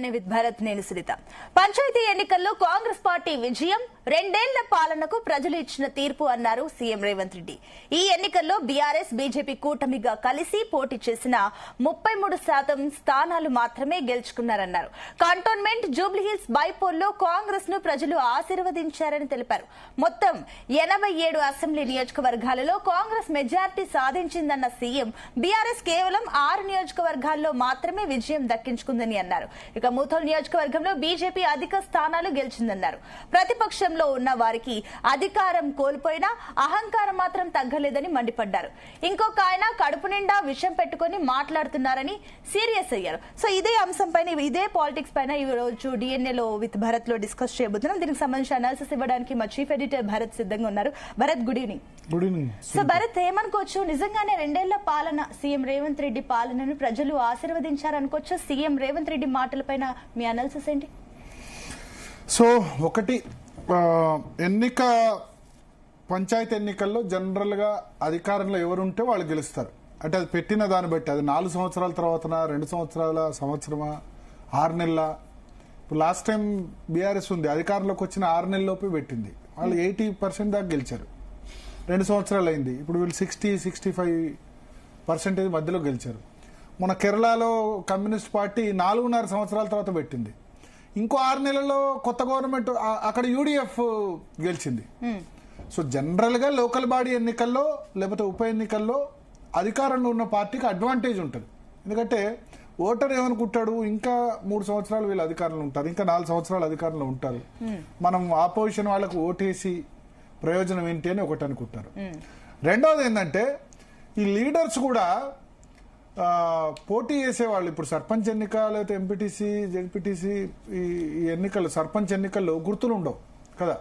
With Bharat నేను సునీత. పంచాయతీ ఎన్నికల్లో Congress party విజయం, 2 ఏళ్ల పాలనకు ప్రజలు ఇచ్చిన తీర్పు అన్నారు సీఎం రేవంత్ రెడ్డి. ఈ ఎన్నికల్లో బీఆర్ఎస్ బీజేపీ కూటమిగా కలిసి పోటీ చేసిన 33% స్థానాలు మాత్రమే గెలుచుకున్నారన్నారు. కంటోన్మెంట్, జూబ్లీహిల్స్ బైపోల్లో కాంగ్రెస్ ను ప్రజలు ఆశీర్వదించారని తెలిపారు. మొత్తం 87 అసెంబ్లీ నియోజకవర్గాలలో కాంగ్రెస్ మెజార్టీ సాధించిందన్న సీఎం, బీఆర్ఎస్ కేవలం 6 నియోజకవర్గాల్లో మాత్రమే విజయం దక్కించుకుందని అన్నారు. ఇక ముథోల్ నియోజకవర్గంలో బీజేపీ అధిక స్థానాలు గెలిచిందన్నారు. ప్రతిపక్షంలో ఉన్న వారికి అధికారం కోల్పోయినా అహంకారం మాత్రం తగ్గలేదని మండిపడ్డారు. ఇంకొక ఆయన కడుపు నిండా విషం పెట్టుకుని మాట్లాడుతున్నారని సీరియస్ అయ్యారు. సో ఇదే అంశం పైన, ఇదే పాలిటిక్స్ పైన ఈ రోజు డిఎన్ఏలో విత్ భరత్ లో డిస్కస్ చేయబోతున్నాం. దీనికి సంబంధించి అనాలిసిస్ ఇవ్వడానికి మా చీఫ్ ఎడిటర్ భరత్ సిద్ధంగా ఉన్నారు. Bharat, good evening. Good evening. So Bharat, ఏమనుకోవచ్చు, నిజంగానే 2 ఏళ్ల పాలన, సీఎం రేవంత్ రెడ్డి పాలనను ప్రజలు ఆశీర్వదించారనుకోవచ్చు? సీఎం రేవంత్ రెడ్డి మాటలపైన మీ అనాలిసిస్ ఏంటి? సో ఒకటి, పంచాయతీ ఎన్నికల్లో జనరల్ గా అధికారంలో ఎవరుంటే వాళ్ళు గెలుస్తారు. అంటే అది పెట్టిన దాన్ని బట్టి, అది 4 సంవత్సరాల తర్వాత 2 సంవత్సరాల, సంవత్సరమా, 6 నెలల. ఇప్పుడు లాస్ట్ టైం బీఆర్ఎస్ ఉంది, అధికారంలోకి వచ్చిన 6 నెలల్లోపే పెట్టింది. వాళ్ళు 80% దాకా గెలిచారు. 2 సంవత్సరాలు అయింది. ఇప్పుడు వీళ్ళు 60-65% మధ్యలో గెలిచారు. మన కేరళలో కమ్యూనిస్ట్ పార్టీ 4.5 సంవత్సరాల తర్వాత పెట్టింది. ఇంకో 6 నెలల్లో కొత్త గవర్నమెంట్, అక్కడ యూడీఎఫ్ గెలిచింది. సో జనరల్ గా లోకల్ బాడీ ఎన్నికల్లో లేకపోతే ఉప ఎన్నికల్లో అధికారంలో ఉన్న పార్టీకి అడ్వాంటేజ్ ఉంటుంది. ఎందుకంటే ఓటర్ ఏమనుకుంటాడు, ఇంకా 3 సంవత్సరాలు వీళ్ళు అధికారంలో ఉంటారు, ఇంకా 4 సంవత్సరాలు అధికారంలో ఉంటారు, మనం ఆపోజిషన్ వాళ్ళకు ఓటేసి ప్రయోజనం ఏంటి అని ఒకటి అనుకుంటారు. రెండవది ఏంటంటే, ఈ లీడర్స్ కూడా పోటీ చేసేవాళ్ళు, ఇప్పుడు సర్పంచ్ ఎన్నిక లేకపోతే ఎంపీటీసీ, జెడ్పీటీసీ ఈ ఎన్నికలు, సర్పంచ్ ఎన్నికల్లో గుర్తులు ఉండవు కదా.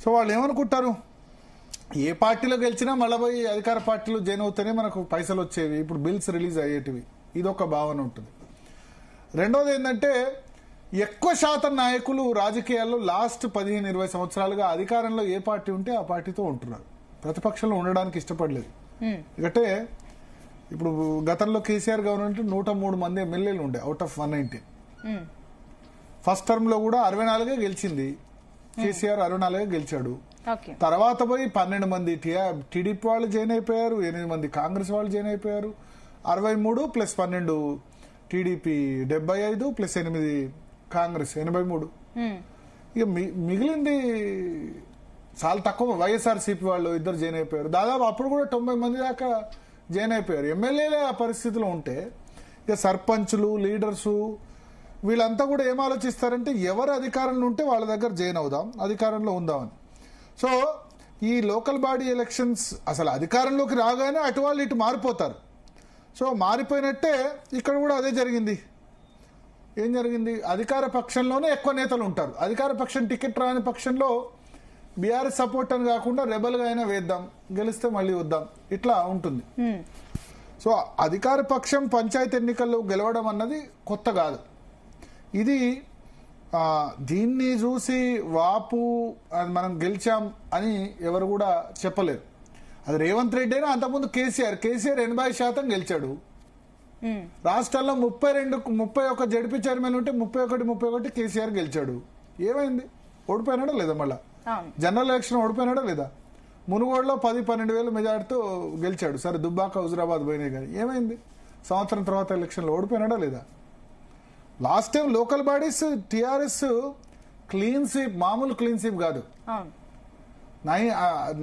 సో వాళ్ళు ఏమనుకుంటారు, ఏ పార్టీలో గెలిచినా మళ్ళీ పోయి అధికార పార్టీలో జాయిన్ అవుతేనే మనకు పైసలు వచ్చేవి, ఇప్పుడు బిల్స్ రిలీజ్ అయ్యేటివి, ఇదొక భావన ఉంటుంది. రెండోది ఏంటంటే, ఎక్కువ శాతం నాయకులు రాజకీయాల్లో లాస్ట్ 15-20 సంవత్సరాలుగా అధికారంలో ఏ పార్టీ ఉంటే ఆ పార్టీతో ఉంటున్నారు, ప్రతిపక్షంలో ఉండడానికి ఇష్టపడలేదు. ఎందుకంటే ఇప్పుడు గతంలో కేసీఆర్ గవర్నమెంట్ 103 మంది ఎమ్మెల్యేలు ఉండే అవుట్ ఆఫ్ 190. ఫస్ట్ టర్మ్ లో కూడా 64 గెలిచింది, కేసీఆర్ 64 గెలిచాడు. తర్వాత పోయి 12 మంది టీడీపీ వాళ్ళు జాయిన్ అయిపోయారు, 8 మంది కాంగ్రెస్ వాళ్ళు జాయిన్ అయిపోయారు, 63 + 12 టీడీపీ, 75 + 8 కాంగ్రెస్, 83. ఇక మిగిలింది చాలా తక్కువ. వైఎస్ఆర్సీపీ వాళ్ళు 2 జాయిన్ అయిపోయారు. దాదాపు అప్పుడు కూడా 90 మంది దాకా జాయిన్ అయిపోయారు. ఎమ్మెల్యేలే ఆ పరిస్థితిలో ఉంటే ఇక సర్పంచులు, లీడర్సు వీళ్ళంతా కూడా ఏం ఆలోచిస్తారంటే, ఎవరు అధికారంలో ఉంటే వాళ్ళ దగ్గర జాయిన్ అవుదాం, అధికారంలో ఉందామని. సో ఈ లోకల్ బాడీ ఎలక్షన్స్ అసలు అధికారంలోకి రాగానే అటు వాళ్ళు ఇటు మారిపోతారు. సో మారిపోయినట్టే ఇక్కడ కూడా అదే జరిగింది. ఏం జరిగింది, అధికార పక్షంలోనే ఎక్కువ నేతలు ఉంటారు. అధికార పక్షం టికెట్ రాని పక్షంలో బీఆర్ఎస్ సపోర్ట్ అని కాకుండా రెబల్ గా అయినా వేద్దాం, గెలిస్తే మళ్ళీ వద్దాం, ఇట్లా ఉంటుంది. సో అధికార పక్షం పంచాయతీ ఎన్నికల్లో గెలవడం అన్నది కొత్త కాదు. ఇది దీన్ని చూసి వాపు మనం గెలిచాం అని ఎవరు కూడా చెప్పలేరు. అది రేవంత్ రెడ్డి అయినా, అంతకుముందు కేసీఆర్ 80% గెలిచాడు. రాష్ట్రాల్లో 31 జడ్పీ చైర్మన్ ఉంటే 31 కేసీఆర్ గెలిచాడు. ఏమైంది, ఓడిపోయినాడా లేదా? మళ్ళా జనరల్ ఎలక్షన్ ఓడిపోయినాడా లేదా? మునుగోడులో 10-12 వేల మెజార్టీతో గెలిచాడు. సరే, దుబ్బాక, హుజురాబాద్ పోయినాయి, కానీ ఏమైంది? సంవత్సరం తర్వాత ఎలక్షన్లో ఓడిపోయినాడా లేదా? Last time local bodies TRS clean sweep, మామూలు క్లీన్ స్వీప్ కాదు,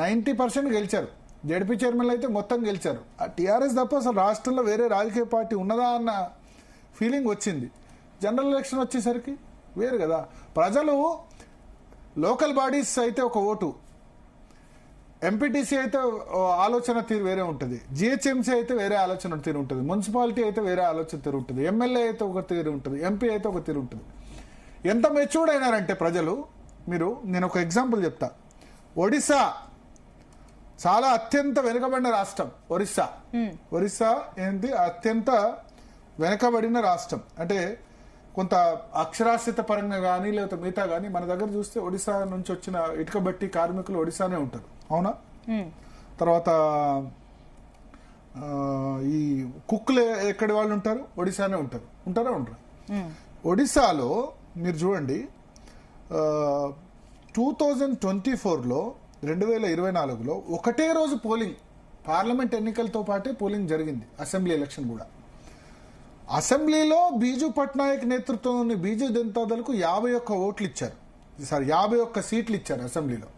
90% గెలిచారు. జడ్పీ చైర్మన్లు అయితే మొత్తం గెలిచారు. ఆ టీఆర్ఎస్ తప్ప అసలు రాష్ట్రంలో వేరే రాజకీయ పార్టీ ఉన్నదా అన్న ఫీలింగ్ వచ్చింది. జనరల్ ఎలక్షన్ వచ్చేసరికి వేరు కదా. ప్రజలు లోకల్ బాడీస్ అయితే ఒక ఓటు, ఎంపీటీసీ అయితే ఆలోచన తీరు వేరే ఉంటుంది, జిహెచ్ఎంసీ అయితే వేరే ఆలోచన తీరు ఉంటుంది, మున్సిపాలిటీ అయితే వేరే ఆలోచన తీరు ఉంటుంది, ఎమ్మెల్యే అయితే ఒక తీరు ఉంటుంది, ఎంపీ అయితే ఒక తీరు ఉంటుంది. ఎంత మెచ్యూర్డ్ అయినారంటే ప్రజలు, నేను ఒక ఎగ్జాంపుల్ చెప్తా. ఒడిశా చాలా అత్యంత వెనుకబడిన రాష్ట్రం. ఒరిస్సా ఏంటి, అత్యంత వెనుకబడిన రాష్ట్రం. అంటే కొంత అక్షరాస్యత పరంగా కానీ లేకపోతే మిగతా కానీ మన దగ్గర చూస్తే ఒడిశా నుంచి వచ్చిన ఇటుక బట్టి కార్మికులు ఒడిశానే ఉంటారు, అవునా? తర్వాత ఈ కుక్కులు ఎక్కడి వాళ్ళు ఉంటారు, ఒడిశానే ఉంటారు, ఉంటారా ఉండరు. ఒడిశాలో మీరు చూడండి 2024లో 2024లో ఒకటే రోజు పోలింగ్, పార్లమెంట్ ఎన్నికలతో పాటే పోలింగ్ జరిగింది, అసెంబ్లీ ఎలక్షన్ కూడా. అసెంబ్లీలో బీజు పట్నాయక్ నేతృత్వంలోని బీజు జనతాదళ్కు 51 ఓట్లు ఇచ్చారు, 51 సీట్లు ఇచ్చారు అసెంబ్లీలో.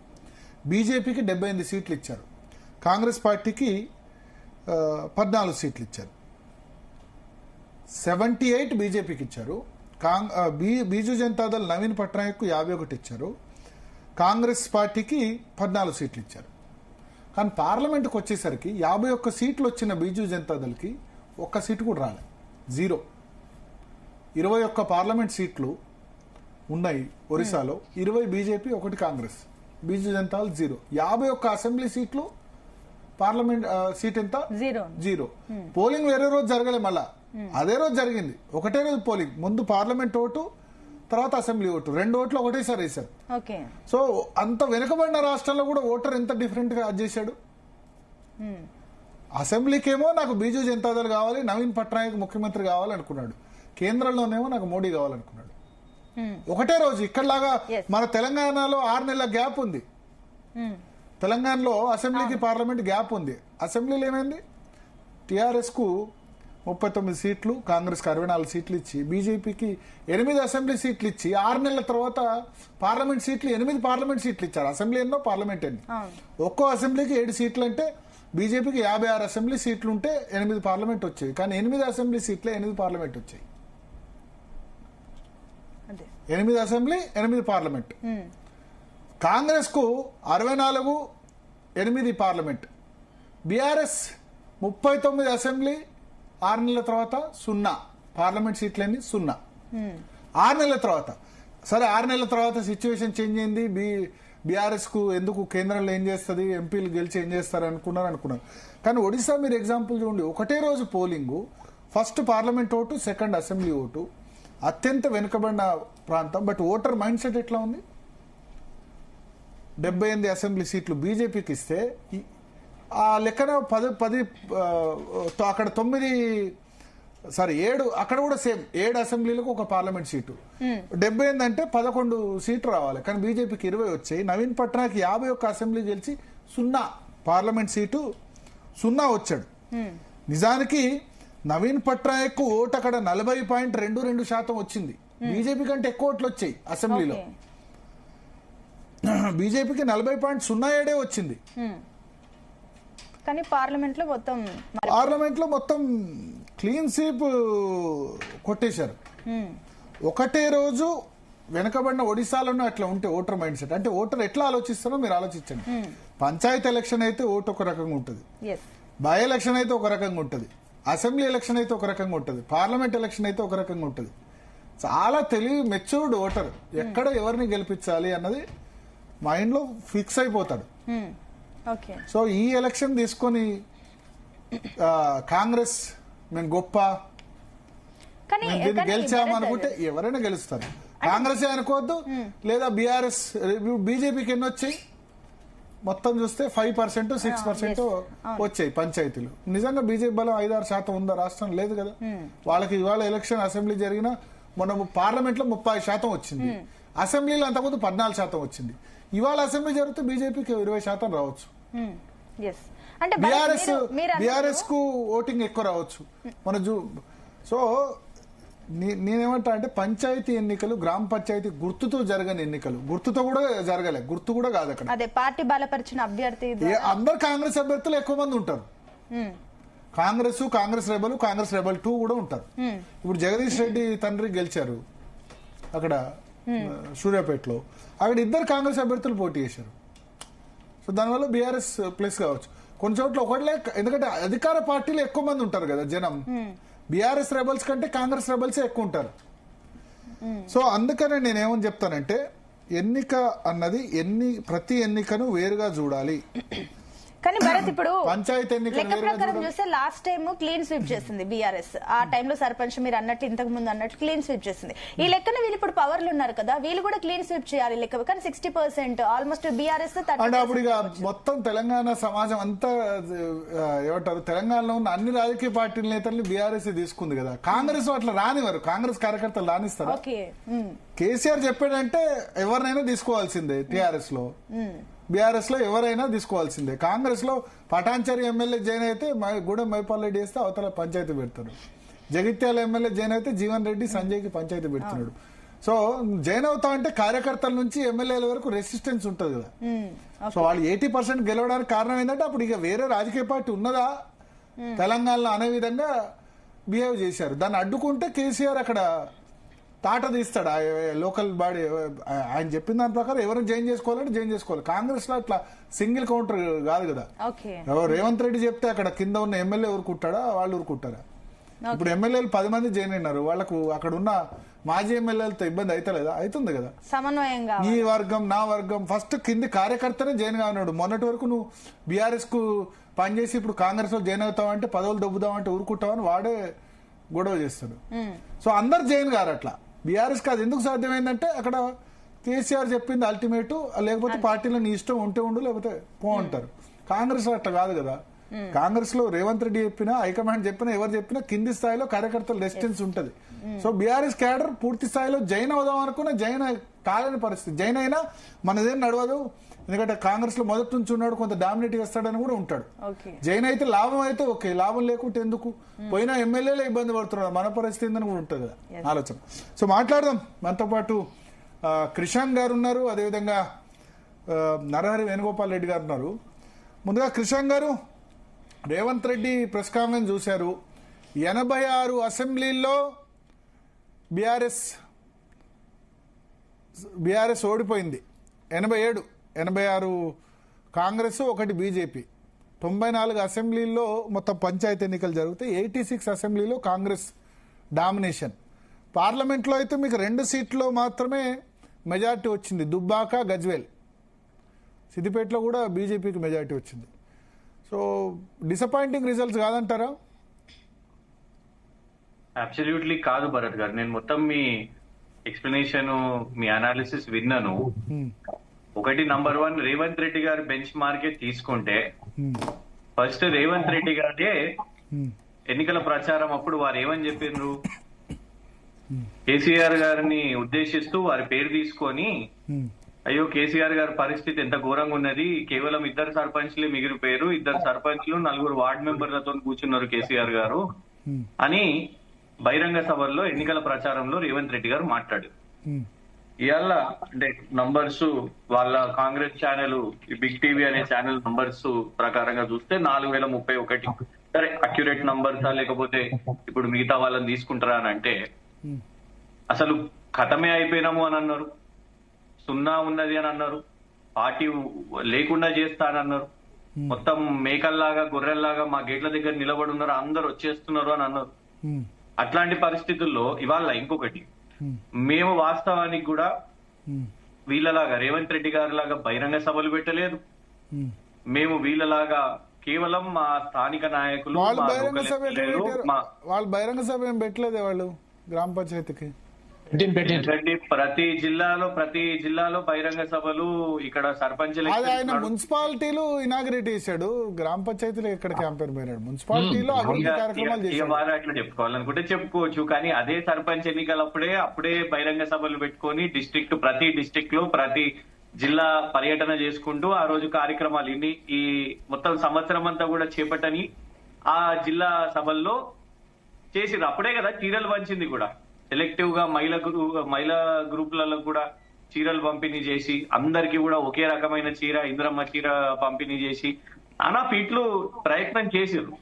బీజేపీకి 78 సీట్లు ఇచ్చారు, కాంగ్రెస్ పార్టీకి 14 సీట్లు ఇచ్చారు. 78 బీజేపీకి ఇచ్చారు. బీజు జనతాదళ్ నవీన్ పట్నాయక్ 51 ఇచ్చారు, కాంగ్రెస్ పార్టీకి 14 సీట్లు ఇచ్చారు. కానీ పార్లమెంట్కి వచ్చేసరికి 51 సీట్లు వచ్చిన బీజు జనతాదళ్కి ఒక్క సీటు కూడా రాలేదు, 0. 21 పార్లమెంట్ సీట్లు ఉన్నాయి ఒరిస్సాలో, 20 బీజేపీ, 1 కాంగ్రెస్. బీజు జనతాదళ్ 0. 51 అసెంబ్లీ సీట్లు, పార్లమెంట్ సీట్ ఎంత? 0. పోలింగ్ వేరే రోజు జరగలే, మళ్ళా అదే రోజు జరిగింది, ఒకటే రోజు పోలింగ్. ముందు పార్లమెంట్ ఓటు, తర్వాత అసెంబ్లీ ఓటు, 2 ఓట్లు ఒకటేసారి వేశారు. సో అంత వెనుకబడిన రాష్ట్రంలో కూడా ఓటర్ ఎంత డిఫరెంట్ గా చేశాడు. అసెంబ్లీకేమో నాకు బీజు జనతాదళ్ కావాలి, నవీన్ పట్నాయక్ ముఖ్యమంత్రి కావాలనుకున్నాడు, కేంద్రంలోనేమో నాకు మోడీ కావాలనుకున్నాడు. ఒకటే రోజు. ఇక్కడలాగా మన తెలంగాణలో 6 నెలల గ్యాప్ ఉంది. తెలంగాణలో అసెంబ్లీకి పార్లమెంట్ గ్యాప్ ఉంది. అసెంబ్లీలో ఏమైంది? టీఆర్ఎస్ కు 39 సీట్లు, కాంగ్రెస్ కి 64 సీట్లు ఇచ్చి, బీజేపీకి 8 అసెంబ్లీ సీట్లు ఇచ్చి 6 నెలల తర్వాత పార్లమెంట్ సీట్లు 8 పార్లమెంట్ సీట్లు ఇచ్చారు. అసెంబ్లీ ఎన్నో, పార్లమెంట్ ఎన్ని? ఒక్కో అసెంబ్లీకి 7 సీట్లు అంటే బీజేపీకి 56 అసెంబ్లీ సీట్లు ఉంటే 8 పార్లమెంట్ వచ్చాయి. కానీ 8 అసెంబ్లీ సీట్లే 8 పార్లమెంట్ వచ్చాయి. 8 అసెంబ్లీ, 8 పార్లమెంట్. కాంగ్రెస్ కు 64, 8 పార్లమెంట్. బీఆర్ఎస్ 39 అసెంబ్లీ, 6 నెలల తర్వాత 0 పార్లమెంట్ సీట్లన్నీ 0. 6 నెలల తర్వాత, సరే 6 నెలల తర్వాత సిచ్యువేషన్ చేంజ్ అయింది. బీఆర్ఎస్ కు ఎందుకు కేంద్రంలో ఏం చేస్తుంది, ఎంపీలు గెలిచి ఏం చేస్తారు అనుకున్నారు. కానీ ఒడిశా మీరు ఎగ్జాంపుల్ చూడండి, ఒకటే రోజు polling, first parliament vote, second assembly vote. అత్యంత వెనుకబడిన ప్రాంతం, బట్ ఓటర్ మైండ్ సెట్ ఎట్లా ఉంది? 78 అసెంబ్లీ సీట్లు బీజేపీకి ఇస్తే ఆ లెక్కన 10 అక్కడ 7 అక్కడ కూడా సేమ్ 7 అసెంబ్లీలకు ఒక పార్లమెంట్ సీటు. 78 అంటే 11 సీట్లు రావాలి, కానీ బీజేపీకి 20 వచ్చాయి. నవీన్ పట్నాయక్ 51 అసెంబ్లీ గెలిచి 0 పార్లమెంట్ సీటు 0 వచ్చాడు. నిజానికి నవీన్ పట్నాయక్ ఓటు అక్కడ 40.22% వచ్చింది. బీజేపీ కంటే ఎక్కువ ఓట్లు వచ్చాయి అసెంబ్లీలో. బీజేపీకి 40.07 వచ్చింది. కానీ పార్లమెంట్ లో మొత్తం క్లీన్ స్వీప్ కొట్టేశారు. ఒకటే రోజు వెనకబడిన ఒడిశాలోనే అట్లా ఉంటే ఓటర్ మైండ్ సెట్ అంటే ఓటర్ ఎట్లా ఆలోచిస్తారో మీరు ఆలోచించండి. పంచాయతీ ఎలక్షన్ అయితే ఓటు ఒక రకంగా ఉంటుంది, బై ఎలక్షన్ అయితే ఒక రకంగా ఉంటుంది, అసెంబ్లీ ఎలక్షన్ అయితే ఒక రకంగా ఉంటుంది, పార్లమెంట్ ఎలక్షన్ అయితే ఒక రకంగా ఉంటుంది. చాలా తెలివి మెచ్యూర్డ్ ఓటర్ ఎక్కడ ఎవరిని గెలిపించాలి అన్నది మైండ్ లో ఫిక్స్ అయిపోతాడు. సో ఈ ఎలక్షన్ తీసుకొని కాంగ్రెస్ మేము గొప్ప గెలిచామనుకుంటే ఎవరైనా గెలుస్తారు. కాంగ్రెస్ అనుకోవద్దు, లేదా బీఆర్ఎస్. బీజేపీకి ఎన్ని వచ్చాయి మొత్తం చూస్తే 5%, 6% వచ్చాయి పంచాయతీలు. నిజంగా బీజేపీ బలం 5-6% ఉందా రాష్ట్రం? లేదు కదా. వాళ్ళకి ఇవాళ ఎలక్షన్ అసెంబ్లీ జరిగిన మొన్న పార్లమెంట్ లో 30% వచ్చింది, అసెంబ్లీలో అంతకుముందు 14% వచ్చింది. ఇవాళ అసెంబ్లీ జరిగితే బీజేపీకి 20% రావచ్చు, బీఆర్ఎస్ కు ఓటింగ్ ఎక్కువ రావచ్చు. సో నేనేమంటా అంటే పంచాయతీ ఎన్నికలు, గ్రామ పంచాయతీ గుర్తుతో జరగని ఎన్నికలు. గుర్తుతో కూడా జరగలే, గుర్తు కూడా కాదు అక్కడ. అదే పార్టీ బలపరిచిన అభ్యర్థి అందరు కాంగ్రెస్ అభ్యర్థులు ఎక్కువ మంది ఉంటారు. కాంగ్రెస్ రెబల్ 2 కూడా ఉంటారు. ఇప్పుడు జగదీష్ రెడ్డి తండ్రి గెలిచారు అక్కడ సూర్యాపేటలో, అక్కడ 2 కాంగ్రెస్ అభ్యర్థులు పోటీ చేశారు. సో దానివల్ల బీఆర్ఎస్ ప్లస్ కావచ్చు. కొన్ని చోట్ల ఒకటిలే, ఎందుకంటే అధికార పార్టీలు ఎక్కువ మంది ఉంటారు కదా జనం. బీఆర్ఎస్ రెబల్స్ కంటే కాంగ్రెస్ రెబల్సే ఎక్కువ ఉంటారు. సో అందుకనే నేనేమని చెప్తానంటే ఎన్నిక అన్నది ప్రతి ఎన్నికను వేరుగా చూడాలి. కానీ భరత్ ఇప్పుడు పంచాయతీ ఎన్నికలు లెక్క ప్రకారం చూస్తే లాస్ట్ టైం క్లీన్ స్వీప్ చేసింది బీఆర్ఎస్. ఆ టైంలో సర్పంచ్ మీరు అన్నట్టు ఇంతకు ముందు అన్నట్టు క్లీన్ స్వీప్ చేసింది. ఈ లెక్కన వీళ్ళు ఇప్పుడు పవర్ లో ఉన్నారు కదా, వీళ్ళు కూడా క్లీన్ స్వీప్ చేయాలి లెక్క. కానీ 60% ఆల్మోస్ట్ బీఆర్ఎస్. అంటే అప్పుడు ఇక మొత్తం తెలంగాణ సమాజం అంతా ఏమంటారు, తెలంగాణలో ఉన్న అన్ని రాజకీయ పార్టీల నేతల్ని బీఆర్ఎస్ తీసుకుంది కదా. కాంగ్రెస్ అట్లా రానివారు, కాంగ్రెస్ కార్యకర్తలు రానిస్తారు. కేసీఆర్ చెప్పాడంటే ఎవరినైనా తీసుకోవాల్సిందే. టీఆర్ఎస్ లో బీఆర్ఎస్ లో ఎవరైనా తీసుకోవాల్సిందే. కాంగ్రెస్ లో పటాన్చరి ఎమ్మెల్యే జైన్ అయితే గూడెం మైపాల్ రెడ్డి వేస్తే అవతల పంచాయతీ పెడతాడు. జగిత్యాల ఎమ్మెల్యే జైన్ అయితే జీవన్ రెడ్డి సంజయ్కి పంచాయతీ పెడుతున్నాడు. సో జైన్ అవుతా అంటే కార్యకర్తల నుంచి ఎమ్మెల్యేల వరకు రెసిస్టెన్స్ ఉంటుంది కదా. సో వాళ్ళు 80% గెలవడానికి కారణం ఏంటంటే అప్పుడు ఇక వేరే రాజకీయ పార్టీ ఉన్నదా తెలంగాణలో అనే విధంగా బిహేవ్ చేశారు. దాన్ని అడ్డుకుంటే కేసీఆర్ అక్కడ తాట తీస్తాడు. లోకల్ బాడీ ఆయన చెప్పిన దాని ప్రకారం ఎవరైనా జాయిన్ చేసుకోవాలంటే జాయిన్ చేసుకోవాలి. కాంగ్రెస్ లో అట్లా సింగిల్ కౌంటర్ కాదు కదా. రేవంత్ రెడ్డి చెప్తే అక్కడ కింద ఉన్న ఎమ్మెల్యే ఊరుకుంటాడా, వాళ్ళు ఊరుకుంటారా? ఇప్పుడు ఎమ్మెల్యేలు 10 మంది జాయిన్ అయినారు, వాళ్ళకు అక్కడ ఉన్న మాజీ ఎమ్మెల్యేలతో ఇబ్బంది అవుతలేదా? అవుతుంది కదా. సమన్వయంగా ఈ వర్గం నా వర్గం ఫస్ట్ కింది కార్యకర్తనే జాయిన్ కావన్నాడు. మొన్నటి వరకు నువ్వు బీఆర్ఎస్ కు పనిచేసి ఇప్పుడు కాంగ్రెస్ లో జాయిన్ అవుతావంటే పదవులు దొబ్బుదామంటే ఊరుకుంటావని వాడే గొడవ చేస్తాడు. సో అందరు జాయిన్ గారు అట్లా. బీఆర్ఎస్ కాదు. ఎందుకు సాధ్యమైందంటే అక్కడ కేసీఆర్ చెప్పింది అల్టిమేట్, లేకపోతే పార్టీలో నీ ఇష్టం ఉంటే ఉండు లేకపోతే పో అంటారు. కాంగ్రెస్ లో అట్లా కాదు కదా. కాంగ్రెస్ లో రేవంత్ రెడ్డి చెప్పినా, హైకమాండ్ చెప్పినా, ఎవరు చెప్పినా కింది స్థాయిలో కార్యకర్తల రెసిస్టెన్స్ ఉంటది. సో బీఆర్ఎస్ క్యాడర్ పూర్తి స్థాయిలో జైన్ అవుదాం అనుకున్నా జైన్ కాలేని పరిస్థితి. జైన్ అయినా మనదేం నడవదు, ఎందుకంటే కాంగ్రెస్ లో మొదటి నుంచి ఉన్నాడు, కొంత డామినేట్ చేస్తాడని కూడా ఉంటాడు. జైన్ అయితే లాభం అయితే ఓకే, లాభం లేకుంటే ఎందుకు? పోయినా ఎమ్మెల్యేలే ఇబ్బంది పడుతున్నారు, మన పరిస్థితి ఏందని కూడా ఉంటుంది కదా ఆలోచన. సో మాట్లాడదాం. మనతో పాటు క్రిషాంక్ గారు ఉన్నారు, అదేవిధంగా నరహరి వేణుగోపాల్ రెడ్డి గారు ఉన్నారు. ముందుగా క్రిషాంక్ గారు, రేవంత్ రెడ్డి ప్రెస్ కాన్ఫరెన్స్ చూశారు. 86 అసెంబ్లీల్లో బీఆర్ఎస్ ఓడిపోయింది. 86 కాంగ్రెస్, 1 బీజేపీ. 94 అసెంబ్లీల్లో మొత్తం పంచాయతీ ఎన్నికలు జరుగుతాయి. 86 అసెంబ్లీలో కాంగ్రెస్ డామినేషన్. పార్లమెంట్లో అయితే మీకు 2 సీట్లో మాత్రమే మెజార్టీ వచ్చింది, దుబ్బాక, గజ్వేల్. సిద్దిపేటలో కూడా బీజేపీకి మెజార్టీ వచ్చింది. సో డిసప్పాయింటింగ్ రిజల్ట్స్ కాదంటారా? అబ్సల్యూట్లీ కాదు భరత్ గారు. నేను మొత్తం మీ ఎక్స్ప్లెనేషన్, మీ అనాలిసిస్ విన్నాను. ఒకటి, నంబర్ 1, రేవంత్ రెడ్డి గారి బెంచ్ మార్కే తీసుకుంటే ఫస్ట్ రేవంత్ రెడ్డి గారే ఎన్నికల ప్రచారం అప్పుడు వారు ఏమని చెప్పిండ్రు, కేసీఆర్ గారిని ఉద్దేశిస్తూ వారి పేరు తీసుకొని, అయ్యో కేసీఆర్ గారి పరిస్థితి ఎంత ఘోరంగా ఉన్నది, కేవలం 2 సర్పంచ్లే మిగిలిపోయారు, 2 సర్పంచ్లు 4 వార్డు మెంబర్లతో కూర్చున్నారు కేసీఆర్ గారు అని బహిరంగ సభల్లో ఎన్నికల ప్రచారంలో రేవంత్ రెడ్డి గారు మాట్లాడారు. ఇవాళ అంటే నంబర్స్, వాళ్ళ కాంగ్రెస్ ఛానల్ బిగ్ టీవీ అనే ఛానల్ నంబర్స్ ప్రకారంగా చూస్తే 4031. సరే, అక్యురేట్ నంబర్సా లేకపోతే ఇప్పుడు మిగతా వాళ్ళని తీసుకుంటారా అని అంటే అసలు ఖతమే అయిపోయినాము అని అన్నారు, 0 ఉన్నది అని అన్నారు, పార్టీ లేకుండా చేస్తానన్నారు, మొత్తం మేకల్లాగా గొర్రెల్లాగా మా గేట్ల దగ్గర నిలబడి ఉన్నారు, అందరు వచ్చేస్తున్నారు అని అన్నారు. అట్లాంటి పరిస్థితుల్లో ఇవాళ ఇంకొకటి, మేము వాస్తవానికి కూడా వీళ్ళలాగా రేవంత్ రెడ్డి గారి లాగా బహిరంగ సభలు పెట్టలేదు. మేము వీళ్ళలాగా కేవలం మా స్థానిక నాయకులు వాళ్ళు బహిరంగ సభ ఏం పెట్టలేదే వాళ్ళు గ్రామ పంచాయతీకి. ప్రతి జిల్లాలో బహిరంగ సభలు, ఇక్కడ సర్పంచ్ ఆయన మున్సిపాలిటీలు ఇనాగ్రేట్ చేశాడు, గ్రామ పంచాయతీలో ఎక్కడ క్యాంపెయిన్ పోయినాడు, మున్సిపాలిటీలో అభివృద్ధి కార్యక్రమాలు చేశాడు. వారు అట్లా చెప్పుకోవాలనుకుంటే చెప్పుకోవచ్చు, కానీ అదే సర్పంచ్ ఎన్నికలప్పుడే బహిరంగ సభలు పెట్టుకొని ప్రతి డిస్ట్రిక్ట్ లో ప్రతి జిల్లా పర్యటన చేసుకుంటూ ఆ రోజు కార్యక్రమాలు ఈ మొత్తం సంవత్సరం అంతా కూడా చేపట్టని ఆ జిల్లా సభల్లో చేసిరు. అప్పుడే కదా చీరలు పంచింది కూడా, సెలెక్టివ్ గా మహిళా గ్రూపులలో కూడా చీరలు పంపిణీ చేసి అందరికి కూడా ఒకే రకమైన చీర, ఇంద్రమ్మ చీర పంపిణీ చేసి నానా ఫీట్లు ప్రయత్నం చేసిర్రు.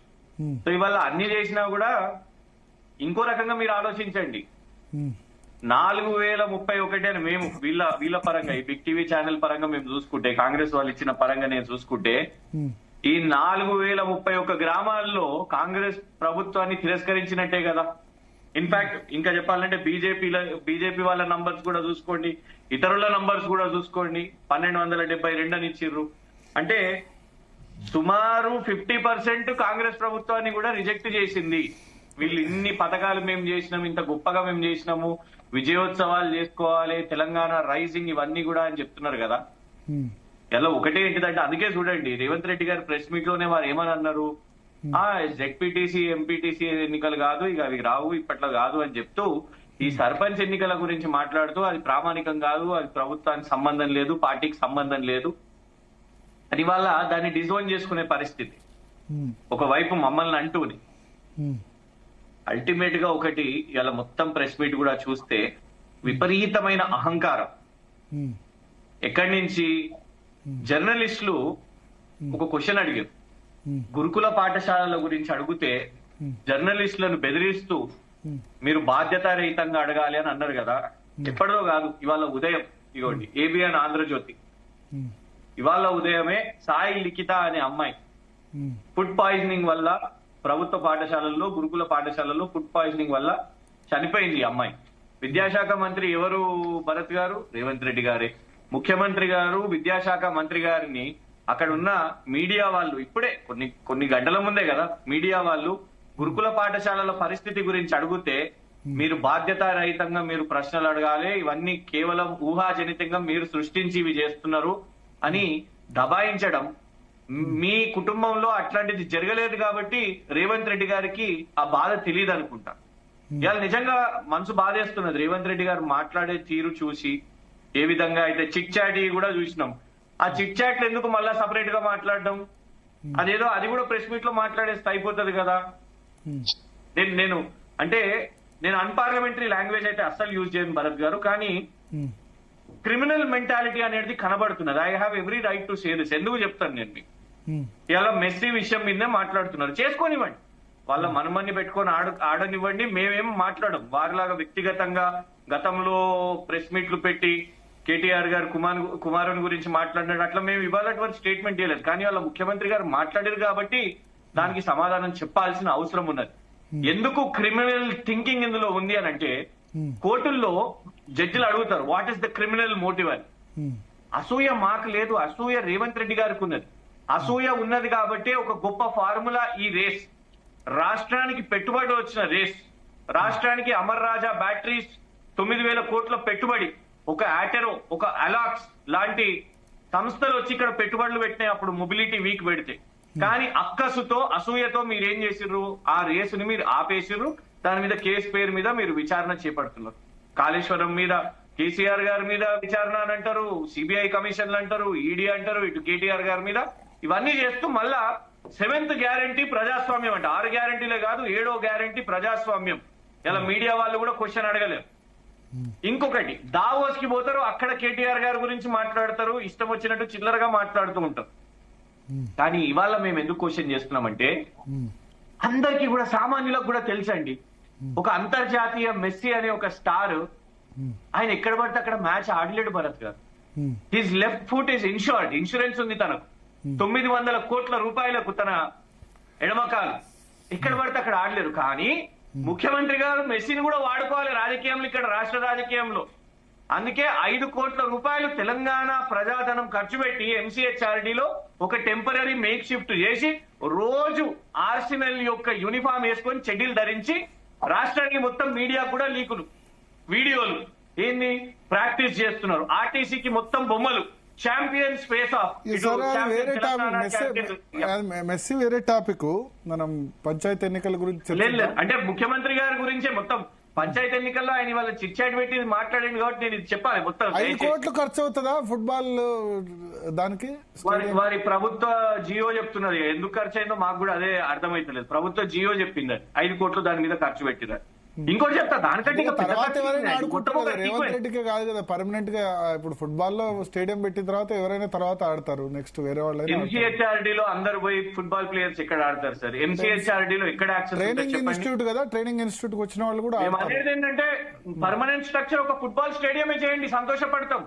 సో ఇవాళ అన్ని చేసినా కూడా ఇంకో రకంగా మీరు ఆలోచించండి, 4031 అని మేము వీళ్ళ పరంగా, ఈ బిగ్ టీవీ ఛానల్ పరంగా మేము చూసుకుంటే, కాంగ్రెస్ వాళ్ళు ఇచ్చిన పరంగా నేను చూసుకుంటే, ఈ 4031 గ్రామాల్లో కాంగ్రెస్ ప్రభుత్వాన్ని తిరస్కరించినట్టే కదా. ఇన్ఫాక్ట్ ఇంకా చెప్పాలంటే బీజేపీ వాళ్ళ నంబర్స్ కూడా చూసుకోండి, ఇతరుల నంబర్స్ కూడా చూసుకోండి, 1272 అని ఇచ్చిర్రు. అంటే సుమారు 50% కాంగ్రెస్ ప్రభుత్వాన్ని కూడా రిజెక్ట్ చేసింది. వీళ్ళు ఇన్ని పథకాలు మేము చేసినాం, ఇంత గొప్పగా మేము చేసినాము, విజయోత్సవాలు చేసుకోవాలి, తెలంగాణ రైజింగ్ ఇవన్నీ కూడా అని చెప్తున్నారు కదా. ఎలా ఒకటే ఏంటిదంటే, అందుకే చూడండి రేవంత్ రెడ్డి గారు ప్రెస్ మీట్ లోనే వారు ఏమని అన్నారు, జెడ్పీటీసీ ఎంపీటీసీ ఎన్నికలు కాదు, ఇక అవి రావు, ఇప్పట్లో కాదు అని చెప్తూ ఈ సర్పంచ్ ఎన్నికల గురించి మాట్లాడుతూ అది ప్రామాణికం కాదు, అది ప్రభుత్వానికి సంబంధం లేదు, పార్టీకి సంబంధం లేదు అని వాళ్ళ దాన్ని డిజోన్ చేసుకునే పరిస్థితి. ఒకవైపు మమ్మల్ని అంటూని అల్టిమేట్ గా ఒకటి ఇలా మొత్తం ప్రెస్ మీట్ కూడా చూస్తే విపరీతమైన అహంకారం. ఎక్కడి నుంచి జర్నలిస్టులు ఒక క్వశ్చన్ అడిగారు, గురుకుల పాఠశాలల గురించి అడిగితే జర్నలిస్టులను బెదిరిస్తూ మీరు బాధ్యతారహితంగా అడగాలి అని అన్నారు కదా. ఎప్పటిదో కాదు, ఇవాళ ఉదయం ఇగోండి ఏబిఎన్ ఆంధ్రజ్యోతి ఇవాళ ఉదయమే సాయి లిఖిత అనే అమ్మాయి ఫుడ్ పాయిజనింగ్ వల్ల ప్రభుత్వ పాఠశాలల్లో గురుకుల పాఠశాలల్లో ఫుడ్ పాయిజనింగ్ వల్ల చనిపోయింది ఈ అమ్మాయి. విద్యాశాఖ మంత్రి ఎవరు భరత్ గారు? రేవంత్ రెడ్డి గారే. ముఖ్యమంత్రి గారు విద్యాశాఖ మంత్రి గారిని అక్కడ ఉన్న మీడియా వాళ్ళు ఇప్పుడే కొన్ని గంటల ముందే కదా మీడియా వాళ్ళు గురుకుల పాఠశాలల పరిస్థితి గురించి అడిగితే మీరు బాధ్యతారహితంగా మీరు ప్రశ్నలు అడగాలి, ఇవన్నీ కేవలం ఊహాజనితంగా మీరు సృష్టించి ఇవి చేస్తున్నారు అని దబాయించడం. మీ కుటుంబంలో అట్లాంటిది జరగలేదు కాబట్టి రేవంత్ రెడ్డి గారికి ఆ బాధ తెలియదు అనుకుంటా. ఇవాళ నిజంగా మనసు బాధేస్తున్నది రేవంత్ రెడ్డి గారు మాట్లాడే తీరు చూసి. ఏ విధంగా అయితే చిట్ చాట్ కూడా చూసినాం, ఆ చిట్ చాట్లు ఎందుకు మళ్ళా సపరేట్ గా మాట్లాడడం? అదేదో అది కూడా ప్రెస్ మీట్ లో మాట్లాడేస్తే అయిపోతుంది కదా. నేను అన్పార్లమెంటరీ లాంగ్వేజ్ అయితే అస్సలు యూజ్ చేయను భరత్ గారు, కానీ క్రిమినల్ మెంటాలిటీ అనేది కనబడుతున్నది. I have every right to say this. ఎందుకు చెప్తాను నేను మీకు, ఇలా మెస్సీ విషయం మీదే మాట్లాడుతున్నారు, చేసుకోనివ్వండి, వాళ్ళ మనమన్ని పెట్టుకొని ఆడనివ్వండి, మేమేం మాట్లాడం. వారిలాగా వ్యక్తిగతంగా గతంలో ప్రెస్ మీట్లు పెట్టి కేటీఆర్ గారు కుమారుని గురించి మాట్లాడినాడు, అట్లా మేము ఇవాళ స్టేట్మెంట్ చేయలేదు. కానీ వాళ్ళ ముఖ్యమంత్రి గారు మాట్లాడారు కాబట్టి దానికి సమాధానం చెప్పాల్సిన అవసరం ఉన్నది. ఎందుకు క్రిమినల్ థింకింగ్ ఇందులో ఉంది అని అంటే, కోర్టుల్లో జడ్జిలు అడుగుతారు what is the criminal motive అని. అసూయ మాకు లేదు, అసూయ రేవంత్ రెడ్డి గారికి ఉన్నది. అసూయ ఉన్నది కాబట్టి ఒక గొప్ప ఫార్ములా ఈ రేస్, రాష్ట్రానికి పెట్టుబడి వచ్చిన రేస్, రాష్ట్రానికి అమర్ రాజా బ్యాటరీస్ 9,000 కోట్ల పెట్టుబడి, ఒక ఆటెరో ఒక అలాక్స్ లాంటి సంస్థలు వచ్చి ఇక్కడ పెట్టుబడులు పెట్టినాయి అప్పుడు మొబిలిటీ వీక్ పెడితే. కానీ అక్కసుతో అసూయతో మీరు ఏం చేసిర్రు, ఆ రేసుని మీరు ఆపేసిర్రు. దాని మీద కేసు పేరు మీద మీరు విచారణ చేపడుతున్నారు. కాళేశ్వరం మీద కేసీఆర్ గారి మీద విచారణ అని అంటారు, సిబిఐ కమిషన్లు అంటారు, ఈడీ అంటారు, ఇటు కేటీఆర్ గారి మీద ఇవన్నీ చేస్తూ మళ్ళా 7th గ్యారంటీ ప్రజాస్వామ్యం అంటే 6 గ్యారంటీలే కాదు 7వ గ్యారంటీ ప్రజాస్వామ్యం. ఇలా మీడియా వాళ్ళు కూడా క్వశ్చన్ అడగలేరు. ఇంకొకటి దావోస్ కి పోతారు, అక్కడ కేటీఆర్ గారి గురించి మాట్లాడతారు, ఇష్టం వచ్చినట్టు చిల్లరగా మాట్లాడుతూ ఉంటారు. కానీ ఇవాళ మేము ఎందుకు క్వశ్చన్ చేస్తున్నామంటే, అందరికీ కూడా సామాన్యులకు కూడా తెలుసండి, ఒక అంతర్జాతీయ మెస్సీ అనే ఒక స్టార్ ఆయన ఎక్కడ పడితే అక్కడ మ్యాచ్ ఆడలేడు భరత్ గారు. His left foot is insured, insurance ఉంది తనకు. 900 కోట్ల రూపాయలకు తన ఎడమకాలు, ఎక్కడ పడితే అక్కడ ఆడలేరు. కానీ ముఖ్యమంత్రి గారు మెస్సీని కూడా వాడుకోవాలి రాజకీయంలో, ఇక్కడ రాష్ట్ర రాజకీయంలో. అందుకే 5 కోట్ల రూపాయలు తెలంగాణ ప్రజాధనం ఖర్చు పెట్టి ఎంసీహెచ్ఆర్డీలో ఒక టెంపరీ మేక్ షిఫ్ట్ చేసి రోజు ఆర్సెనల్ యొక్క యూనిఫామ్ వేసుకొని చెడ్డీలు ధరించి రాష్ట్రానికి మొత్తం మీడియా కూడా లీకులు వీడియోలు ఏంది ప్రాక్టీస్ చేస్తున్నారు. ఆర్టీసీకి మొత్తం బొమ్మలు, ఛాంపియన్స్ ఫేస్ ఆఫ్. మెస్సీ వేరే టాపిక్, మనం పంచాయతీ ఎన్నికల గురించి లేదు అంటే ముఖ్యమంత్రి గారి గురించే మొత్తం పంచాయతీ ఎన్నికల్లో ఆయన వాళ్ళ చిట్ చాట్ పెట్టి మాట్లాడింది కాబట్టి నేను ఇది చెప్పాలి. మొత్తం 5 కోట్లు ఖర్చు అవుతుందా ఫుట్బాల్ దానికి? వారి ప్రభుత్వ జియో చెప్తున్నది, ఎందుకు ఖర్చు అయిందో మాకు కూడా అదే అర్థమైతలేదు. ప్రభుత్వ జియో చెప్పింది 5 కోట్లు దాని మీద ఖర్చు పెట్టినారు. ఇంకోటి చెప్తా, దానికంటే రేవంత్ రెడ్డికే కాదు కదా పర్మనెంట్ గా. ఇప్పుడు ఫుట్బాల్ లో స్టేడియం పెట్టిన తర్వాత ఎవరైనా తర్వాత ఆడతారు, నెక్స్ట్ వేరే వాళ్ళు. ఎంసీహెచ్ఆర్డీలో అందరు పోయి ఫుట్బాల్ ప్లేయర్స్ ఎక్కడ ఆడతారు సార్? ఎంసీహెచ్ఆర్డీలో ఎక్కడ ట్రైనింగ్ ఇన్స్టిట్యూట్ కదా, ట్రైనింగ్ ఇన్స్టిట్యూట్ వచ్చిన వాళ్ళు కూడా. అనేది ఏంటంటే పర్మనెంట్ స్ట్రక్చర్ ఒక ఫుట్బాల్ స్టేడియమే చేయండి, సంతోషపడతాం.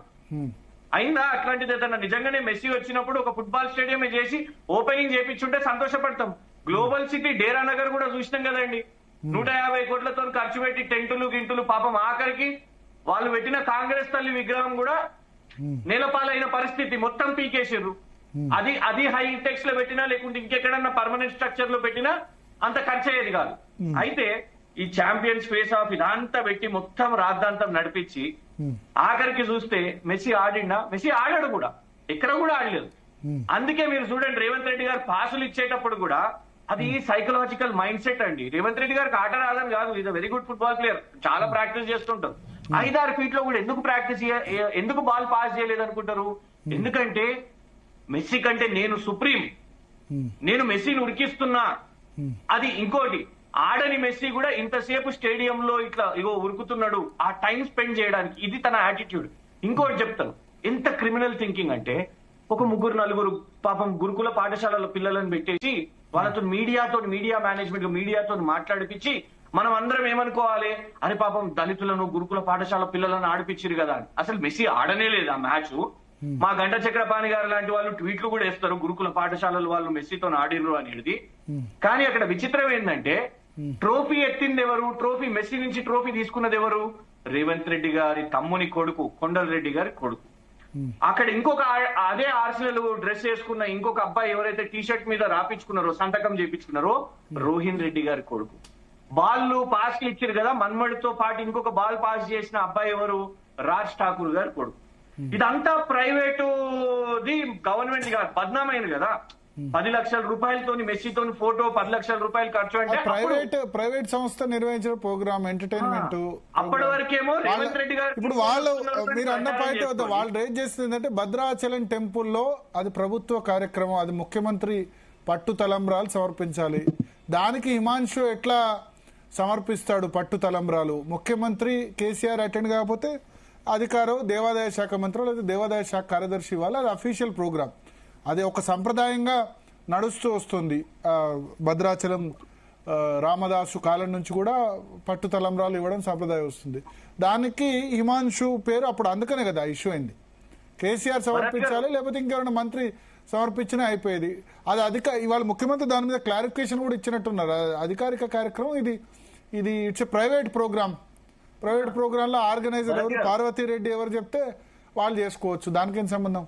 అయిందా అట్లాంటిది ఏదన్నా? నిజంగానే మెస్సీ వచ్చినప్పుడు ఒక ఫుట్బాల్ స్టేడియమే చేసి ఓపెనింగ్ చేయించుంటే సంతోషపడతాం. గ్లోబల్ సిటీ డేరా నగర్ కూడా చూసినాం కదండి, 150 కోట్లతో ఖర్చు పెట్టి టెంటులు గింటులు, పాపం ఆఖరికి వాళ్ళు పెట్టిన కాంగ్రెస్ తల్లి విగ్రహం కూడా నేలపాలైన పరిస్థితి, మొత్తం పీకేసిర్రు. అది అది హైటెక్స్ లో పెట్టినా లేకుంటే ఇంకెక్కడన్నా పర్మనెంట్ స్ట్రక్చర్ లో పెట్టినా అంత ఖర్చు అయ్యేది కాదు. అయితే ఈ ఛాంపియన్స్ ఫేస్ ఆఫ్ ఇదంతా పెట్టి మొత్తం రాద్ధాంతం నడిపించి ఆఖరికి చూస్తే మెస్సీ ఆడిండా? మెస్సీ ఆడాడు కూడా, ఎక్కడ కూడా ఆడలేదు. అందుకే మీరు చూడండి రేవంత్ రెడ్డి గారు పాసులు ఇచ్చేటప్పుడు కూడా అది సైకలాజికల్ మైండ్ సెట్ అండి. రేవంత్ రెడ్డి గారికి ఆట రాదని కాదు, is very good football player, చాలా ప్రాక్టీస్ చేస్తుంటారు. 5-6 ఫీట్ లో కూడా ఎందుకు ప్రాక్టీస్ ఎందుకు బాల్ పాస్ చేయలేదు అనుకుంటారు? ఎందుకంటే మెస్సీ కంటే నేను సుప్రీం, నేను మెస్సీని ఉరికిస్తున్నా. అది ఇంకోటి, ఆడని మెస్సీ కూడా ఇంతసేపు స్టేడియంలో ఇట్లా ఇగో ఉరుకుతున్నాడు ఆ టైం స్పెండ్ చేయడానికి, ఇది తన యాటిట్యూడ్. ఇంకోటి చెప్తాను, ఎంత క్రిమినల్ థింకింగ్ అంటే ఒక 3-4 పాపం గురుకుల పాఠశాలలో పిల్లలను పెట్టేసి వాళ్ళతో మీడియా మేనేజ్మెంట్ మీడియాతో మాట్లాడిపించి మనం అందరం ఏమనుకోవాలి, అని పాపం దళితులను గురుకుల పాఠశాల పిల్లలను ఆడిపించారు కదా అని. అసలు మెస్సీ ఆడనే లేదు ఆ మ్యాచ్. మా గంట చక్రపాణి గారు లాంటి వాళ్ళు ట్వీట్లు కూడా వేస్తారు గురుకుల పాఠశాలలు వాళ్ళు మెస్సీతో ఆడినరు అనేది. కానీ అక్కడ విచిత్రం ఏంటంటే ట్రోఫీ ఎత్తింది ఎవరు? ట్రోఫీ మెస్సీ నుంచి ట్రోఫీ తీసుకున్నది ఎవరు? రేవంత్ రెడ్డి గారి తమ్ముని కొడుకు, కొండలరెడ్డి గారి కొడుకు. అక్కడ ఇంకొక అదే ఆర్సెనల్ డ్రెస్ వేసుకున్న ఇంకొక అబ్బాయి ఎవరైతే టీ షర్ట్ మీద రాపించుకున్నారో, సంతకం చేపించుకున్నారో, రోహిన్ రెడ్డి గారి కొడుకు. బాల్ పాస్ ఇచ్చారు కదా, మన్మడితో పాటు ఇంకొక బాల్ పాస్ చేసిన అబ్బాయి ఎవరు? రాజ్ ఠాకూర్ గారి కొడుకు. ఇదంతా ప్రైవేటుది, గవర్నమెంట్ కాదు, బద్నామైంది కదా. 10 లక్షల రూపాయలతో మెస్సీతో ఫోటో, 10 లక్షల రూపాయలు ఖర్చు అంటే ప్రైవేట్ సంస్థ నిర్వహించిన ప్రోగ్రామ్ ఎంటర్టైన్మెంట్. అప్పటి వరకేమో రేవంత్ రెడ్డి గారు ఇప్పుడు వాళ్ళు మీరు అన్న పాయింట్ వద్ద వాళ్ళు రేజ్ చేస్తుంది ఏంటంటే భద్రాచలం టెంపుల్లో అది ప్రభుత్వ కార్యక్రమం, అది ముఖ్యమంత్రి పట్టు తలంబ్రాలు సమర్పించాలి. దానికి హిమాంశు ఎట్లా సమర్పిస్తాడు పట్టు తలంబ్రాలు? ముఖ్యమంత్రి కేసీఆర్ అటెండ్ కాకపోతే అధికారం దేవాదాయ శాఖ మంత్రి లేదా దేవాదాయ శాఖ కార్యదర్శి వాళ్ళు, అది అఫీషియల్ ప్రోగ్రామ్, అది ఒక సంప్రదాయంగా నడుస్తూ వస్తుంది. భద్రాచలం రామదాసు కాలం నుంచి కూడా పట్టు తలంబ్రాలు ఇవ్వడం సంప్రదాయం వస్తుంది. దానికి హిమాంశు పేరు అప్పుడు అందుకనే కదా ఇష్యూ అయింది. కేసీఆర్ సమర్పించాలి లేకపోతే ఇంకెవరైనా మంత్రి సమర్పించినా అయిపోయేది. అది ఇవాళ ముఖ్యమంత్రి దాని మీద క్లారిఫికేషన్ కూడా ఇచ్చినట్టున్నారు. అధికారిక కార్యక్రమం ఇది it's a private program. Private program లో ఆర్గనైజర్ ఎవరు, పార్వతీరెడ్డి ఎవరు చెప్తే వాళ్ళు చేసుకోవచ్చు, దానికేం సంబంధం?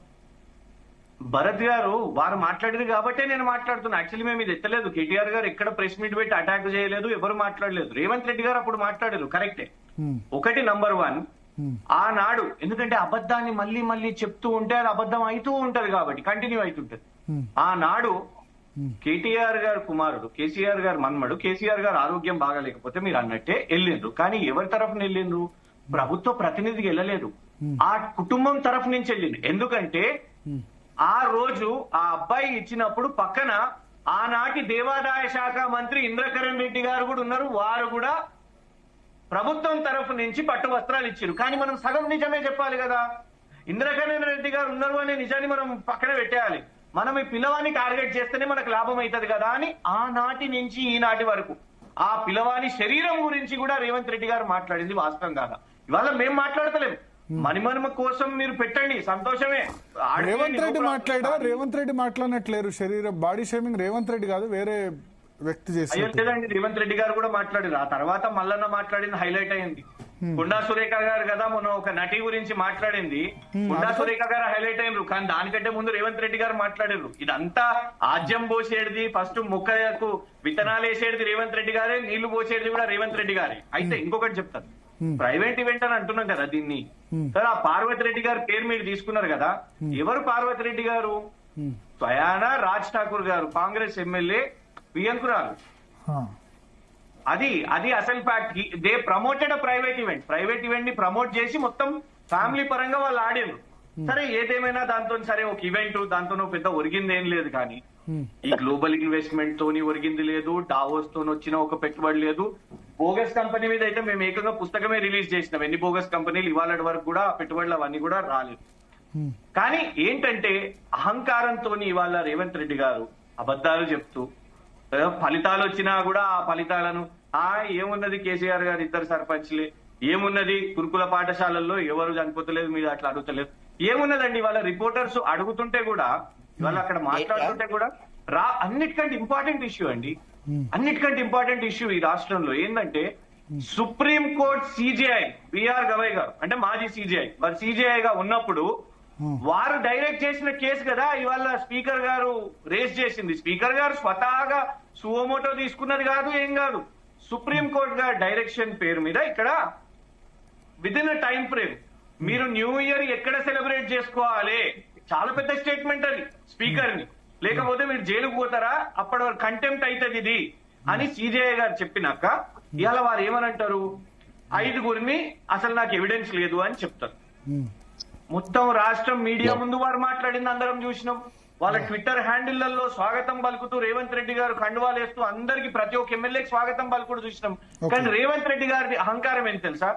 భరత్ గారు వారు మాట్లాడేది కాబట్టే నేను మాట్లాడుతున్నా. యాక్చువల్లీ మేము ఇది ఎత్తలేదు, కేటీఆర్ గారు ఎక్కడ ప్రెస్ మీట్ పెట్టి అటాక్ చేయలేదు, ఎవరు మాట్లాడలేదు. రేవంత్ రెడ్డి గారు అప్పుడు మాట్లాడారు, కరెక్టే. ఒకటి నంబర్ 1 ఆనాడు, ఎందుకంటే అబద్ధాన్ని మళ్ళీ మళ్ళీ చెప్తూ ఉంటే అది అబద్ధం అవుతూ ఉంటది కాబట్టి కంటిన్యూ అవుతుంటది. ఆనాడు కేటీఆర్ గారు కుమారుడు, కేసీఆర్ గారు మన్మడు, కేసీఆర్ గారు ఆరోగ్యం బాగాలేకపోతే మీరు అన్నట్టే వెళ్ళిండ్రు. కానీ ఎవరి తరఫున వెళ్ళిండ్రు? ప్రభుత్వ ప్రతినిధికి వెళ్ళలేదు, ఆ కుటుంబం తరఫు నుంచి వెళ్ళింది. ఎందుకంటే ఆ రోజు ఆ అబ్బాయి ఇచ్చినప్పుడు పక్కన ఆనాటి దేవాదాయ శాఖ మంత్రి ఇంద్రకరణ్ రెడ్డి గారు కూడా ఉన్నారు. వారు కూడా ప్రభుత్వం తరఫు నుంచి పట్టు వస్త్రాలు ఇచ్చారు. కానీ మనం సగం నిజమే చెప్పాలి కదా. ఇంద్రకరణ్ రెడ్డి గారు ఉన్నారు అనే నిజాన్ని మనం పక్కన పెట్టేయాలి. మనం ఈ పిల్లవాన్ని టార్గెట్ చేస్తేనే మనకు లాభం అవుతుంది కదా అని ఆనాటి నుంచి ఈనాటి వరకు ఆ పిల్లవాని శరీరం గురించి కూడా రేవంత్ రెడ్డి గారు మాట్లాడింది వాస్తవం కాదా? ఇవాళ మేము మాట్లాడతలేము, మణిమణిమ కోసం మీరు పెట్టండి, సంతోషమే. రేవంత్ రెడ్డి మాట్లాడినట్లేరు, శరీరం బాడీ షేమింగ్ రేవంత్ రెడ్డి కాదు వేరే వ్యక్తి చేసి. లేదండి, రేవంత్ రెడ్డి గారు కూడా మాట్లాడారు. ఆ తర్వాత మల్లన్న మాట్లాడింది హైలైట్ అయింది. కొండా సురేఖ గారు కదా మొన్న ఒక నటి గురించి మాట్లాడింది, కొండా సురేఖ గారు హైలైట్ అయినరు. కానీ దానికంటే ముందు రేవంత్ రెడ్డి గారు మాట్లాడారు. ఇదంతా ఆజ్యం పోసేది, ఫస్ట్ మొక్కకు విత్తనాలు వేసేది రేవంత్ రెడ్డి గారే, నీళ్లు పోసేది కూడా రేవంత్ రెడ్డి గారే. అయితే ఇంకొకటి చెప్తాను, ప్రైవేట్ ఈవెంట్ అని అంటున్నాం కదా దీన్ని. సరే, ఆ పార్వతి రెడ్డి గారి పేరు మీరు తీసుకున్నారు కదా, ఎవరు పార్వతి రెడ్డి గారు? స్వయాన రాజ్ ఠాకూర్ గారు, కాంగ్రెస్ ఎమ్మెల్యే, పిఎన్కురాలు. అది అసలు fact. They promoted private event ని ప్రమోట్ చేసి మొత్తం ఫ్యామిలీ పరంగా వాళ్ళు ఆడారు. సరే, ఏదేమైనా దాంతో సరే ఒక ఈవెంట్, దాంతో పెద్ద ఒరిగింది ఏం లేదు. కానీ ఈ గ్లోబల్ ఇన్వెస్ట్మెంట్ తోని ఒరిగింది లేదు, డావోస్ తో వచ్చిన ఒక పెట్టుబడి లేదు. బోగస్ కంపెనీ మీద అయితే మేము ఏకంగా పుస్తకమే రిలీజ్ చేసినాం, ఎన్ని బోగస్ కంపెనీలు ఇవాళ వరకు కూడా పెట్టుబడులు అవన్నీ కూడా రాలేదు. కానీ ఏంటంటే అహంకారంతో ఇవాళ రేవంత్ రెడ్డి గారు అబద్ధాలు చెప్తూ ఫలితాలు వచ్చినా కూడా ఆ ఫలితాలను ఏమున్నది కేసీఆర్ గారు ఇద్దరు సర్పంచ్లే, ఏమున్నది గురుకుల పాఠశాలల్లో ఎవరు చనిపోతలేదు, మీరు అట్లా అడుగుతలేదు, ఏమున్నదండి? వాళ్ళ రిపోర్టర్స్ అడుగుతుంటే కూడా, ఇవాళ అక్కడ మాట్లాడుతుంటే కూడా అన్నిటికంటే ఇంపార్టెంట్ ఇష్యూ అండి, అన్నిటికంటే ఇంపార్టెంట్ ఇష్యూ ఈ రాష్ట్రంలో ఏంటంటే supreme court CJI BR Gavai గారు, అంటే మాజీ సిజేఐ, వారు సిజేఐ గా ఉన్నప్పుడు వారు డైరెక్ట్ చేసిన కేసు కదా ఇవాళ స్పీకర్ గారు రేస్ చేసింది. స్పీకర్ గారు స్వతహాగా సువోమోటో తీసుకున్నది కాదు, ఏం కాదు. సుప్రీం కోర్టు గారి డైరెక్షన్ పేరు మీద ఇక్కడ విదిన్ అ టైం ఫ్రేమ్ మీరు న్యూ ఇయర్ ఎక్కడ సెలబ్రేట్ చేసుకోవాలి, చాలా పెద్ద స్టేట్మెంట్ అది స్పీకర్ ని, లేకపోతే మీరు జైలుకు పోతారా, అప్పటి వరకు కంటెంప్ట్ అవుతుంది ఇది అని సిజేఐ గారు చెప్పినాక ఇవాళ వారు ఏమనంటారు, 5గురిని అసలు నాకు ఎవిడెన్స్ లేదు అని చెప్తారు. మొత్తం రాష్ట్రం మీడియా ముందు వారు మాట్లాడింది అందరం చూసినాం. వాళ్ళ ట్విట్టర్ హ్యాండిళ్లలో స్వాగతం పలుకుతూ రేవంత్ రెడ్డి గారు కండువాలు వేస్తూ అందరికి ప్రతి ఒక్క ఎమ్మెల్యేకి స్వాగతం పలుకుతూ చూసినాం. కానీ రేవంత్ రెడ్డి గారి అహంకారం ఏంటి తెలుసా,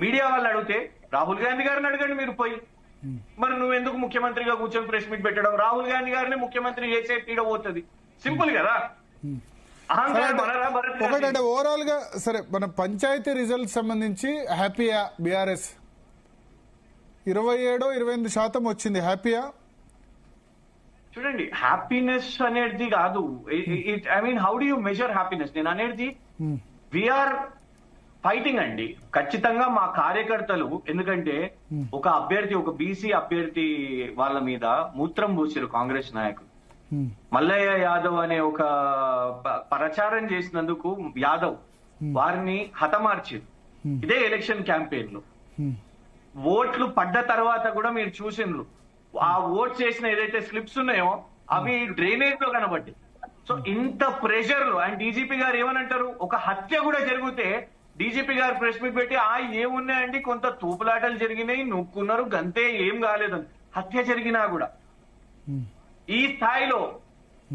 మీడియా వాళ్ళు అడిగితే రాహుల్ గాంధీ గారిని అడగండి మీరు పోయి, మరి నువ్వెందుకు ముఖ్యమంత్రిగా కూర్చొని ప్రెస్ మీట్ పెట్టడం, రాహుల్ గాంధీ గారిని ముఖ్యమంత్రి చేసే తీడ పోతుంది, సింపుల్ కదా. అహంకారం అనరా భరత్ గారు? ఒకటంటే ఓవరాల్ గా సరే మన పంచాయతీ రిజల్ట్ సంబంధించి హ్యాపీయా బీఆర్ఎస్ 27-28% వచ్చింది, హ్యాపీయా? చూడండి, హ్యాపీనెస్ అనేది కాదు. I mean how do you measure happiness? నేను అనేది వీఆర్ ఫైటింగ్ అండి. ఖచ్చితంగా మా కార్యకర్తలు, ఎందుకంటే ఒక అభ్యర్థి, ఒక బీసీ అభ్యర్థి వాళ్ళ మీద మూత్రం పూసారు కాంగ్రెస్ నాయకులు. మల్లయ్య యాదవ్ అనే ఒక ప్రచారం చేసినందుకు యాదవ్ వారిని హతమార్చారు ఇదే ఎలక్షన్ క్యాంపెయిన్ లో. ఓట్లు పడ్డ తర్వాత కూడా మీరు చూసిండ్రు, ఆ ఓట్ చేసిన ఏదైతే స్లిప్స్ ఉన్నాయో అవి డ్రైనేజ్ లో కనబడ్డాయి. సో ఇంత ప్రెషర్ లో, అండ్ డీజీపీ గారు ఏమనంటారు, ఒక హత్య కూడా జరిగితే డీజీపీ గారు ప్రెస్ మీట్ పెట్టి ఏమున్నాయండి, కొంత తూపులాటలు జరిగినాయి, నొక్కున్నారు, గంతే, ఏం కాలేదని. హత్య జరిగినా కూడా ఈ స్థాయిలో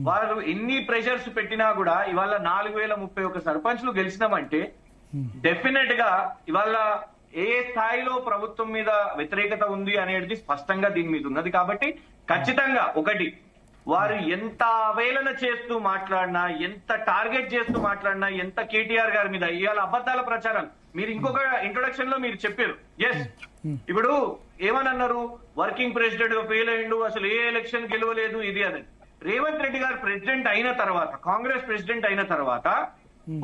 వాళ్ళు ఎన్ని ప్రెషర్స్ పెట్టినా కూడా ఇవాళ 4031 సర్పంచ్లు గెలిచినామంటే డెఫినెట్ గా ఇవాళ ఏ స్థాయిలో ప్రభుత్వం మీద వ్యతిరేకత ఉంది అనేది స్పష్టంగా దీని మీద ఉన్నది. కాబట్టి ఖచ్చితంగా ఒకటి, వారు ఎంత అవహేళన చేస్తూ మాట్లాడినా, ఎంత టార్గెట్ చేస్తూ మాట్లాడినా, ఎంత కేటీఆర్ గారి మీద ఇవాళ అబద్ధాల ప్రచారం. మీరు ఇంకొక ఇంట్రొడక్షన్ లో మీరు చెప్పారు, ఎస్ ఇప్పుడు ఏమనన్నారు, వర్కింగ్ ప్రెసిడెంట్ గా ఫెయిల్ అయ్యిండు, అసలు ఏ ఎలక్షన్ గెలవలేదు, ఇది అని. రేవంత్ రెడ్డి గారు ప్రెసిడెంట్ అయిన తర్వాత, కాంగ్రెస్ ప్రెసిడెంట్ అయిన తర్వాత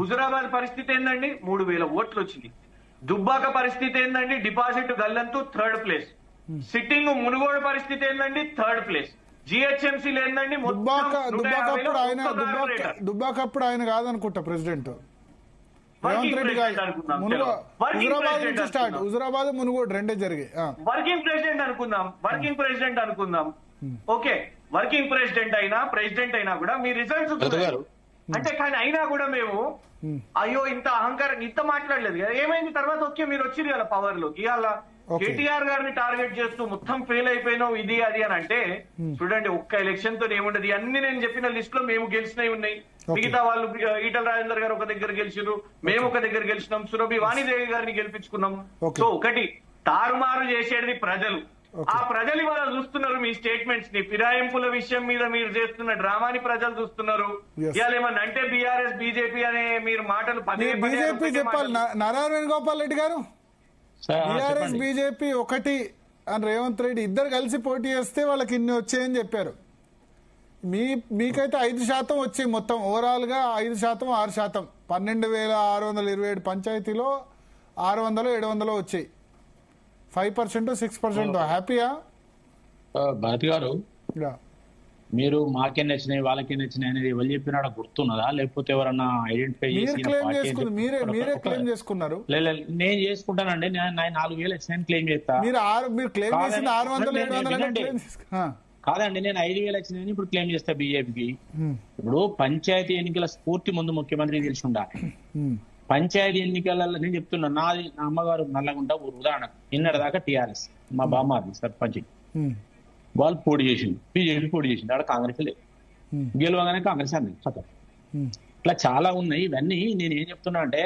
హుజురాబాద్ పరిస్థితి ఏందండి, 3000 ఓట్లు వచ్చింది. దుబ్బాక పరిస్థితి ఏందండి, డిపాజిట్ గల్లంతు 3rd ప్లేస్. సిట్టింగ్ మునుగోడు పరిస్థితి ఏందండి, 3rd ప్లేస్. జిహెచ్ఎంసీ ఏందండి, దుబ్బాకప్పుడు ఆయన కాదనుకుంటా ప్రెసిడెంట్, రేవంత్ రెడ్డి గారు హుజురాబాద్ నుంచి స్టార్ట్, హుజురాబాద్ మునుగోడు రెండే జరిగాయి. వర్కింగ్ ప్రెసిడెంట్ అనుకుందాం, ఓకే, వర్కింగ్ ప్రెసిడెంట్ అయినా కూడా మీ రిజల్ట్స్ అంటే, కానీ అయినా కూడా మేము అయ్యో ఇంత అహంకారం ఇంత మాట్లాడలేదు కదా. ఏమైంది తర్వాత, ఓకే మీరు వచ్చింది కదా పవర్ లోకి, ఇవాళ కేటీఆర్ గారిని టార్గెట్ చేస్తూ మొత్తం ఫెయిల్ అయిపోయినావు ఇది అది అని అంటే, చూడండి ఒక్క ఎలక్షన్ తో ఏముండదు. అన్ని నేను చెప్పిన లిస్ట్ లో మేము గెలిచినవి ఉన్నాయి, మిగతా వాళ్ళు ఈటల రాజేందర్ గారు ఒక దగ్గర గెలిచిరు, మేము ఒక దగ్గర గెలిచినాం, సురభి వాణిదేవి గారిని గెలిపించుకున్నాం. సో ఒకటి, తారుమారు చేసేది ప్రజలు. ఆ ప్రజలు ఇవాళ చూస్తున్నారు మీ స్టేట్మెంట్స్ ని, ఫిరాయింపుల విషయం మీద మీరు చేస్తున్న డ్రామాని ప్రజలు చూస్తున్నారు. ఇవాళ ఏమన్నా అంటే బీఆర్ఎస్ బీజేపీ అనే మీరు మాటలు బీజేపీ చెప్పాలి. నారాయణ వేణుగోపాల్ రెడ్డి గారు, బీఆర్ఎస్ బీజేపీ ఒకటి అని రేవంత్ రెడ్డి ఇద్దరు కలిసి పోటీ చేస్తే వాళ్ళకి ఇన్ని వచ్చాయని చెప్పారు. మీకైతే 5% వచ్చాయి మొత్తం, ఓవరాల్ గా 5%, 6%. 12,627 పంచాయతీలో 600-700 వచ్చాయి, 5%, 6%. హ్యాపీయా భారతి గారు? మీరు మాకే నచ్చినాయి వాళ్ళకే నచ్చినాయి అనేది ఎవరు చెప్పినాడో గుర్తున్నదా, లేకపోతే ఎవరన్నా ఐడెంటిఫై చేసి మీరే క్లెయిమ్ చేసుకున్నారు? నేను చేసుకుంటానండి, నేను 4,000 వచ్చినాయని క్లెయిమ్ చేస్తా. మీరు క్లెయిమ్ చేసింది 600-700 కాదండి, నేను 5,000 వచ్చినాయని ఇప్పుడు క్లెయిమ్ చేస్తా బీజేపీకి. ఇప్పుడు పంచాయతీ ఎన్నికల స్ఫూర్తి ముందు ముఖ్యమంత్రికి తెలిసి ఉండాలి. పంచాయతీ ఎన్నికలలో నేను చెప్తున్నా, నా అమ్మగారు నల్లగుంట ఉదాహరణ, నిన్నటి దాకా టీఆర్ఎస్ మా బామ్మాది సర్పంచ్ వాళ్ళు పోటీ చేసింది, బీజేపీ పోటీ చేసింది, అక్కడ కాంగ్రెస్ లేదు, గెలవగానే కాంగ్రెస్ అన్నది ఖతం. ఇట్లా చాలా ఉన్నాయి. ఇవన్నీ నేను ఏం చెప్తున్నా అంటే,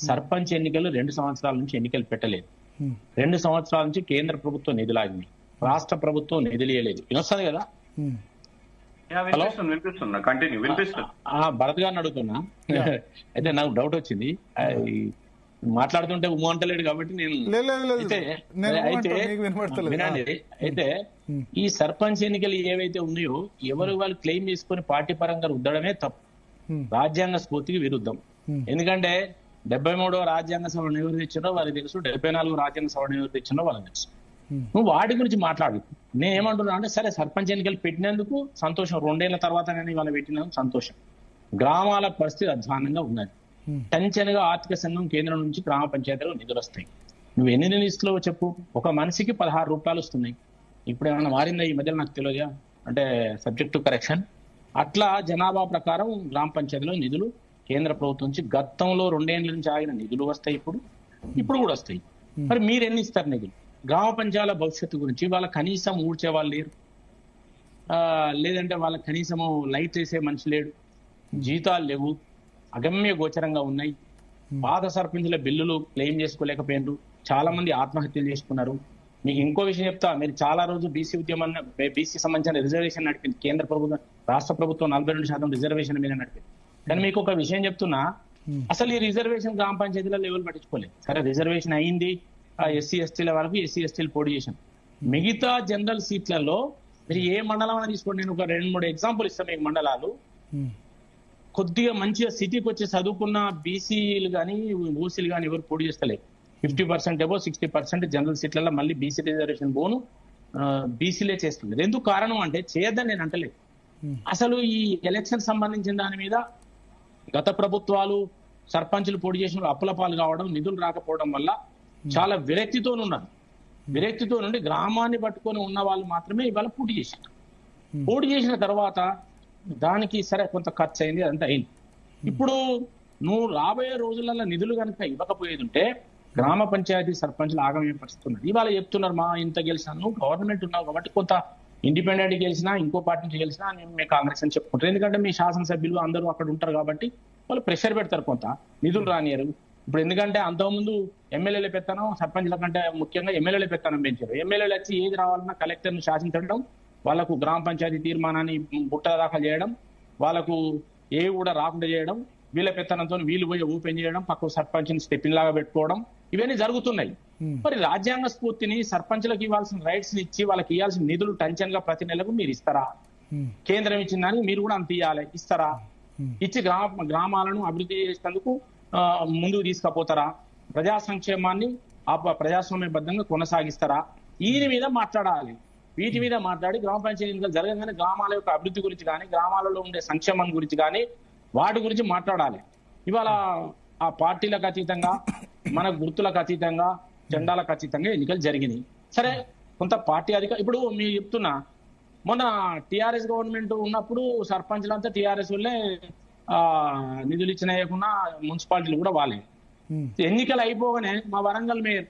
సర్పంచ్ ఎన్నికలు 2 సంవత్సరాల నుంచి ఎన్నికలు పెట్టలేదు, 2 సంవత్సరాల నుంచి కేంద్ర ప్రభుత్వం నిధులు ఆగింది, రాష్ట్ర ప్రభుత్వం నిధులు ఇవ్వలేదు. వినొస్తుంది కదా? భరత్ గారిని అడుగుతున్నా. అయితే నాకు డౌట్ వచ్చింది, మాట్లాడుతుంటే అంటలేడు కాబట్టి వినండి. అయితే ఈ సర్పంచ్ ఎన్నికలు ఏవైతే ఉన్నాయో ఎవరు వాళ్ళు క్లెయిమ్ చేసుకుని పార్టీ పరంగా రుద్దడమే తప్పు, రాజ్యాంగ స్ఫూర్తికి విరుద్ధం. ఎందుకంటే 73వ రాజ్యాంగ సవరణ ఎవరు తెచ్చినో వాళ్ళకి తెలుసు, 74వ రాజ్యాంగ సవరణ ఎవరు తెచ్చినో వాళ్ళకి తెలుసు. నువ్వు వాటి గురించి మాట్లాడు. నేను ఏమంటున్నా అంటే సరే సర్పంచ్ ఎన్నికలు పెట్టినందుకు సంతోషం, 2 ఏళ్ల తర్వాత నేను ఇవాళ పెట్టినందుకు సంతోషం. గ్రామాల పరిస్థితి అధ్వానంగా ఉన్నది. టంచనగా ఆర్థిక సంఘం కేంద్రం నుంచి గ్రామ పంచాయతీలో నిధులు వస్తాయి. నువ్వు ఎన్ని నిధులు చెప్పు, ఒక మనిషికి 16 రూపాయలు వస్తున్నాయి. ఇప్పుడు ఏమైనా మారిందా ఈ మధ్యలో నాకు తెలియదు, అంటే సబ్జెక్ట్ టు కరెక్షన్. అట్లా జనాభా ప్రకారం గ్రామ పంచాయతీలో నిధులు కేంద్ర ప్రభుత్వం నుంచి గతంలో 2 ఏళ్ల నుంచి ఆగిన నిధులు వస్తాయి, ఇప్పుడు కూడా వస్తాయి. మరి మీరు ఎన్ని ఇస్తారు నిధులు? గ్రామ పంచాయతీల భవిష్యత్తు గురించి వాళ్ళ కనీసం ఊడ్చే వాళ్ళు లేరు, లేదంటే వాళ్ళ కనీసము లైట్ వేసే మనిషి లేడు, జీతాలు లేవు, అగమ్య గోచరంగా ఉన్నాయి. పాత సర్పంచుల బిల్లులు క్లెయిమ్ చేసుకోలేకపోయినారు, చాలా మంది ఆత్మహత్యలు చేసుకున్నారు. మీకు ఇంకో విషయం చెప్తా, మీరు చాలా రోజు బీసీ ఉద్యమాన్ని, బీసీ సంబంధించిన రిజర్వేషన్ నడిపింది కేంద్ర ప్రభుత్వం, రాష్ట్ర ప్రభుత్వం 42% రిజర్వేషన్ మీద నడిపింది. కానీ మీకు ఒక విషయం చెప్తున్నా, అసలు ఈ రిజర్వేషన్ గ్రామ పంచాయతీల లెవెల్ పట్టించుకోలేదు. సరే రిజర్వేషన్ అయింది, ఎస్సీ ఎస్టీల వరకు ఎస్సీ ఎస్టీలు పోటీ చేశాను. మిగతా జనరల్ సీట్లలో మీరు ఏ మండలం అని తీసుకోండి, నేను ఒక 2-3 ఎగ్జాంపుల్ ఇస్తాను మీకు. మండలాలు కొద్దిగా మంచిగా సిటీకి వచ్చి చదువుకున్న బీసీలు కానీ ఓసీలు కానీ ఎవరు పోటీ చేస్తలేదు. 50% ఏవో 60% జనరల్ సీట్లలో మళ్ళీ బీసీ రిజర్వేషన్ బోను బీసీలే చేస్తున్నారు. ఎందుకు కారణం అంటే చేయొద్దని నేను అంటలేదు. అసలు ఈ ఎలక్షన్ సంబంధించిన దాని మీద గత ప్రభుత్వాలు సర్పంచులు పోటీ చేసిన అప్పుల పాలు కావడం, నిధులు రాకపోవడం వల్ల చాలా విరక్తితో ఉన్నారు. విరక్తితో నుండి గ్రామాన్ని పట్టుకొని ఉన్న వాళ్ళు మాత్రమే ఇవాళ పోటీ చేశారు. పోటీ చేసిన తర్వాత దానికి సరే కొంత ఖర్చు అయింది, అదంతా అయింది. ఇప్పుడు నువ్వు రాబోయే రోజులలో నిధులు కనుక ఇవ్వకపోయేది ఉంటే గ్రామ పంచాయతీ సర్పంచులు ఆగమయ్యే పరిస్థితి ఉన్నది. ఇవాళ చెప్తున్నారు మా ఇంత గెలిచినాను, గవర్నమెంట్ ఉన్నావు కాబట్టి కొంత ఇండిపెండెంట్ గెలిచినా ఇంకో పార్టీ నుంచి గెలిచినా మేము కాంగ్రెస్ అని చెప్పుకుంటారు. ఎందుకంటే మీ శాసనసభ్యులు అందరూ అక్కడ ఉంటారు కాబట్టి వాళ్ళు ప్రెషర్ పెడతారు, కొంత నిధులు రానియరు. ఇప్పుడు ఎందుకంటే అంతకుముందు ఎమ్మెల్యేలు పెత్తనం, సర్పంచ్ల కంటే ముఖ్యంగా ఎమ్మెల్యేలు పెత్తనం పెంచారు. ఎమ్మెల్యేలు వచ్చి ఏది రావాలన్నా కలెక్టర్ను శాసించడం, వాళ్ళకు గ్రామ పంచాయతీ తీర్మానాన్ని బుట్ట దాఖలు చేయడం, వాళ్ళకు ఏవి కూడా రాకుండా చేయడం, వీళ్ళ పెత్తనంతో వీళ్ళు పోయి ఓపెన్ చేయడం, పక్క సర్పంచ్ని స్టెప్పింగ్ లాగా పెట్టుకోవడం, ఇవన్నీ జరుగుతున్నాయి. మరి రాజ్యాంగ స్ఫూర్తిని సర్పంచ్లకు ఇవ్వాల్సిన రైట్స్ ఇచ్చి వాళ్ళకి ఇవ్వాల్సిన నిధులు టెన్షన్ గా ప్రతి నెలకు మీరు ఇస్తారా? కేంద్రం ఇచ్చిన దానికి మీరు కూడా అంత ఇవ్వాలి, ఇస్తారా? ఇచ్చి గ్రామాలను అభివృద్ధి చేసేందుకు ముందుకు తీసుకుపోతారా? ప్రజా సంక్షేమాన్ని ప్రజాస్వామ్యబద్ధంగా కొనసాగిస్తారా? వీటి మీద మాట్లాడాలి. వీటి మీద మాట్లాడి గ్రామ పంచాయతీ ఎన్నికలు జరగగానే గ్రామాల యొక్క అభివృద్ధి గురించి కానీ, గ్రామాలలో ఉండే సంక్షేమం గురించి కానీ వాటి గురించి మాట్లాడాలి. ఇవాళ ఆ పార్టీలకు అతీతంగా, మన గుర్తులకు అతీతంగా, జెండాలకు అతీతంగా ఎన్నికలు జరిగినాయి. సరే కొంత పార్టీ ఇప్పుడు మీరు చెప్తున్నా, మొన్న టిఆర్ఎస్ గవర్నమెంట్ ఉన్నప్పుడు సర్పంచ్లంతా టిఆర్ఎస్ వల్లే నిధులు ఇచ్చినాయకుండా మున్సిపాలిటీలు కూడా వాళ్ళే. ఎన్నికలు అయిపోగానే మా వరంగల్ మేయర్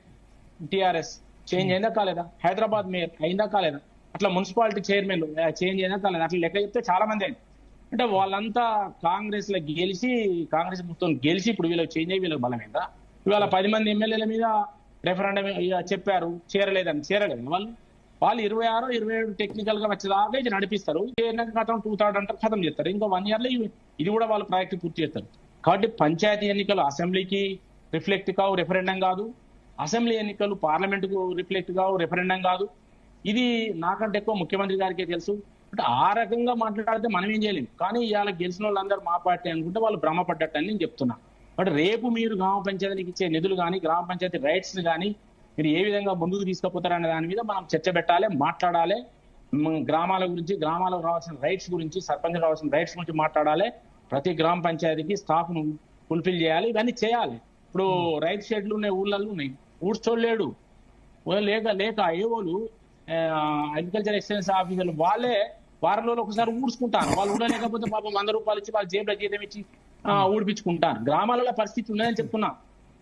టిఆర్ఎస్ చేంజ్ అయిందా కాలేదా? హైదరాబాద్ మేయర్ అయిందా కాలేదా? అట్లా మున్సిపాలిటీ చైర్మన్లు చేంజ్ అయినా కాలేదా? అట్లా లెక్క చెప్తే చాలా మంది అయింది. అంటే వాళ్ళంతా కాంగ్రెస్ లో గెలిచి, కాంగ్రెస్ ప్రభుత్వం గెలిచి ఇప్పుడు వీళ్ళకి చేంజ్ అయ్యి వీళ్ళకి బలమైందా? ఇవాళ 10 మంది ఎమ్మెల్యేల మీద రెఫరెండం చెప్పారు, చేరలేదు వాళ్ళు 26-27 టెక్నికల్ గా వచ్చేదాకా ఇది నడిపిస్తారు. గతం 2/3 అంటారు, ఖతం చేస్తారు. ఇంకో 1 year లో ఇది కూడా వాళ్ళు ప్రాజెక్ట్ పూర్తి చేస్తారు. కాబట్టి పంచాయతీ ఎన్నికలు అసెంబ్లీకి రిఫ్లెక్ట్ కావు, రెఫరెండం కాదు. అసెంబ్లీ ఎన్నికలు పార్లమెంట్ కు రిఫ్లెక్ట్ కావు, రెఫరెండం కాదు. ఇది నాకంటే ఎక్కువ ముఖ్యమంత్రి గారికే తెలుసు. అంటే ఆ రకంగా మాట్లాడితే మనం ఏం చేయలేము. కానీ ఇవాళ గెలిచిన వాళ్ళందరూ మా పార్టీ అనుకుంటే వాళ్ళు భ్రమపడ్డట్టు అని నేను చెప్తున్నా. బట్ రేపు మీరు గ్రామ పంచాయతీకి ఇచ్చే నిధులు కానీ, గ్రామ పంచాయతీ రైట్స్ కానీ మీరు ఏ విధంగా ముందుకు తీసుకుపోతారనే దాని మీద మనం చర్చ పెట్టాలి, మాట్లాడాలి. గ్రామాల గురించి, గ్రామాలకు రావాల్సిన రైట్స్ గురించి, సర్పంచ్ రావాల్సిన రైట్స్ గురించి మాట్లాడాలి. ప్రతి గ్రామ పంచాయతీకి స్టాఫ్ ను ఫుల్ఫిల్ చేయాలి, ఇవన్నీ చేయాలి. ఇప్పుడు రైతు షెడ్లు ఉన్నాయి, ఊళ్ళల్లో ఉన్నాయి, ఊడ్చోలేడు లేక ఏవోలు అగ్రికల్చర్ ఎక్స్టెన్షన్ ఆఫీసర్లు వాళ్ళే వారం రోజులు ఒకసారి ఊడ్చుకుంటారు. వాళ్ళు ఊడలేకపోతే పాపం 100 రూపాయలు ఇచ్చి వాళ్ళ జేబులో జీతం ఇచ్చి ఊడిపించుకుంటారు. గ్రామాలలో పరిస్థితి ఉన్నాయని చెప్తున్నా.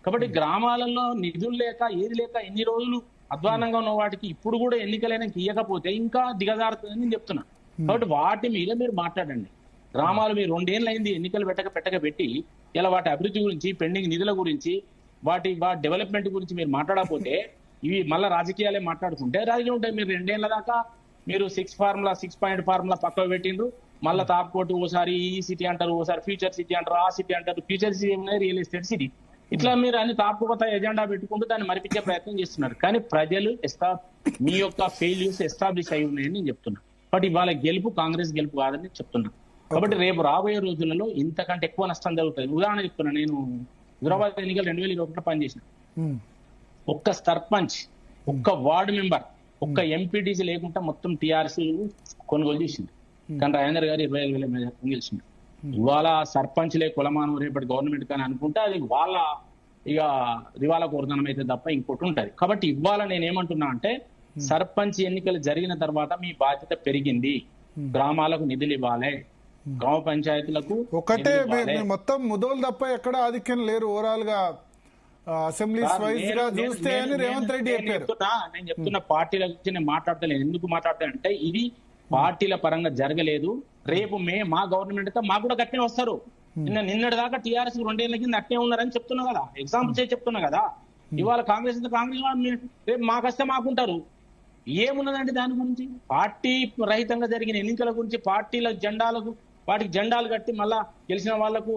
కాబట్టి గ్రామాలలో నిధులు లేక, ఏది లేక ఎన్ని రోజులు అధ్వానంగా ఉన్న వాటికి ఇప్పుడు కూడా ఎన్నికలైనా ఇయ్యకపోతే ఇంకా దిగజారుతుందని నేను చెప్తున్నా. కాబట్టి వాటి మీద మీరు మాట్లాడండి. గ్రామాలు మీరు 2 ఏళ్ళు అయింది ఎన్నికలు పెట్టి ఇలా వాటి అభివృద్ధి గురించి, పెండింగ్ నిధుల గురించి, వాటి డెవలప్మెంట్ గురించి మీరు మాట్లాడకపోతే ఇవి మళ్ళీ రాజకీయాలే మాట్లాడుకుంటే రాజకీయం ఉంటాయి. మీరు 2 ఏళ్ల దాకా మీరు 6 పాయింట్ ఫార్ములా పక్కకు పెట్టిండ్రు. మళ్ళీ తాపుకోటి ఓసారి ఈ సిటీ అంటారు, ఓసారి ఫ్యూచర్ సిటీ అంటారు, ఆ సిటీ అంటారు. ఫ్యూచర్ సిటీ ఏమైనా రియల్ ఎస్టేట్ సిటీ, ఇట్లా మీరు అన్ని తాపుకోత ఎజెండా పెట్టుకుంటూ దాన్ని మరిపించే ప్రయత్నం చేస్తున్నారు. కానీ ప్రజలు మీ యొక్క ఫెయిల్యూర్స్ ఎస్టాబ్లిష్ అయి ఉన్నాయని నేను చెప్తున్నా. బట్ ఇవాళ గెలుపు కాంగ్రెస్ గెలుపు కాదని చెప్తున్నా. కాబట్టి రేపు రాబోయే రోజులలో ఇంతకంటే ఎక్కువ నష్టం జరుగుతుంది. ఉదాహరణ చెప్తున్నా, నేను హైదరాబాద్ ఎన్నికలు 2021 పనిచేసిన. ఒక్క సర్పంచ్, ఒక్క వార్డు మెంబర్ ఒక్క ఎంపీటీసీ లేకుండా మొత్తం టీఆర్ఎస్ కొనుగోలు చేసింది. కానీ రాజేందర్ గారు 25,000 మెజార్టీ గెలిచింది. ఇవాళ సర్పంచ్లే కులమానం రేపటి గవర్నమెంట్ కానీ అనుకుంటే అది వాళ్ళ ఇక దివాలా కోరుదనం అయితే తప్ప ఇంకోటి ఉంటది. కాబట్టి ఇవాళ నేనేమంటున్నా అంటే సర్పంచ్ ఎన్నికలు జరిగిన తర్వాత మీ బాధ్యత పెరిగింది. గ్రామాలకు నిధులు ఇవ్వాలి, గ్రామ పంచాయతీలకు ఒకటే మొత్తం ముదోలు తప్ప ఎక్కడ ఆధిక్యం లేరు. ఓవరాల్ గా అసెంబ్లీస్ వైజ్ గా చూస్తే అని రేవంత్ రెడ్డి చెప్పారు. నేను చెప్తున్న పార్టీల గురించి నేను మాట్లాడతలేదు. ఎందుకు మాట్లాడతానంటే ఇది పార్టీల పరంగా జరగలేదు. రేపు మా గవర్నమెంట్ అయితే మాకు కూడా గట్టే వస్తారు. నిన్నటి దాకా టీఆర్ఎస్ 2 ఏళ్ల కింద అట్టే ఉన్నారని చెప్తున్నా కదా, ఎగ్జాంపుల్ చేసి చెప్తున్నా కదా. ఇవాళ కాంగ్రెస్ రేపు మాకొస్తే మాకుంటారు. ఏమున్నదండి దాని గురించి? పార్టీ రహితంగా జరిగిన ఎన్నికల గురించి పార్టీల జెండాలకు వాటికి జెండాలు కట్టి మళ్ళా గెలిచిన వాళ్లకు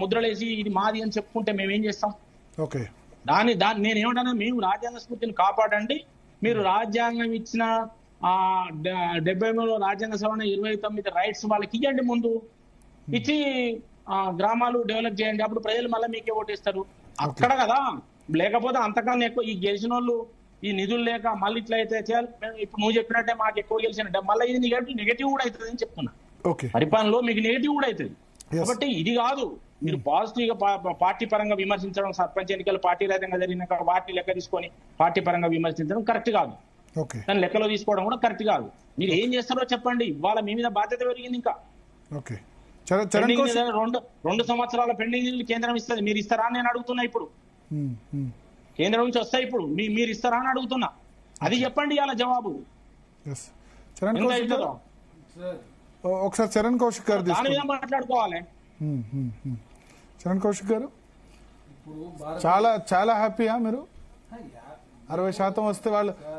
ముద్రలేసి ఇది మాది అని చెప్పుకుంటే మేమేం చేస్తాం? ఓకే, దాన్ని నేనేమంటాను, మేము రాజ్యాంగ స్ఫూర్తిని కాపాడండి. మీరు రాజ్యాంగం ఇచ్చిన 73 రాజ్యాంగ సవరణ 29 రైట్స్ వాళ్ళకి ఇవ్వండి, ముందు ఇచ్చి గ్రామాలు డెవలప్ చేయండి. అప్పుడు ప్రజలు మళ్ళీ మీకే ఓటేస్తారు. అక్కడ కదా, లేకపోతే అంతకన్నా ఎక్కువ ఈ గెలిచిన వాళ్ళు ఈ నిధులు లేక మళ్ళీ ఇట్లా అయితే చేయాలి. ఇప్పుడు నువ్వు చెప్పినట్టే మాకు ఎక్కువ గెలిచినట్టే మళ్ళీ ఇది నెగటివ్ కూడా అవుతుంది అని చెప్తున్నా. పరిపాలనలో మీకు నెగటివ్ కూడా అవుతుంది. కాబట్టి ఇది కాదు, మీరు పాజిటివ్ గా పార్టీ పరంగా విమర్శించడం, సర్పంచ్ ఎన్నికలు పార్టీ రహితంగా జరిగినాక వాటిని లెక్క తీసుకొని పార్టీ పరంగా విమర్శించడం కరెక్ట్ కాదు. దాన్ని లెక్కలో తీసుకోవడం కూడా కరెక్ట్ కాదు. మీరు ఏం చేస్తారో చెప్పండి. ఇవాళ మీ మీద బాధ్యత పెరిగింది. ఇంకా 2 సంవత్సరాల పెండింగ్ కేంద్రం ఇస్తుంది, మీరు ఇస్తారా అని నేను అడుగుతున్నా. ఇప్పుడు కేంద్రం నుంచి వస్తాయి, ఇప్పుడు మీరు ఇస్తారా అని అడుగుతున్నా. అది చెప్పండి అలా జవాబు. ఒకసారి చరణ్ కౌశిక్ గారు దాని మీద మాట్లాడుకోవాలి. చరణ్ కౌశిక్ గారు చాలా చాలా హ్యాపీయా మీరు? 60% వస్తే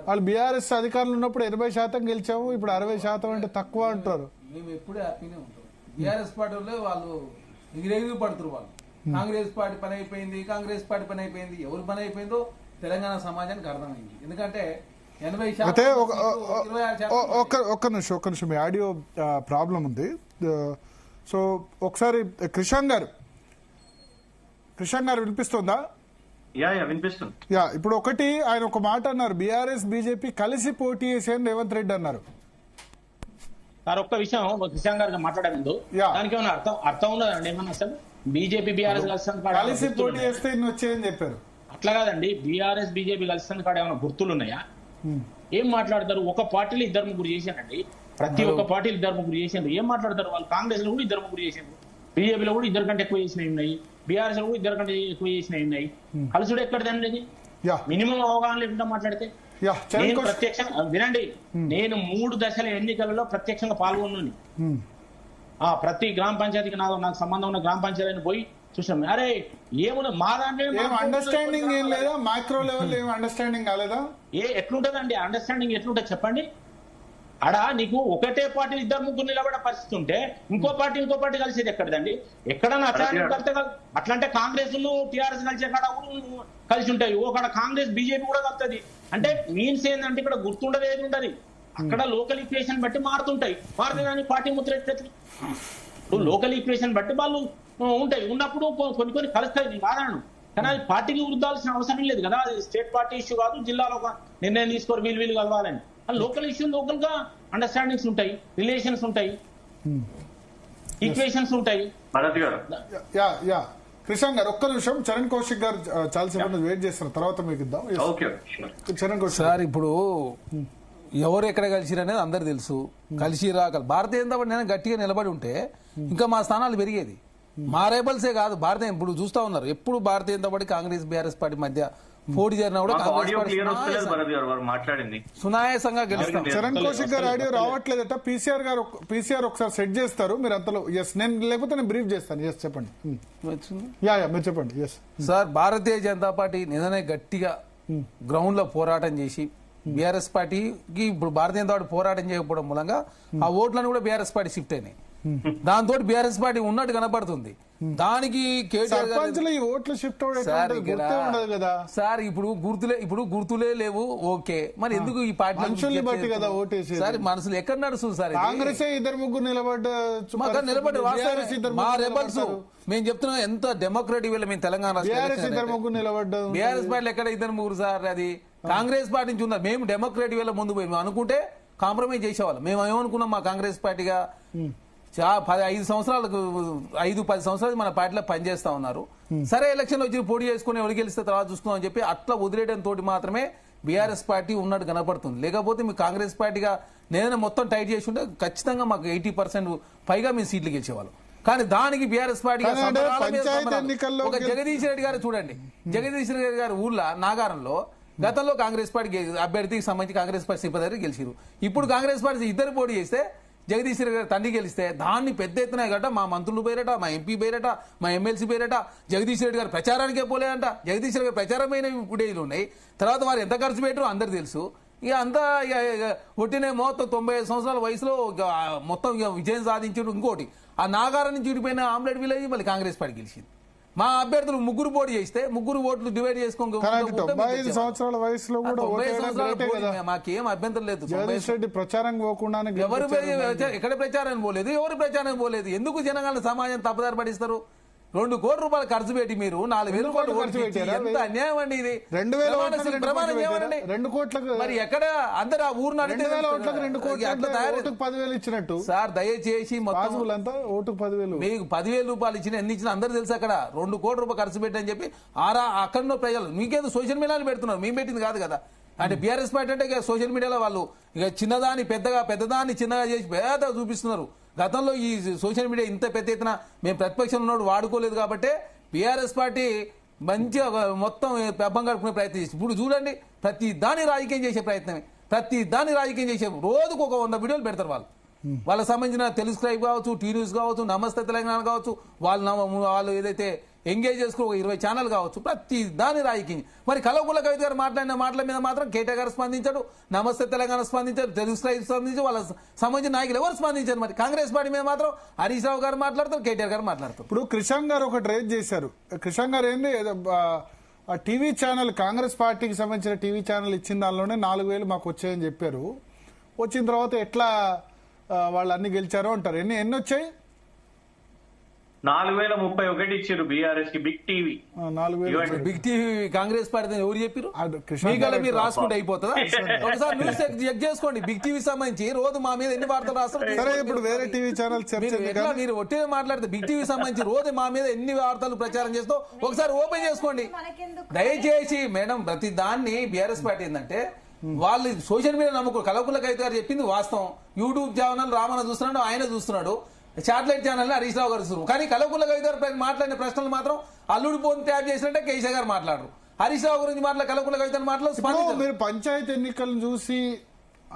వాళ్ళు బీఆర్ఎస్ అధికారులు ఉన్నప్పుడు 80% గెలిచాము, ఇప్పుడు 60% అంటే తక్కువ అంటారు. మేము ఎప్పుడూ హ్యాపీనే ఉంటాం. బీఆర్ఎస్ పార్టీలో వాళ్ళు ఎగిరెగిరి పడుతున్నారు. వాళ్ళు కాంగ్రెస్ పార్టీ పని అయిపోయింది, కాంగ్రెస్ పార్టీ పని అయిపోయింది. ఎవరు పని అయిపోయిందో తెలంగాణ సమాజానికి అర్థమైంది. ఎందుకంటే 80% ఒక్క నిమిషం మీ ఆడియో ప్రాబ్లం ఉంది. సో ఒకసారి క్రిషాంక్ గారు వినిపిస్తుందా? వినిపిస్తుంది. ఇప్పుడు ఒకటి ఆయన ఒక మాట అన్నారు, బీఆర్ఎస్ బీజేపీ కలిసి పోటీ చేసేయని రేవంత్ రెడ్డి అన్నారు. సార్ ఒక్క విషయం కిషాన్ గారు మాట్లాడే ముందు దానికి ఏమైనా అర్థం ఉన్నదండి? ఏమన్నా అసలు బీజేపీ బీఆర్ఎస్ కలిసి పోటీ చేస్తే ఇన్ని వచ్చేయని చెప్పారు. అట్లా కాదండి, బీఆర్ఎస్ బీజేపీ కలిసి కాడ ఏమైనా గుర్తులు ఉన్నాయా? ఏం మాట్లాడతారు? ఒక పార్టీలో 2-3 చేశానండి. ప్రతి ఒక్క పార్టీలు 2-3 చేశారు. ఏం మాట్లాడతారు? వాళ్ళు కాంగ్రెస్ లో కూడా 2-3 చేశారు, బీజేపీలో కూడా 2 కంటే ఎక్కువ చేసినవి ఉన్నాయి, బీఆర్ఎస్ లో కూడా 2 కంటే ఎక్కువ చేసినవి ఉన్నాయి. కలుసుడు ఎక్కడదండి? అది మినిమం అవగాహన లేకుండా మాట్లాడితే. నేను ప్రత్యక్షంగా వినండి, నేను 3 దశల ఎన్నికలలో ప్రత్యక్షంగా పాల్గొన్నాను. ప్రతి గ్రామ పంచాయతీకి నాకు సంబంధం ఉన్న గ్రామ పంచాయతీని పోయి చూసాం. అరే ఏమున్నా మా దాంట్లో అండర్స్టాండింగ్ ఏం లేదా? మైక్రో లెవెల్ ఏం అండర్స్టాండింగ్ కాలేదా? ఎట్లుంటదండి అండర్స్టాండింగ్? ఎట్లుంటది చెప్పండి? అడా నీకు ఒకటే పార్టీ 2-3 నిలబడే పరిస్థితి ఉంటే ఇంకో పార్టీ కలిసేది ఎక్కడదండి? ఎక్కడన్నా అట్లంటే కాంగ్రెస్ టీఆర్ఎస్ కలిసే కాడ కలిసి ఉంటాయి. ఒకడ కాంగ్రెస్ బీజేపీ కూడా కలుస్తుంది. అంటే మీన్స్ ఏంటంటే ఇక్కడ గుర్తుండదు, ఏది ఉండదు. అక్కడ లోకల్ ఈక్వేషన్ బట్టి మారుతుంటాయి. మారుతుందని పార్టీ ముద్ర ఎత్తుంది. ఇప్పుడు లోకల్ ఈక్వేషన్ బట్టి వాళ్ళు ఉంటాయి. ఉన్నప్పుడు కొన్ని కలుస్తాయి, నేను కాదను. కానీ అది పార్టీకి వృద్ధాల్సిన అవసరం లేదు కదా. అది స్టేట్ పార్టీ ఇష్యూ కాదు, జిల్లాలో ఒక నిర్ణయం తీసుకోరు వీళ్ళు కలవాలని. లోకల్ ఇష్యూ లోకల్ గా అండర్స్టాండింగ్స్ ఉంటాయి, రిలేషన్స్ ఉంటాయి, ఈక్వేషన్స్ ఉంటాయి. కృష్ణ గారు ఒక్క నిమిషం, చరణ్ కౌశిక్ గారు చాలాసేపు వెయిట్ చేస్తున్నారు, తర్వాత మీకు ఇద్దాం. చరణ్ కౌశిక్ సార్, ఇప్పుడు ఎవరు ఎక్కడ కలిసిరు అనేది అందరు తెలుసు. కలిసి రాక భారతీయ జనతా పార్టీ నేను గట్టిగా నిలబడి ఉంటే ఇంకా మా స్థానాలు పెరిగేది. మా రేబల్సే కాదు, భారతీయ ఇప్పుడు చూస్తా ఉన్నారు. ఎప్పుడు Bharatiya Janata party Congress BRS party మధ్య పోటీ జరిగినా కూడా సునాయాసంగా గెలుస్తాం. చరణ్ కౌశిక్ గారు ఆడియో రావట్లేదట. పీసీఆర్ ఒకసారి సెట్ చేస్తారు మీరు అంతలో. నేను లేకపోతే నేను బ్రీఫ్ చేస్తాను. చెప్పండి. మీరు చెప్పండి. సార్, భారతీయ జనతా పార్టీ నిన్ననే గట్టిగా గ్రౌండ్ లో పోరాటం చేసి బీఆర్ఎస్ పార్టీకి ఇప్పుడు భారతీయ జనతా పార్టీ పోరాటం చేయకపోవడం మూలంగా ఆ ఓట్లను కూడా బీఆర్ఎస్ పార్టీ షిఫ్ట్ అయినాయి. దాంతో బీఆర్ఎస్ పార్టీ ఉన్నట్టు కనపడుతుంది. దానికి సార్ ఇప్పుడు గుర్తులే లేవు. ఓకే, మరి ఎందుకు ఈ పార్టీ సార్ మనసులు ఎక్కడ నడుస్తుంది సార్? కాంగ్రెస్ 2-3 నిలబడ్డ మా రెబల్స్ మేము చెప్తున్నాం ఎంత డెమోక్రటిక్ వీళ్ళు మేము తెలంగాణ బీఆర్ఎస్ పార్టీలు ఎక్కడ 2-3 సార్? అది కాంగ్రెస్ పార్టీ నుంచి ఉన్నారు. మేము డెమోక్రటిక్ వేళ ముందు పోయి మేము అనుకుంటే కాంప్రమైజ్ చేసేవాళ్ళం. మేము ఏమనుకున్నాం, మా కాంగ్రెస్ పార్టీగా 5 సంవత్సరాలకు 5-10 సంవత్సరాలు మన పార్టీలో పనిచేస్తా ఉన్నారు. సరే ఎలక్షన్ వచ్చి పోటీ చేసుకుని ఎవరు గెలిస్తే తర్వాత చూసుకుందాం అని చెప్పి అట్లా వదిలేయడం తోటి మాత్రమే బీఆర్ఎస్ పార్టీ ఉన్నట్టు కనపడుతుంది. లేకపోతే మీ కాంగ్రెస్ పార్టీగా నేనే మొత్తం టైట్ చేసి ఉంటే ఖచ్చితంగా మాకు 80% పైగా మేము సీట్లు గెలిచేవాళ్ళం. కానీ దానికి బీఆర్ఎస్ పార్టీ ఒక జగదీష్ రెడ్డి గారు చూడండి, జగదీష్ రెడ్డి గారు ఊర్లో నాగారంలో గతంలో కాంగ్రెస్ పార్టీ అభ్యర్థికి సంబంధించి కాంగ్రెస్ పార్టీ సింపదరి గెలిచారు. ఇప్పుడు కాంగ్రెస్ పార్టీ ఇద్దరు పోటీ చేస్తే జగదీష్ రెడ్డి గారు తండ్రి గెలిస్తే దాన్ని పెద్ద ఎత్తున గట్ట మా మంత్రులు పోయారట, మా ఎంపీ పోయారట, మా ఎమ్మెల్సీ పోయారట. జగదీష్ రెడ్డి గారు ప్రచారానికే పోలేదంట. జగదీష్ రెడ్డి గారు ప్రచారమైన ఫుటేజ్లు ఉన్నాయి. తర్వాత వారు ఎంత ఖర్చు పెట్టారో అందరు తెలుసు. ఇక అంతా ఒట్టినే మొత్తం 95 సంవత్సరాల వయసులో మొత్తం విజయం సాధించాడు. ఇంకోటి ఆ నాగారం నుంచి విడిపోయిన ఆమ్లెట్ విలేజ్ మళ్ళీ కాంగ్రెస్ పార్టీ గెలిచింది. మా అభ్యర్థులు 3 పోటీ చేస్తే 3 ఓట్లు డివైడ్ చేసుకోండి. 95 సంవత్సరాల వయసులో కూడా మాకేం అభ్యంతరం లేదు. జగదీష్ రెడ్డి ప్రచారం పోకుండా ఎవరు ఎక్కడ ప్రచారం పోలేదు, ఎవరు ప్రచారం పోలేదు. ఎందుకు జనగాళ్ళ సమాజం తప్పుదారి పడిస్తారు? 2 కోట్ల రూపాయలు ఖర్చు పెట్టి మీరు 4,000 కోట్లు ఖర్చు పెట్టి ఎంత అన్యాయం అండి ఇది. 2 కోట్లకు మరి ఎక్కడ అందరు ఆ ఊరు 2 కోట్ల 10,000 ఇచ్చినట్టు సార్ దయచేసి మొత్తం అంతా ఓటుకు 10,000 మీకు 10,000 రూపాయలు ఇచ్చిన ఎన్ని ఇచ్చినా అందరు తెలుసు. అక్కడ 2 కోట్ల రూపాయలు ఖర్చు పెట్టని చెప్పి అక్కడ ప్రజలు మీకేదో సోషల్ మీడియాలో పెడుతున్నారు, మేము పెట్టింది కాదు కదా. అంటే బీఆర్ఎస్ పార్టీ అంటే ఇక సోషల్ మీడియాలో వాళ్ళు ఇక చిన్నదాన్ని పెద్దగా పెద్దదాన్ని చిన్నగా చేసి పెద్దగా చూపిస్తున్నారు. గతంలో ఈ సోషల్ మీడియా ఇంత పెద్ద ఎత్తున మేము ప్రతిపక్షంలో ఉన్నోడు వాడుకోలేదు కాబట్టి బీఆర్ఎస్ పార్టీ మంచిగా మొత్తం పెబ్బం గడుపుకునే ప్రయత్నం చేసి ఇప్పుడు చూడండి ప్రతి దాన్ని రాజకీయం చేసే ప్రయత్నమే. ప్రతి దాన్ని రాజకీయం చేసే రోజుకు ఒక 100 వీడియోలు పెడతారు వాళ్ళు. వాళ్ళకి సంబంధించిన తెలుగు స్క్రైబ్ కావచ్చు, టీ న్యూస్ కావచ్చు, నమస్తే తెలంగాణ కావచ్చు, వాళ్ళు ఏదైతే ఎంగేజ్ చేసుకో 20 ఛానల్ కావచ్చు, ప్రతి దాని రాజకీయం. మరి కల్వకుంట్ల కవిత గారు మాట్లాడిన మాటల మీద మాత్రం కేటీఆర్ గారు స్పందించాడు, నమస్తే తెలంగాణ స్పందించారు, తెలుగు స్క్రైబ్ స్పందించారు, వాళ్ళ సంబంధించిన నాయకులు ఎవరు స్పందించారు? మరి కాంగ్రెస్ పార్టీ మీద మాత్రం హరీష్ రావు గారు మాట్లాడతారు, కేటీఆర్ గారు మాట్లాడతారు. ఇప్పుడు కృషాంక్ గారు ఒకటి రేజ్ చేశారు. కృషాంక్ గారు ఏంది ఆ టీవీ ఛానల్ కాంగ్రెస్ పార్టీకి సంబంధించిన టీవీ ఛానల్ ఇచ్చిన దానిలోనే 4,000 మాకు వచ్చాయని చెప్పారు. వచ్చిన తర్వాత ఎట్లా వాళ్ళు అన్ని గెలిచారో అంటారు. ఎన్ని వచ్చాయి? 4,031 ఇచ్చారు బీఆర్ఎస్ కి. Big TV 4,000 big TV Congress party ఎవరు చెప్పారు? మీరు రాసుకుంటే అయిపోతుందా? ఒకసారి న్యూస్ చెక్ చేసుకోండి. బిగ్ టీవీ సంబంధించి రోజు మా మీద ఎన్ని వార్తలు రాస్తారు? సరే ఇప్పుడు వేరే టీవీ ఛానల్ మీరు ఒట్టిగా మాట్లాడితే బిగ్ టీవీ సంబంధించి రోజు మా మీద ఎన్ని వార్తలు ప్రచారం చేస్తూ ఒకసారి ఓపెన్ చేసుకోండి దయచేసి. మేడం ప్రతి దాన్ని బీఆర్ఎస్ పార్టీ ఏంటంటే వాళ్ళు సోషల్ మీడియా నమ్ముకో. కల్వకుంట్ల కవిత గారు చెప్పింది వాస్తవం. యూట్యూబ్ ఛానల్ రామన్న చూస్తున్నాడు, ఆయన చూస్తున్నాడు, శాటిలైట్ ఛానల్ హరీష్ రావు గారు చూస్తున్నారు. కానీ కల్వకుంట్ల కవిత గారు మాట్లాడిన ప్రశ్నలు మాత్రం అల్లుడు పోని ట్యాప్ చేసినట్టే కేసీఆర్ గారు మాట్లాడరు. హరీష్ రావు గురించి కల్వకుంట్ల కవిత మాట్లాడు. మీరు పంచాయతీ ఎన్నికలను చూసి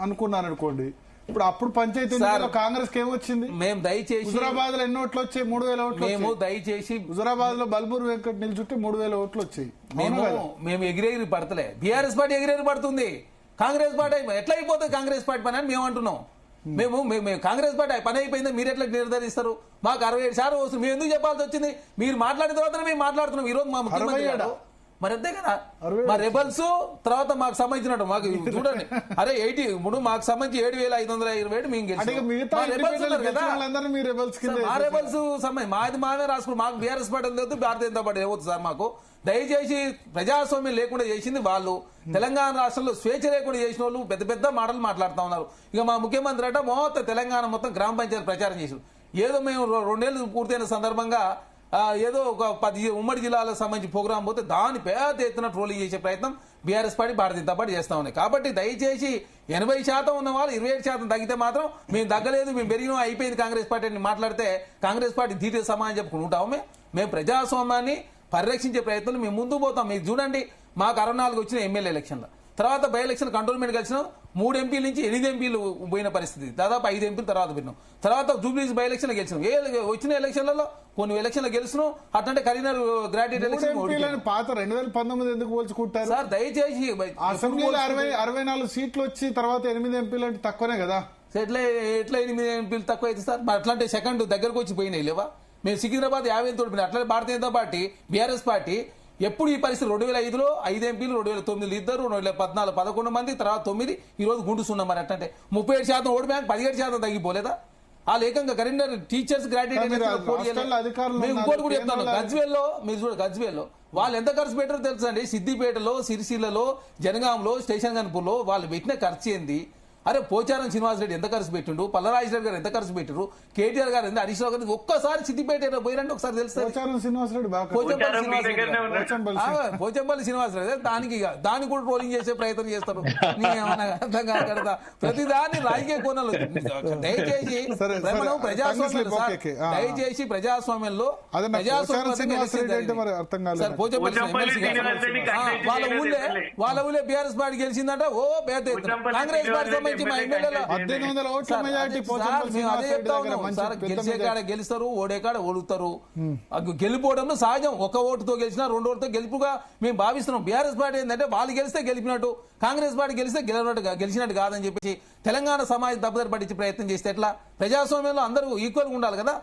అనుకున్నారు అనుకోండి, ఇప్పుడు అప్పుడు పంచాయతీ ఎన్నికల్లో కాంగ్రెస్ కి ఏమొచ్చింది? మేము దయచేసి హుజురాబాద్ లో ఎన్ని ఓట్లు వచ్చాయి? 3,000 ఓట్లు. మేము దయచేసి హుజురాబాద్ లో బల్బూర్ వెంకట్ నిల్చుంటే 3,000 ఓట్లు వచ్చాయి. మేము ఎగిరెగిరి పడతలే, బీఆర్ఎస్ పార్టీ ఎగిరెగిరి పడుతుంది. కాంగ్రెస్ పార్టీ ఎట్లా అయిపోతుంది కాంగ్రెస్ పార్టీ పని అని మేము అంటున్నాం. మేము కాంగ్రెస్ పార్టీ పని అయిపోయిందని మీరు ఎట్లా నిర్ధారిస్తారు? మాకు 67% వస్తుంది. మేము ఎందుకు చెప్పాల్సి వచ్చింది? మీరు మాట్లాడిన తర్వాత మేము మాట్లాడుతున్నాం. ఈ రోజు మా ముఖ్యమంత్రి మరి అంతే కదా. మా రెబల్స్ తర్వాత మాకు సంబంధించినట్టు మాకు చూడండి. అరే 80 ఇప్పుడు మాకు సంబంధించి 7,527 మేము మా రెబల్స్ మాదే రాసుకున్నాం. మాకు బీఆర్ఎస్ పార్టీ లేదు, భారతీయ జనతా పార్టీ ఏవద్దు సార్. మాకు దయచేసి ప్రజాస్వామ్యం లేకుండా చేసింది వాళ్ళు. తెలంగాణ రాష్ట్రంలో స్వేచ్ఛ లేకుండా చేసిన వాళ్ళు పెద్ద పెద్ద మాటలు మాట్లాడుతూ ఉన్నారు. ఇక మా ముఖ్యమంత్రి అట మొత్తం తెలంగాణ మొత్తం గ్రామ పంచాయతీ ప్రచారం చేశారు. ఏదో మేము 2 ఏళ్ళు పూర్తయిన సందర్భంగా ఏదో ఒక 10 ఉమ్మడి జిల్లాలకు సంబంధించి ప్రోగ్రాం పోతే దాన్ని పెద్ద ఎత్తున ట్రోలింగ్ చేసే ప్రయత్నం బీఆర్ఎస్ పార్టీ భారతీయ జనతా పార్టీ చేస్తా ఉన్నాయి. కాబట్టి దయచేసి 80% ఉన్న వాళ్ళు 27% తగ్గితే మాత్రం మేము తగ్గలేదు, మేము పెరిగినా అయిపోయింది కాంగ్రెస్ పార్టీ అని మాట్లాడితే కాంగ్రెస్ పార్టీ ధీటే సమానం చెప్పుకుని ఉంటాము. మేము ప్రజాస్వామ్యాన్ని పరిరక్షించే ప్రయత్నం మేము ముందుకు పోతాం. మీరు చూడండి, మాకు 64 వచ్చిన ఎమ్మెల్యే ఎలక్షన్లో, తర్వాత బై ఎలక్షన్ కంటోన్మెంట్ కలిసిన 3 ఎంపీల నుంచి 8 ఎంపీలు పోయిన పరిస్థితి, దాదాపు 5 ఎంపీలు తర్వాత పోయినాం. తర్వాత జూబ్లీస్ బై ఎలక్షన్ గెలిచినాం. వచ్చిన ఎలక్షన్లలో కొన్ని ఎలక్షన్లు గెలిచినాం. అట్లాంటి కరీంనగర్ గ్రాడ్యుయేట్ ఎలక్షన్ పాత 2019 ఎందుకు పోల్చుకుంటారు సార్? దయచేసి అసెంబ్లీలో 64 సీట్లు వచ్చి తర్వాత 8 ఎంపీలు అంటే తక్కువనే కదా. ఎట్లా 8 ఎంపీలు తక్కువ అయితే సార్? మరి అట్లాంటి సెకండ్ దగ్గరకు వచ్చి పోయినాయి లేవా? మేము సికింద్రాబాద్ 50 తోడిపోయినా. అట్లా భారతీయ జనతా పార్టీ బీఆర్ఎస్ పార్టీ ఎప్పుడు ఈ పరిస్థితి 2005లో 5 ఎంపీలు, 2009 ఇద్దరు, 2014 11 మంది, తర్వాత 9, ఈ రోజు గుండుస్తున్నాం. మరి అంటే 37% ఓడిపోయాక 17% తగ్గిపోలేదా? వాళ్ళు ఏకంగా కరీంనగర్ టీచర్స్ గ్రాడ్యుయేట్ ఇంకోటి కూడా చెప్తాను. గజ్వేల్లో మీరు చూడ, గజ్వేల్లో వాళ్ళు ఎంత ఖర్చు పెట్టారో తెలుసా అండి? సిద్దిపేటలో, సిరిసిల్లలో, జనగాంలో, స్టేషన్ గన్పూర్లో వాళ్ళు పెట్టిన ఖర్చు ఏంది? అరే పోచారం శ్రీనివాసరెడ్డి ఎంత ఖర్చు పెట్టిండు, పల్లరాజరెడ్డి గారు ఎంత ఖర్చు పెట్టారు, కేటీఆర్ గారు ఎంత, హరీష్ రావు గారు ఒక్కసారి సిద్దిపేట పోయిరంటే ఒకసారి తెలుస్తుంది. పోచారం శ్రీనివాసరెడ్డి బాగా పోచంపల్లి శ్రీనివాసరెడ్డి దానికి కూడా ట్రోలింగ్ చేసే ప్రయత్నం చేస్తారు. అర్థం కాకడతా ప్రతిదాన్ని రాజకీయ కోణంలో. దయచేసి మనం ప్రజాస్వామ్యం సార్, దయచేసి ప్రజాస్వామ్యంలో వాళ్ళ ఊళ్ళే బీఆర్ఎస్ పార్టీ గెలిచిందంట. ఓ పెద్ద కాంగ్రెస్ పార్టీ గెలిచే కాడ గెలుస్తారు, ఓడే కాడ ఓడుతారు. గెలిపోవడంలో సహజం. ఒక ఓటుతో గెలిచినా, రెండు ఓటుతో గెలుపుగా మేము భావిస్తున్నాం. బీఆర్ఎస్ పార్టీ ఏంటంటే వాళ్ళు గెలిస్తే గెలిపినట్టు, కాంగ్రెస్ పార్టీ గెలిస్తే గెలిచినట్టు కాదని చెప్పేసి తెలంగాణ సమాజం దెబ్బతిని పట్టించే ప్రయత్నం చేస్తే ఎట్లా? ప్రజాస్వామ్యంలో అందరూ ఈక్వల్ గా ఉండాలి కదా.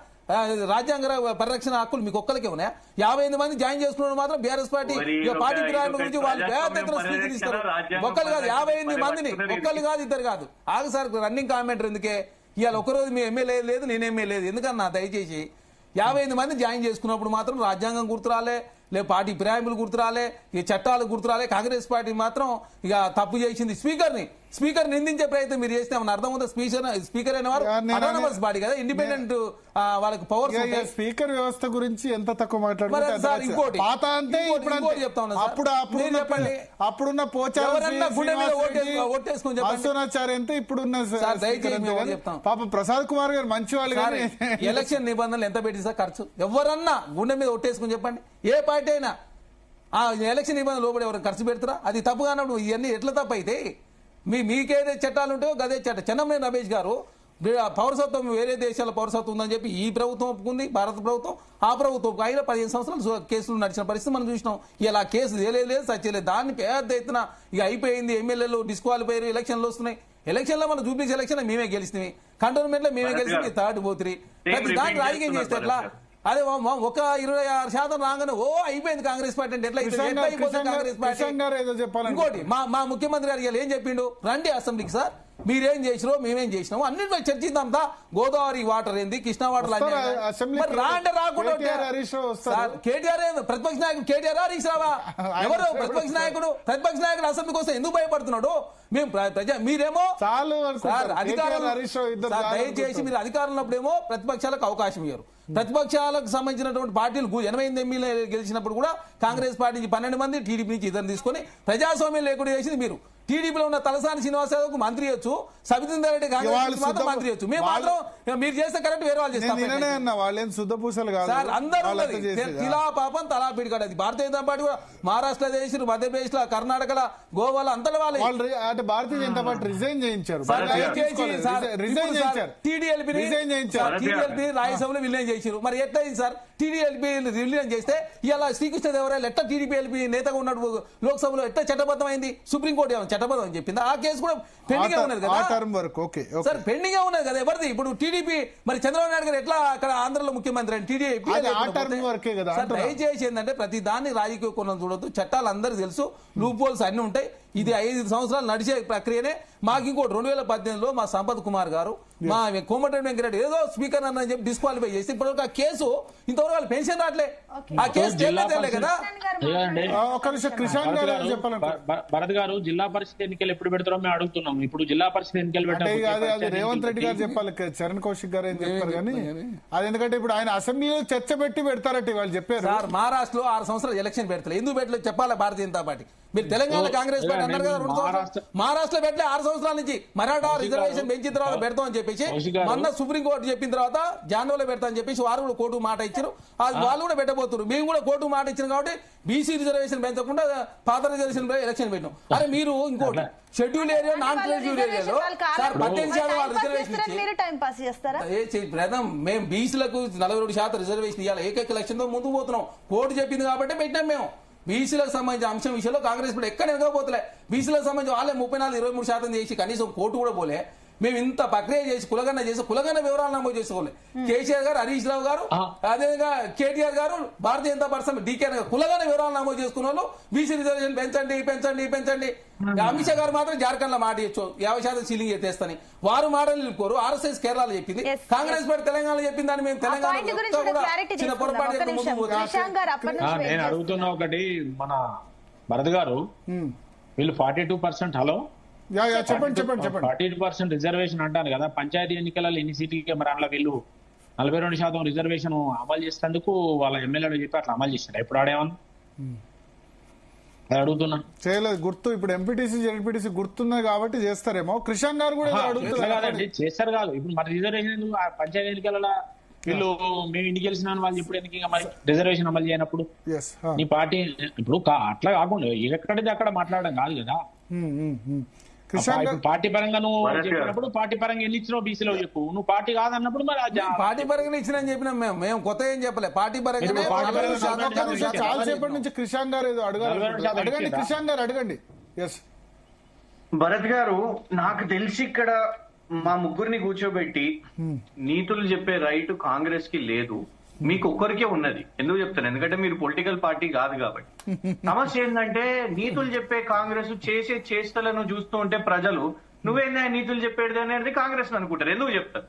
రాజ్యాంగ పరిరక్షణ హక్కులు మీకు ఒక్కరికే ఉన్నాయా? 58 మంది జాయిన్ చేసుకున్న మాత్రం బీఆర్ఎస్ పార్టీ పార్టీ ఫిరాయింపు గురించి వాళ్ళు పెద్ద ఎత్తున స్వీకరిస్తారు. ఒక్కరు కాదు, 58 మందిని, ఒక్కరు కాదు, ఇద్దరు కాదు. ఆగు సార్, రన్నింగ్ కామెంట్ ఎందుకే? ఇవాళ ఒకరోజు మీ ఎమ్మెల్యే లేదు, నేనేమే లేదు. ఎందుకన్నా దయచేసి 58 మంది జాయిన్ చేసుకున్నప్పుడు మాత్రం రాజ్యాంగం గుర్తురాలే, లే పార్టీ ఫిరాయింపులు గుర్తురాలే, ఈ చట్టాలు గుర్తురాలే. కాంగ్రెస్ పార్టీ మాత్రం ఇక తప్పు చేసింది. స్పీకర్ నిందించే ప్రయత్నం మీరు చేస్తే ఏమన్నా అర్థం ఉందా? స్పీకర్ అయిన వారు అటానమస్ బాడీ కదా, ఇండిపెండెంట్ వాళ్ళకి పవర్స్. స్పీకర్ వ్యవస్థ గురించి ఎంత తక్కువ మాట్లాడుతున్నారు. అప్పుడున్న పోచారాచార్యంతో ఇప్పుడున్న పాప ప్రసాద్ కుమార్ గారు మంచి వాళ్ళు. ఎలక్షన్ నిబంధనలు ఎంత పెట్టి సార్ ఖర్చు? ఎవరన్నా గుండె మీద ఒట్టేసుకుని చెప్పండి, ఏ పార్టీ అయినా ఆ ఎలక్షన్ నిబంధనలు లోపల ఎవరు ఖర్చు పెడతారా? అది తప్పు కానప్పుడు ఇవన్నీ ఎట్లా తప్పు అయితే? మీకేదే చట్టాలు ఉంటాయో గదే చట్టం. చెన్నమనేని రమేష్ గారు పౌరసత్వం వేరే దేశాల పౌరసత్వం ఉందని చెప్పి ఈ ప్రభుత్వం ఒప్పుకుంది, భారత ప్రభుత్వం. ఆ ప్రభుత్వం ఆయన 15 సంవత్సరాలు కేసులు నడిచిన పరిస్థితి మనం చూసినాం. ఇలా కేసు లేదు సచ్చేలేదు. దాన్ని పెద్ద ఎత్తున ఇక అయిపోయింది. ఎమ్మెల్యేలు డిస్క్వాలిఫై ఎలక్షన్లు వస్తున్నాయి. ఎలక్షన్ లో మనం చూపించే ఎలక్షన్ మేమే గెలిచినవి, కంటోన్మెంట్ లో మేమే గెలిచింది, థర్డ్ పోతుంది. ప్రతి దాన్ని రాజకీయం చేస్తే ఎట్లా? అదే ఒక 26% రాగానే ఓ అయిపోయింది కాంగ్రెస్ పార్టీ అంటే ఎట్లా అయిపోతుంది కాంగ్రెస్ పార్టీ? ఇంకోటి మా ముఖ్యమంత్రి గారు ఏం చెప్పిండు? రండి అసెంబ్లీకి సార్, మీరేం చేసిరో మేమేం చేసినాము అన్నింటిపై చర్చిద్దాం. గోదావరి వాటర్ ఏంది, కృష్ణా వాటర్ రాంటే రాకుండా కేటీఆర్ ప్రతిపక్ష నాయకుడు కేటీఆర్ హరీష్ రావా? ఎవరు ప్రతిపక్ష నాయకుడు? ప్రతిపక్ష నాయకుడు అసెంబ్లీకి వస్తే ఎందుకు భయపడుతున్నాడు? మేము మీరేమో అధికారంలో దయచేసి మీరు అధికారంలో ఉన్నప్పుడేమో ప్రతిపక్షాలకు అవకాశం ఇవ్వరు. ప్రతిపక్షాలకు సంబంధించినటువంటి పార్టీలు 88 ఎమ్మెల్యేలు గెలిచినప్పుడు కూడా కాంగ్రెస్ పార్టీ నుంచి 12 మంది, టీడీపీ నుంచి 2 తీసుకొని ప్రజాస్వామ్యం లేకుండా చేసింది మీరు. టీడీపీలో ఉన్న తలసాని శ్రీనివాసరావుకు మంత్రి ఇవ్వచ్చు, సబితేందర్ రెడ్డి కాంగ్రెస్ మాత్రం మంత్రి ఇవ్వచ్చు. మేము మాత్రం మీరు చేస్తే కరెక్ట్, వేరే వాళ్ళు చేస్తారు. అందరూ తిలా పాపం తలా పిడికాడు. అది భారతీయ జనతా పార్టీ కూడా మహారాష్ట్రలో చేసారు, మధ్యప్రదేశ్ లో, కర్ణాటకలో, గోవాలో అంతటా వాళ్ళు భారతీయ జనతా పార్టీ రిజైన్ చేయించారు. టీడీఎల్పీ రాజ్యసభలో విలీనం చేశారు. మరి ఎట్లా అయింది సార్? టీడీఎల్పీ విలీనం చేస్తే ఇలా శ్రీకృష్ణదేవరాయలు ఎట్లా టీడీపీ నేతగా ఉన్నాడు లోక్సభలో ఎట్లా చట్టబద్ధమైంది? సుప్రీంకోర్టు ఏమైనా చట్టబద్ధం అని చెప్పింది? ఆ కేసు కూడా పెండింగ్ ఉన్నది కదా సార్, పెండింగ్ ఉన్నది కదా. ఎవరిది ఇప్పుడు? టీడీపీ. మరి చంద్రబాబు నాయుడు గారు ఎట్లా అక్కడ ఆంధ్రలో ముఖ్యమంత్రి అని టీడీపీ. దయచేసి ఏంటంటే ప్రతి దాన్ని రాజకీయ కోణం చూడొద్దు. చట్టాలు అందరికీ తెలుసు, లూప్ హోల్స్ అన్ని ఉంటాయి. ఇది 5 సంవత్సరాలు నడిచే ప్రక్రియనే. మాకు ఇంకోటి 2018లో మా సంపత్ కుమార్ గారు, మా కోమటిరెడ్డి వెంకటరెడ్డి ఏదో స్పీకర్ అని చెప్పి డిస్క్వాలిఫై చేసి ఇప్పటివరకు ఆ కేసు ఇంతవరకు వాళ్ళు పెన్షన్ రావట్లే. ఆ కేసు తెలియదు కదా. భరత్ గారు జిల్లా పరిషత్ ఎన్నికలు ఎప్పుడు పెడతారో మేము అడుగుతున్నాం. ఇప్పుడు జిల్లా పరిషత్ ఎన్నికలు పెట్టారు రేవంత్ రెడ్డి గారు చెప్పాలి, చరణ్ కౌశిక్ గారు ఏం చెప్పారు కానీ అది ఎందుకంటే ఇప్పుడు ఆయన అసెంబ్లీలో చర్చ పెట్టి పెడతారట వాళ్ళు చెప్పారు. సార్ మహారాష్ట్రలో 6 సంవత్సరాలు ఎలక్షన్ పెడతారు. ఎందుకు పెట్టలేదు చెప్పాలి భారతీయ జనతా పార్టీ. మీరు తెలంగాణ కాంగ్రెస్ పార్టీ అన్నారు కదా, మహారాష్ట్రలో పెట్టలే 6 సంవత్సరాల నుంచి. మరాఠా రిజర్వేషన్ పెంచిన తర్వాత పెడతామని చెప్పేసి మొన్న సుప్రీంకోర్టు చెప్పిన తర్వాత జాన్వరిలో పెడతా అని చెప్పేసి వారు కూడా కోర్టు మాట ఇచ్చారు. వాళ్ళు కూడా పెట్టబోతున్నారు. మేము కూడా కోర్టు మాట ఇచ్చాం కాబట్టి బీసీ రిజర్వేషన్ పెంచకుండా పాత రిజర్వేషన్ ఎలక్షన్ పెట్టినాం. అరే మీరు ఇంకోటి షెడ్యూల్ ఏరియా, నాన్ షెడ్యూల్ ఏరియాలో 18% రిజర్వేషన్ ఇచ్చి మేము బీసీలకు 42% రిజర్వేషన్ ఇవ్వాలి. ఏకైక లక్ష్యంతో ముందుకు పోతున్నాం. కోర్టు చెప్పింది కాబట్టి పెట్టాం. మేము బీసీలకు సంబంధించిన అంశం విషయంలో కాంగ్రెస్ ఇప్పుడు ఎక్కడ ఎనకపోతలే. బీసీలకు సంబంధించి వాళ్ళే 34-23% చేసి కనీసం కోర్టు కూడా పోలే. మేము ఇంత ప్రక్రియ చేసి కులగన్న వివరాలు నమోదు చేసుకోవాలి. కేసీఆర్ గారు, హరీష్ రావు గారు, అదేవిధంగా కేటీఆర్ గారు, భారతీయ జనతా పార్టీ డీకే కులగన్న వివరాలు నమోదు చేసుకున్న వాళ్ళు బీసీ రిజర్వేషన్ పెంచండి. అమిత్ షా గారు మాత్రం జార్ఖండ్ లో మాట ఇచ్చు 50% సీలింగ్ ఎత్తేస్తని వారు మాటలు నిలుపుకోరు. RSS కేరళలో చెప్పింది, కాంగ్రెస్ పార్టీ తెలంగాణలో చెప్పింది. దాన్ని మేము తెలంగాణ చిన్న పొరపాటు నేను అడుగుతున్నా ఒకటి, మన భరత్ గారు వీళ్ళు 42% హలో చెప్పండి 42% రిజర్వేషన్ అంటాను కదా, పంచాయతీ ఎన్నికలలో ఎన్ని సీట్లకి మరి అందులో వీళ్ళు 42% రిజర్వేషన్ అమలు చేసేందుకు వాళ్ళ ఎమ్మెల్యేలు చెప్పి అట్లా అమలు చేశారు. ఎప్పుడు ఆడేమన్నా అడుగుతున్నా చేయలేదు గుర్తు. ఇప్పుడు ఎంపీటీసీ జెడ్పీటీసీ గుర్తున్నది కాబట్టి చేస్తారేమో. కృష్ణ గారు కూడా కాదండి చేస్తారు కాదు. ఇప్పుడు మరి రిజర్వేషన్ పంచాయతీ ఎన్నికలలో వీళ్ళు మేము ఇంటికి గెలిచిన వాళ్ళు ఇప్పుడు ఎన్నిక మరి రిజర్వేషన్ అమలు చేయనప్పుడు నీ పార్టీ ఇప్పుడు అట్లా కాకుండా ఎక్కడిది అక్కడ మాట్లాడడం కాదు కదా. పార్టీ పరంగా నువ్వు చెప్పినప్పుడు పార్టీ పరంగా ఎన్ని ఇచ్చినావు బీసీలో చెప్పు. నువ్వు పార్టీ కాదన్నప్పుడు మరి పార్టీ పరంగా ఇచ్చినా చెప్పినాం. మేము కొత్త ఏం చెప్పలే. పార్టీ పరంగా చాలా సేపటి నుంచి కృష్ణ గారు ఏదో అడగండి. కృష్ణ గారు అడగండి. ఎస్ భరత్ గారు, నాకు తెలిసి ఇక్కడ మా ముగ్గురిని కూర్చోబెట్టి నీతులు చెప్పే రైట్ కాంగ్రెస్ కి లేదు, మీకు ఒక్కరికే ఉన్నది. ఎందుకు చెప్తాను? ఎందుకంటే మీరు పొలిటికల్ పార్టీ కాదు కాబట్టి. సమస్య ఏంటంటే నీతులు చెప్పే కాంగ్రెస్ చేసే చేష్టలను చూస్తూ ఉంటే ప్రజలు నువ్వేందా నీతులు చెప్పేది అనేది కాంగ్రెస్ అనుకుంటారు. ఎందుకు చెప్తారు?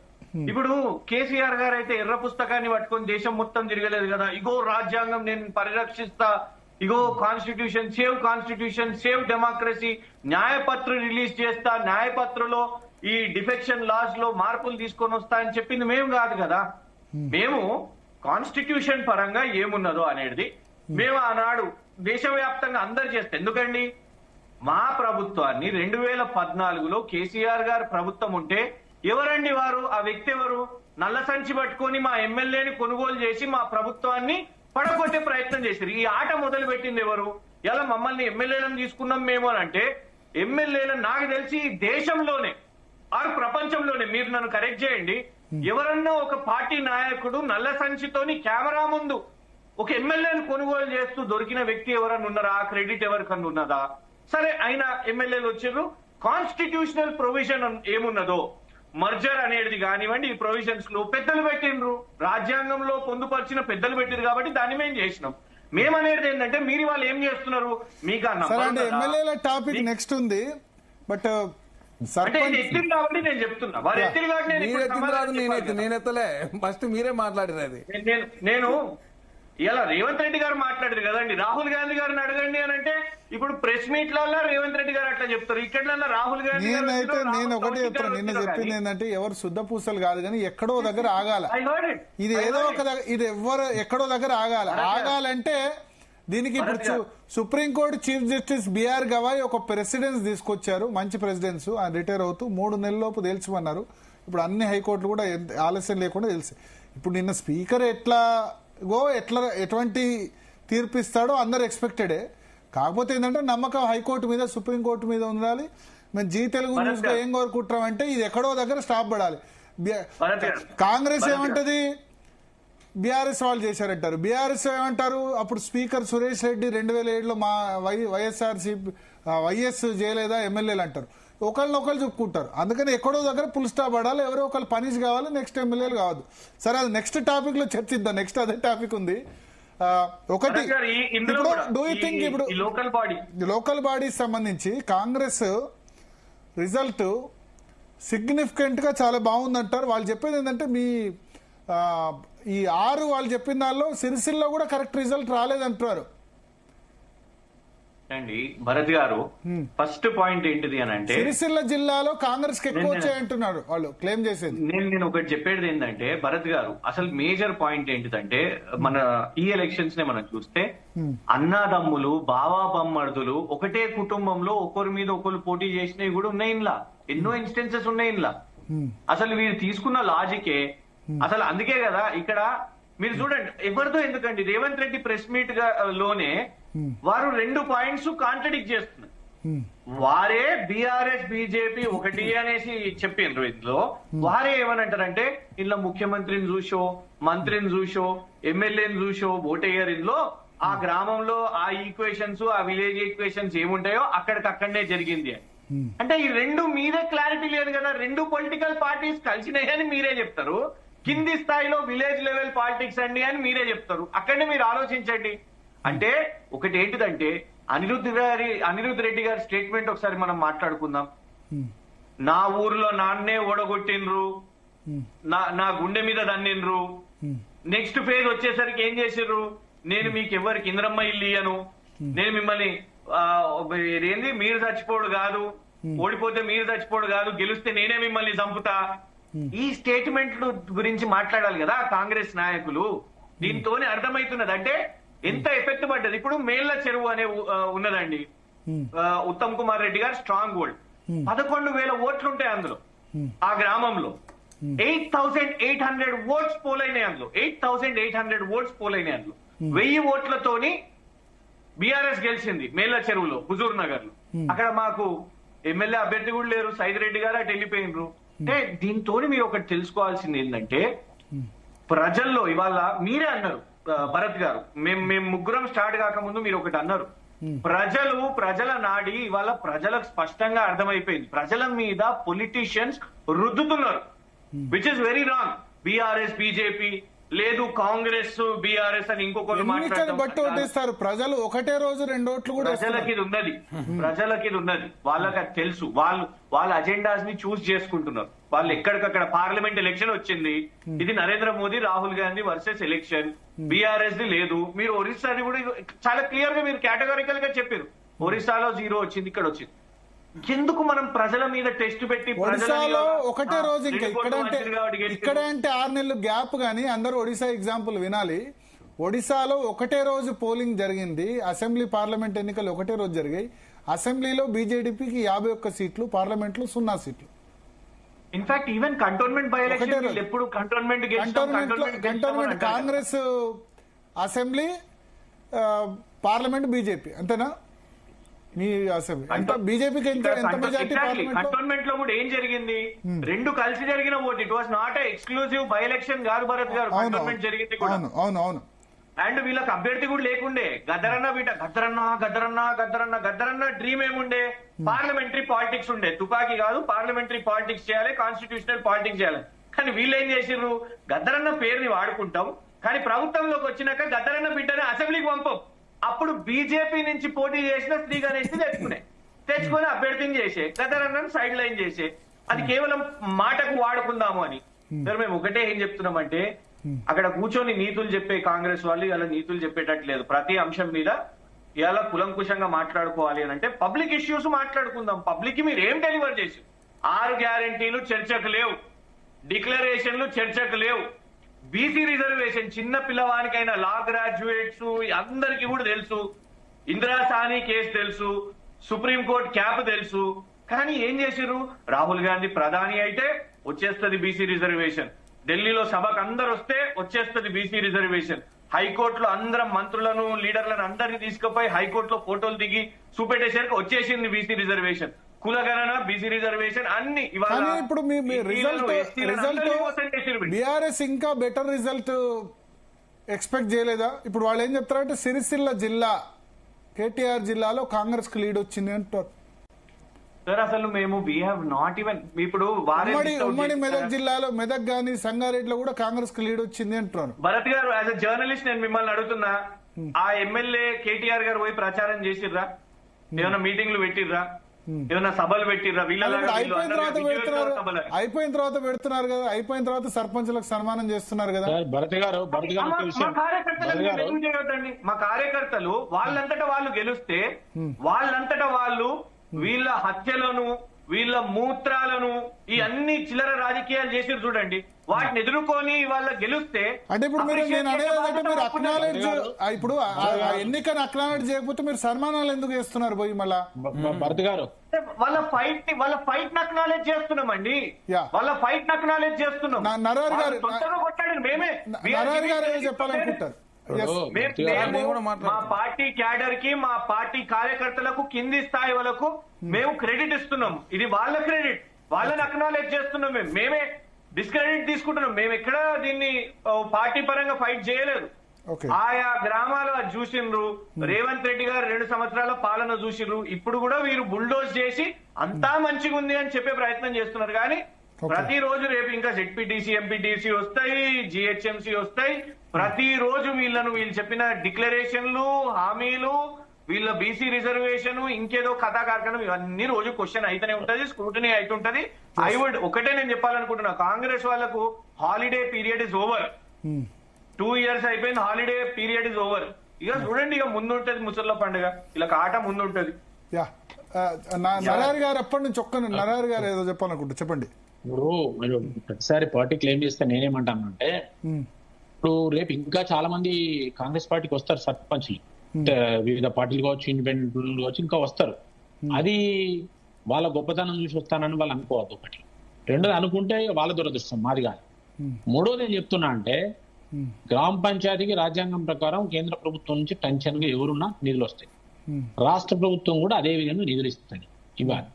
ఇప్పుడు కేసీఆర్ గారు అయితే ఎర్ర పుస్తకాన్ని పట్టుకొని దేశం మొత్తం తిరగలేదు కదా. ఇగో రాజ్యాంగం నేను పరిరక్షిస్తా, ఇగో కాన్స్టిట్యూషన్ సేవ్ డెమోక్రసీ, న్యాయపత్ర రిలీజ్ చేస్తా, న్యాయపత్రలో ఈ డిఫెక్షన్ లాస్ లో మార్పులు తీసుకొని వస్తా అని చెప్పింది మేము కాదు కదా. మేము కాన్స్టిట్యూషన్ పరంగా ఏమున్నదో అనేది మేము ఆనాడు దేశవ్యాప్తంగా అందరు చేస్తే, ఎందుకండి మా ప్రభుత్వాన్ని 2014లో కేసీఆర్ గారు ప్రభుత్వం ఉంటే ఎవరండి వారు? ఆ వ్యక్తి ఎవరు? నల్ల సంచి పట్టుకొని మా ఎమ్మెల్యేని కొనుగోలు చేసి మా ప్రభుత్వాన్ని పడగొట్టే ప్రయత్నం చేశారు. ఈ ఆట మొదలు పెట్టింది ఎవరు? ఇలా మమ్మల్ని ఎమ్మెల్యేలను తీసుకున్నాం మేము అని అంటే, ఎమ్మెల్యేలను నాకు తెలిసి దేశంలోనే ఆరు ప్రపంచంలోనే, మీరు నన్ను కరెక్ట్ చేయండి, ఎవరన్నా ఒక పార్టీ నాయకుడు నల్ల సంచితోని కెమెరా ముందు ఒక ఎమ్మెల్యేని కొనుగోలు చేస్తూ దొరికిన వ్యక్తి ఎవరన్నా ఉన్నారా? ఆ క్రెడిట్ ఎవరికన్నా ఉన్నదా? సరే, అయినా ఎమ్మెల్యేలు వచ్చారు. కాన్స్టిట్యూషనల్ ప్రొవిజన్ ఏమున్నదో మర్జర్ అనేది కానివ్వండి, ఈ ప్రొవిజన్స్ లో పెద్దలు పెట్టిండ్రు, రాజ్యాంగంలో పొందుపరిచిన పెద్దలు పెట్టిరు కాబట్టి దాన్ని మేము చేసినాం. మేమనేది ఏంటంటే మీరు వాళ్ళు ఏం చేస్తున్నారు మీకు ఎమ్మెల్యేల టాపిక్ నెక్స్ట్ ఉంది. బట్ ఎత్తింది కాబట్టి నేను చెప్తున్నా, వారు ఎత్తిరి కాబట్టి నేనెత్తలే, ఫస్ట్ మీరే మాట్లాడినది. నేను ఇలా రేవంత్ రెడ్డి గారు మాట్లాడారు కదండి, రాహుల్ గాంధీ గారిని అడగండి అని అంటే ఇప్పుడు ప్రెస్ మీట్లలో రేవంత్ రెడ్డి గారు అట్లా చెప్తారు, ఇక్కడ రాహుల్ గాంధీ. నేను ఒకటి చెప్తాను, నిన్న చెప్పింది ఏంటంటే ఎవరు శుద్ధ పూసలు కాదు కానీ ఎక్కడో దగ్గర ఆగాల. ఇది ఏదో ఒక ఇది ఎక్కడో దగ్గర ఆగాలంటే దీనికి ఇప్పుడు supreme court chief justice BR Gavai ఒక ప్రెసిడెన్స్ తీసుకొచ్చారు. మంచి ప్రెసిడెన్స్, ఆయన రిటైర్ అవుతూ 3 నెలల్లోపు తేల్చమన్నారు. ఇప్పుడు అన్ని హైకోర్టులు కూడా ఆలస్యం లేకుండా తెలిసి, ఇప్పుడు నిన్న స్పీకర్ ఎటువంటి తీర్పిస్తాడో అందరు ఎక్స్పెక్టెడే. కాకపోతే ఏంటంటే నమ్మకం హైకోర్టు మీద, సుప్రీంకోర్టు మీద ఉండాలి. మేము జీ తెలుగు న్యూస్ లో ఏం కోరుకుంటామంటే ఇది ఎక్కడో దగ్గర స్టాప్ పడాలి. కాంగ్రెస్ ఏమంటది, బీఆర్ఎస్ వాళ్ళు చేశారంటారు. బీఆర్ఎస్ ఏమంటారు, అప్పుడు స్పీకర్ సురేష్ రెడ్డి 2007లో మా వైఎస్ చేయలేదా ఎమ్మెల్యేలు అంటారు. ఒకళ్ళు చెప్పుకుంటారు. అందుకని ఎక్కడో దగ్గర ఫుల్ స్టాప్ పడాలి, ఎవరో ఒకళ్ళు పనిష్ కావాలి, నెక్స్ట్ ఎమ్మెల్యేలు కావద్దు. సరే, అది నెక్స్ట్ టాపిక్ లో చర్చిద్దాం. నెక్స్ట్ అదే టాపిక్ ఉంది. ఒకటి, ఇప్పుడు డూ యూ థింక్ ఇప్పుడు లోకల్ బాడీ సంబంధించి కాంగ్రెస్ రిజల్ట్ సిగ్నిఫికెంట్ గా చాలా బాగుందంటారు. వాళ్ళు చెప్పేది ఏంటంటే ఈ 6 వాళ్ళు చెప్పిన దానిలో సిరిసిల్లో కూడా కరెక్ట్ రిజల్ట్ రాలేదంటారు అండి. భరత్ గారు, ఫస్ట్ పాయింట్ ఏంటిది అని అంటే సిరిసిల్ల జిల్లాలో కాంగ్రెస్ కి ఎక్కువ వచ్చాయంటున్నారు వాళ్ళు క్లెయిమ్ చేసేది. నేను ఒకటి చెప్పేది ఏంటంటే భరత్ గారు, అసలు మేజర్ పాయింట్ ఏంటిదంటే మన ఈ ఎలక్షన్స్ నే మనం చూస్తే అన్నాదమ్ములు, బావా బమ్మర్దులు ఒకటే కుటుంబంలో ఒకరి మీద ఒకరు పోటీ చేసినవి కూడా ఉన్నాయి. ఇంట్లో ఎన్నో ఇన్స్టెన్సెస్ ఉన్నాయి. ఇంట్లో అసలు వీరు తీసుకున్న లాజికే అసలు అందుకే కదా ఇక్కడ మీరు చూడండి, ఎవరితో ఎందుకండి రేవంత్ రెడ్డి ప్రెస్ మీట్ లోనే వారు 2 పాయింట్స్ కాంట్రడిక్ట్ చేస్తున్నారు. వారే బీఆర్ఎస్ బీజేపీ ఒకటి అనేసి చెప్పిండ్రు. ఇందులో వారే ఏమనంటారంటే ఇంట్లో ముఖ్యమంత్రిని చూసో, మంత్రిని చూసో, ఎమ్మెల్యేని చూసో ఓటేయర్. ఇందులో ఆ గ్రామంలో ఆ ఈక్వేషన్స్, ఆ విలేజ్ ఈక్వేషన్స్ ఏముంటాయో అక్కడికక్కడనే జరిగింది. అంటే ఈ రెండు మీరే క్లారిటీ లేదు కదా. రెండు పొలిటికల్ పార్టీస్ కలిసినాయని మీరే చెప్తారు, కింది స్థాయిలో విలేజ్ లెవెల్ పాలిటిక్స్ అండి అని మీరే చెప్తారు. అక్కడనే మీరు ఆలోచించండి. అంటే ఒకటి ఏంటిదంటే అనిరుద్ధ్ రెడ్డి గారి స్టేట్మెంట్ ఒకసారి మనం మాట్లాడుకుందాం. నా ఊర్లో నాన్నే ఓడగొట్టిండ్రు, నా గుండె మీద దన్నిండ్రు. నెక్స్ట్ ఫేజ్ వచ్చేసరికి ఏం చేసిర్రు, నేను మీకు ఎవరికి ఇంద్రమ్మ ఇల్లు ఇయ్యను, నేను మిమ్మల్ని ఏంది మీరు చచ్చిపోడు కాదు, ఓడిపోతే మీరు చచ్చిపోడు కాదు, గెలిస్తే నేనే మిమ్మల్ని చంపుతా. ఈ స్టేట్మెంట్ల గురించి మాట్లాడాలి కదా కాంగ్రెస్ నాయకులు. దీంతోనే అర్థమవుతున్నది అంటే ఎంత ఎఫెక్ట్ పడ్డది. ఇప్పుడు మేళ్ల చెరువు అనే ఉన్నదండి, ఉత్తమ్ కుమార్ రెడ్డి గారు స్ట్రాంగ్ హోల్డ్. 11,000 ఓట్లు ఉంటాయి అందులో. ఆ గ్రామంలో 8,800 ఓట్స్ పోలైనాయి అందులో. 8,800 ఓట్స్ పోలైనాయి అందులో. 1000 ఓట్లతోని బీఆర్ఎస్ గెలిచింది మేళ్ల చెరువులో, హుజూర్ నగర్ లో. అక్కడ మాకు ఎమ్మెల్యే అభ్యర్థి కూడా లేరు, సైదిరెడ్డి గారు అటు వెళ్ళిపోయినరు. అంటే దీంతో మీరు ఒకటి తెలుసుకోవాల్సింది ఏంటంటే, ప్రజల్లో ఇవాళ మీరే అన్నారు భరత్ గారు, మేము ముగ్గురం స్టార్ట్ కాకముందు మీరు ఒకటి అన్నారు, ప్రజల నాడి ఇవాళ ప్రజలకు స్పష్టంగా అర్థమైపోయింది. ప్రజల మీద పొలిటీషియన్స్ రుద్దుతున్నారు, which is very wrong. BRS BJP లేదు, కాంగ్రెస్ బీఆర్ఎస్ అని ఇంకొకరు బట్టి ఓటేస్తారు ప్రజలు. ఒకటే రోజు 2 ఓట్లు కూడా ప్రజలకి ఇది ఉన్నది, వాళ్ళకి అది తెలుసు. వాళ్ళ అజెండాస్ ని చూస్ చేసుకుంటున్నారు. వాళ్ళు ఎక్కడికక్కడ పార్లమెంట్ ఎలక్షన్ వచ్చింది, ఇది Narendra Modi Rahul Gandhi versus election. BRS the లేదు. మీరు ఒరిస్సాని కూడా చాలా క్లియర్ గా మీరు కేటగారికల్ గా చెప్పారు, ఒరిస్సాలో 0 వచ్చింది, ఇక్కడ వచ్చింది. ఎందుకు మనం ప్రజల మీద టెస్ట్ పెట్టి ఒడిశాలో ఒకటే రోజు, ఇంకా ఇక్కడ అంటే 6 నెలలు గ్యాప్ గానీ అందరూ ఒడిశా ఎగ్జాంపుల్ వినాలి. ఒడిశాలో ఒకటే రోజు పోలింగ్ జరిగింది, అసెంబ్లీ పార్లమెంట్ ఎన్నికలు ఒకటే రోజు జరిగాయి. అసెంబ్లీలో బీజేడీపీకి 51 సీట్లు, పార్లమెంట్ లో 0 సీట్లు. In fact even Cantonment by election ఎప్పుడు Cantonment Congress assembly, parliament BJP, అంతేనా? మీ అసెంబ్లీ అంటే బీజేపీకి ఎంత మెజారిటీ? కంటోన్మెంట్ లో కూడా ఏం జరిగింది, రెండు కలిసి జరిగిన vote. It was not exclusive by election కాదు భరత్ గారు, కంటోన్మెంట్ జరిగింది కూడా. అవును. అండ్ వీళ్ళకి అభ్యర్థి కూడా లేకుండే. గద్దరన్న డ్రీమ్ ఏముండే, పార్లమెంటరీ పాలిటిక్స్ ఉండే. తుపాకీ కాదు, పార్లమెంటరీ పాలిటిక్స్ చేయాలి, కాన్స్టిట్యూషనల్ పాలిటిక్స్ చేయాలి. కానీ వీళ్ళు ఏం చేసిర్రు, గద్దరన్న పేరుని వాడుకుంటాం, కానీ ప్రభుత్వంలోకి వచ్చినాక గద్దరన్న బిడ్డని అసెంబ్లీకి పంపం. అప్పుడు బీజేపీ నుంచి పోటీ చేసిన శ్రీ గణేష్ ని తెచ్చుకొని అభ్యర్థిని చేసే, గద్దరన్నను సైడ్ లైన్ చేసే. అది కేవలం మాటకు వాడుకుందాము అని. సరే, మేము ఒకటే ఏం చెప్తున్నామంటే, అక్కడ కూర్చొని నీతులు చెప్పే కాంగ్రెస్ వాళ్ళు ఇలా నీతులు చెప్పేటట్లేదు. ప్రతి అంశం మీద ఇలా కులంకుశంగా మాట్లాడుకోవాలి అని అంటే పబ్లిక్ ఇష్యూస్ మాట్లాడుకుందాం. పబ్లిక్ కి మీరు ఏం డెలివర్ చేసి, 6 గ్యారంటీలు చర్చకు లేవు, డిక్లరేషన్లు చర్చకు లేవు. బీసీ రిజర్వేషన్ చిన్న పిల్లవానికైనా, లా గ్రాడ్యుయేట్స్ అందరికీ కూడా తెలుసు, ఇందిరా సాని కేసు తెలుసు, సుప్రీంకోర్టు క్యాప్ తెలుసు. కానీ ఏం చేసిర్రు, రాహుల్ గాంధీ ప్రధాని అయితే వచ్చేస్తుంది బీసీ రిజర్వేషన్, ఢిల్లీలో సభకు అందరు వస్తే వచ్చేస్తుంది బీసీ రిజర్వేషన్, హైకోర్టులో అందరం మంత్రులను లీడర్లను అందరినీ తీసుకుపోయి హైకోర్టులో ఫోటోలు దిగి చూపెట్టేసరికి వచ్చేసింది బీసీ రిజర్వేషన్, కులగణన, బీసీ రిజర్వేషన్ అన్ని. ఇప్పుడు రిజల్ట్ బీఆర్ఎస్ ఇంకా బెటర్ రిజల్ట్ ఎక్స్పెక్ట్ చేయలేదా? ఇప్పుడు వాళ్ళు ఏం చెప్తారంటే సిరిసిల్ల జిల్లా, కేటీఆర్ జిల్లాలో కాంగ్రెస్ కు లీడ్ వచ్చింది అంటారు. సార్ అసలు మేము ఇప్పుడు ఉమ్మడి మెదక్ జిల్లాలో, మెదక్ గాని సంగారెడ్డిలో కూడా కాంగ్రెస్ కు లీడ్ వచ్చింది అంటున్నారు. భరత్ గారు, యాజ్ అ జర్నలిస్ట్ నేను మిమ్మల్ని అడుగుతున్నా, ఆ ఎమ్మెల్యే కేటీఆర్ గారు పోయి ప్రచారం చేసిర్రా? ఏమైనా మీటింగ్లు పెట్టిర్రా? ఏమైనా సభలు పెట్టిర్రా? అయిపోయిన తర్వాత పెడుతున్నారు కదా, అయిపోయిన తర్వాత సర్పంచులకు సన్మానం చేస్తున్నారు కదా. మా కార్యకర్తలు వాళ్ళంతటా వాళ్ళు గెలిస్తే, వాళ్ళంతటా వాళ్ళు వీళ్ళ హత్యలను, వీళ్ళ మూత్రాలను, ఈ అన్ని చిల్లర రాజకీయాలు చేసిరు చూడండి, వాటిని ఎదుర్కొని వాళ్ళ గెలిస్తే. అంటే ఇప్పుడు నేను అనేదంటే మీరు అక్నాలెడ్జ్, ఇప్పుడు ఎన్నికను అక్నాలెడ్జ్ చేయకపోతే మీరు సన్మానాలు ఎందుకు చేస్తున్నారు పోయి మళ్ళా? భరత్ గారు, వాళ్ళ ఫైట్ ని అక్నాలెడ్జ్ చేస్తున్నామండి, వాళ్ళ ఫైట్ ని అక్నాలెడ్జ్ చేస్తున్నాం. నరహరి గారు కొట్టాడు, మేమే చెప్పాలనుకుంటారు. మా పార్టీ క్యాడర్ కి, మా పార్టీ కార్యకర్తలకు, కింది స్థాయి వాళ్ళకు మేము క్రెడిట్ ఇస్తున్నాం. ఇది వాళ్ళ క్రెడిట్, వాళ్ళని అక్నాలెడ్జ్ చేస్తున్నాం. మేమే డిస్క్రెడిట్ తీసుకుంటున్నాం. మేము ఎక్కడ దీన్ని పార్టీ పరంగా ఫైట్ చేయలేదు. Okay. ఆయా గ్రామాలు అది చూసిండ్రు. రేవంత్ రెడ్డి గారు 2 సంవత్సరాల పాలన చూసిండ్రు. ఇప్పుడు కూడా వీరు బుల్డోజ్ చేసి అంతా మంచిగా ఉంది అని చెప్పే ప్రయత్నం చేస్తున్నారు. కానీ ప్రతిరోజు రేపు ఇంకా జెడ్పీటీసీ, ఎంపీటీసీ వస్తాయి, జిహెచ్ఎంసీ వస్తాయి. ప్రతిరోజు వీళ్ళు చెప్పిన డిక్లరేషన్లు, హామీలు, వీళ్ళ బీసీ రిజర్వేషన్, ఇంకేదో కథా కార్యక్రమం, ఇవన్నీ రోజు క్వశ్చన్ అయితేనే ఉంటది, స్క్రూటినీ అవుతుంటది. ఒకటే నేను చెప్పాలనుకుంటున్నా, కాంగ్రెస్ వాళ్ళకు holiday period is over. 2 years అయిపోయింది, హాలిడే పీరియడ్ ఇస్ ఓవర్. ఇక చూడండి, ఇక ముందుంటది ముసళ్ళ పండుగ, ఇలా ఆట ముందుంటది. యా నరహరి గారు ఎప్పటి నుంచి నరహరి గారు ఏదో చెప్పాలనుకుంటా, చెప్పండి. ఇప్పుడు మీరు ప్రతిసారి పార్టీ క్లెయిమ్ చేస్తే నేనేమంటానంటే, ఇప్పుడు రేపు ఇంకా చాలా మంది కాంగ్రెస్ పార్టీకి వస్తారు సర్పంచ్లు, వివిధ పార్టీలు కావచ్చు, ఇండిపెండెంట్ కావచ్చు, ఇంకా వస్తారు. అది వాళ్ళ గొప్పతనం చూసి వస్తానని వాళ్ళు అనుకోవద్దు. ఒకటి. రెండోది, అనుకుంటే వాళ్ళ దురదృష్టం, మాది కాదు. మూడోది ఏం చెప్తున్నా అంటే, గ్రామ పంచాయతీకి రాజ్యాంగం ప్రకారం కేంద్ర ప్రభుత్వం నుంచి టెన్షన్ గా ఎవరున్నా నిధులు వస్తాయి, రాష్ట్ర ప్రభుత్వం కూడా అదే విధంగా నిధులు ఇస్తుంది ఇవ్వాలి.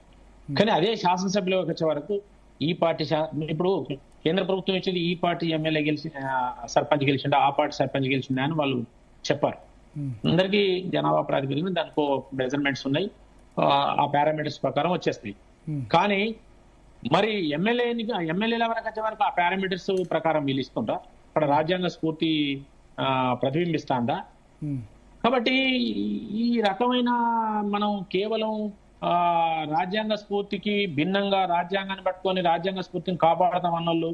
కానీ అదే శాసనసభ్యులకు వచ్చే వరకు ఈ పార్టీ ఇప్పుడు కేంద్ర ప్రభుత్వం ఇచ్చేది ఈ పార్టీ ఎమ్మెల్యే గెలిచి సర్పంచ్ గెలిచిండా, ఆ పార్టీ సర్పంచ్ గెలిచిండా అని వాళ్ళు చెప్పారు. అందరికీ జనాభా ప్రాతిపదికన దానికో మెజర్మెంట్స్ ఉన్నాయి, ఆ పారామీటర్స్ ప్రకారం వచ్చేస్తాయి. కానీ మరి ఎమ్మెల్యేల వరకు వచ్చే వరకు ఆ పారామీటర్స్ ప్రకారం వీళ్ళు ఇస్తుంటా, అక్కడ రాజ్యాంగ స్ఫూర్తి ప్రతిబింబిస్తాందా? కాబట్టి ఈ రకమైన మనం కేవలం రాజ్యాంగ స్ఫూర్తికి భిన్నంగా రాజ్యాంగాన్ని పట్టుకొని రాజ్యాంగ స్ఫూర్తిని కాపాడతాం అన్నోళ్ళు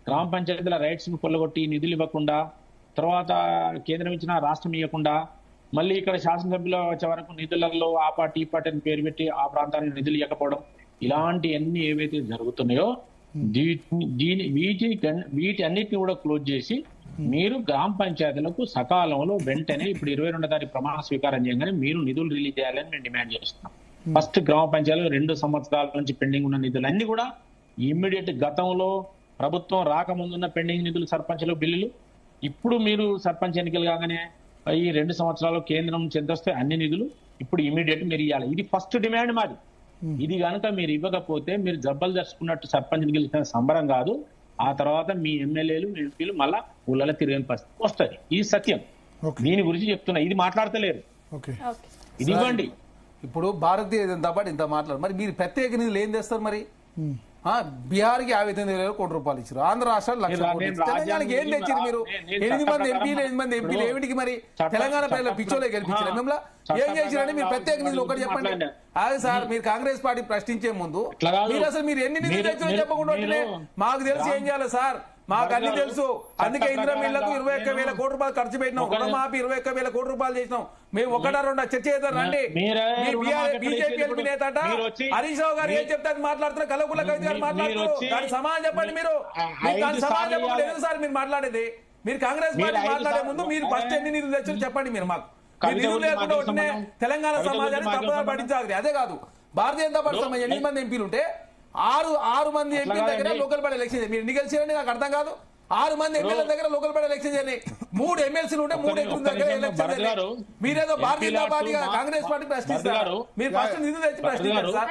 గ్రామ పంచాయతీల రైట్స్ ను కొల్లగొట్టి నిధులు ఇవ్వకుండా, తర్వాత కేంద్రం ఇచ్చిన రాష్ట్రం ఇవ్వకుండా, మళ్ళీ ఇక్కడ శాసనసభ్యులు వచ్చే వరకు నిధులలో ఆ పార్టీ ఈ పార్టీ అని పేరు పెట్టి ఆ ప్రాంతానికి నిధులు ఇవ్వకపోవడం, ఇలాంటి అన్ని ఏవైతే జరుగుతున్నాయో వీటి అన్నిటిని కూడా క్లోజ్ చేసి మీరు గ్రామ పంచాయతీలకు సకాలంలో వెంటనే ఇప్పుడు 22వ తారీఖు ప్రమాణ స్వీకారం చేయగానే మీరు నిధులు రిలీజ్ చేయాలని మేము డిమాండ్ చేస్తున్నాం. ఫస్ట్ గ్రామ పంచాయతీలు 2 సంవత్సరాల నుంచి పెండింగ్ ఉన్న నిధులన్నీ కూడా ఇమ్మీడియట్, గతంలో ప్రభుత్వం రాకముందున్న పెండింగ్ నిధులు, సర్పంచ్ల బిల్లులు, ఇప్పుడు మీరు సర్పంచ్ ఎన్నికలు కాగానే ఈ 2 సంవత్సరాలు కేంద్రం నుంచి ఎంత వస్తే అన్ని నిధులు ఇప్పుడు ఇమ్మీడియట్ మీరు ఇవ్వాలి. ఇది ఫస్ట్ డిమాండ్ మాది. ఇది కనుక మీరు ఇవ్వకపోతే మీరు జబ్బలు జరుచుకున్నట్టు సర్పంచ్ గెలిచిన సంబరం కాదు, ఆ తర్వాత మీ ఎమ్మెల్యేలు, ఎంపీలు మళ్ళా ఊళ్ళలో తిరిగిన పరిస్థితి వస్తుంది. ఇది సత్యం. దీని గురించి చెప్తున్నా, ఇది మాట్లాడతలేరు, ఇది ఇవ్వండి. ఇప్పుడు భారతీయ జనతా పార్టీ ఇంత మాట్లాడు, మరి మీరు ప్రత్యేక నిధులు ఏం చేస్తారు? మరి బీహార్కి 59,000 కోట్ల రూపాయలు ఇచ్చారు, ఆంధ్ర రాష్ట్రాలు 1,00,000 కోట్లు ఇచ్చారు, తెలంగాణకి ఏం తెచ్చారు మీరు? 8 మంది ఎంపీలు ఏమిటికి మరి తెలంగాణ ప్రజల పిచ్చోలే గెలిపించారు? మిమ్మల్ని ఏం చేశారని మీరు ప్రత్యేక నిధులు ఒకటి చెప్పండి. అదే సార్, మీరు కాంగ్రెస్ పార్టీ ప్రశ్నించే ముందు మీరు ఎన్ని నిధులు తెచ్చారో చెప్పకుండా మాకు తెలిసి ఏం చేయాలి సార్? మాకు అన్ని తెలుసు. అందుకే ఇందిరామిళ్లకు 21,000 కోట్ల రూపాయలు ఖర్చు పెట్టినాం, రుణమాఫీ 21,000 కోట్ల రూపాయలు చేసినాం. మేము 1-2 చర్చ చేద్దాం రండి. బీజేపీ ఎంపీ నేత హరీష్ రావు గారు ఏం చెప్తారు మాట్లాడుతున్నారు, కలవకుల కవిత గారు మాట్లాడుతున్నారు. దాని సమాధానం చెప్పండి. మీరు దాని సమాధానం చెప్పండి. ఎందుకు సార్ మీరు మాట్లాడేది? మీరు కాంగ్రెస్ పార్టీ మాట్లాడే ముందు మీరు ఫస్ట్ ఎన్ని నిధులు తెచ్చారో చెప్పండి. మీరు మాకు నిధులు లేకుండా ఉంటే తెలంగాణ సమాజాన్ని తప్పుదారి పట్టించాలి. అదే కాదు, భారతీయ జనతా పార్టీ సమాజం 8 మంది ఎంపీలు ఉంటే 6 మంది ఎంపీల దగ్గర లోకల్ బాడీ ఎలక్షన్ మీరు ఎన్ని గెలిచారని నాకు అర్థం కాదు. 6 మంది ఎమ్మెల్యేల దగ్గర లోకల్ బాడీ ఎలక్షన్ చేయండి. 3 ఎమ్మెల్సీలు ఉంటే 3 ఎంపీల దగ్గర ఎలక్షన్ చేయండి. మీరేదో భారతీయ జనతా పార్టీ కాంగ్రెస్ పార్టీ ప్రశ్నిస్తారు. మీరు ఫస్ట్ నిధులు తెచ్చి ప్రశ్నిస్తారు సార్.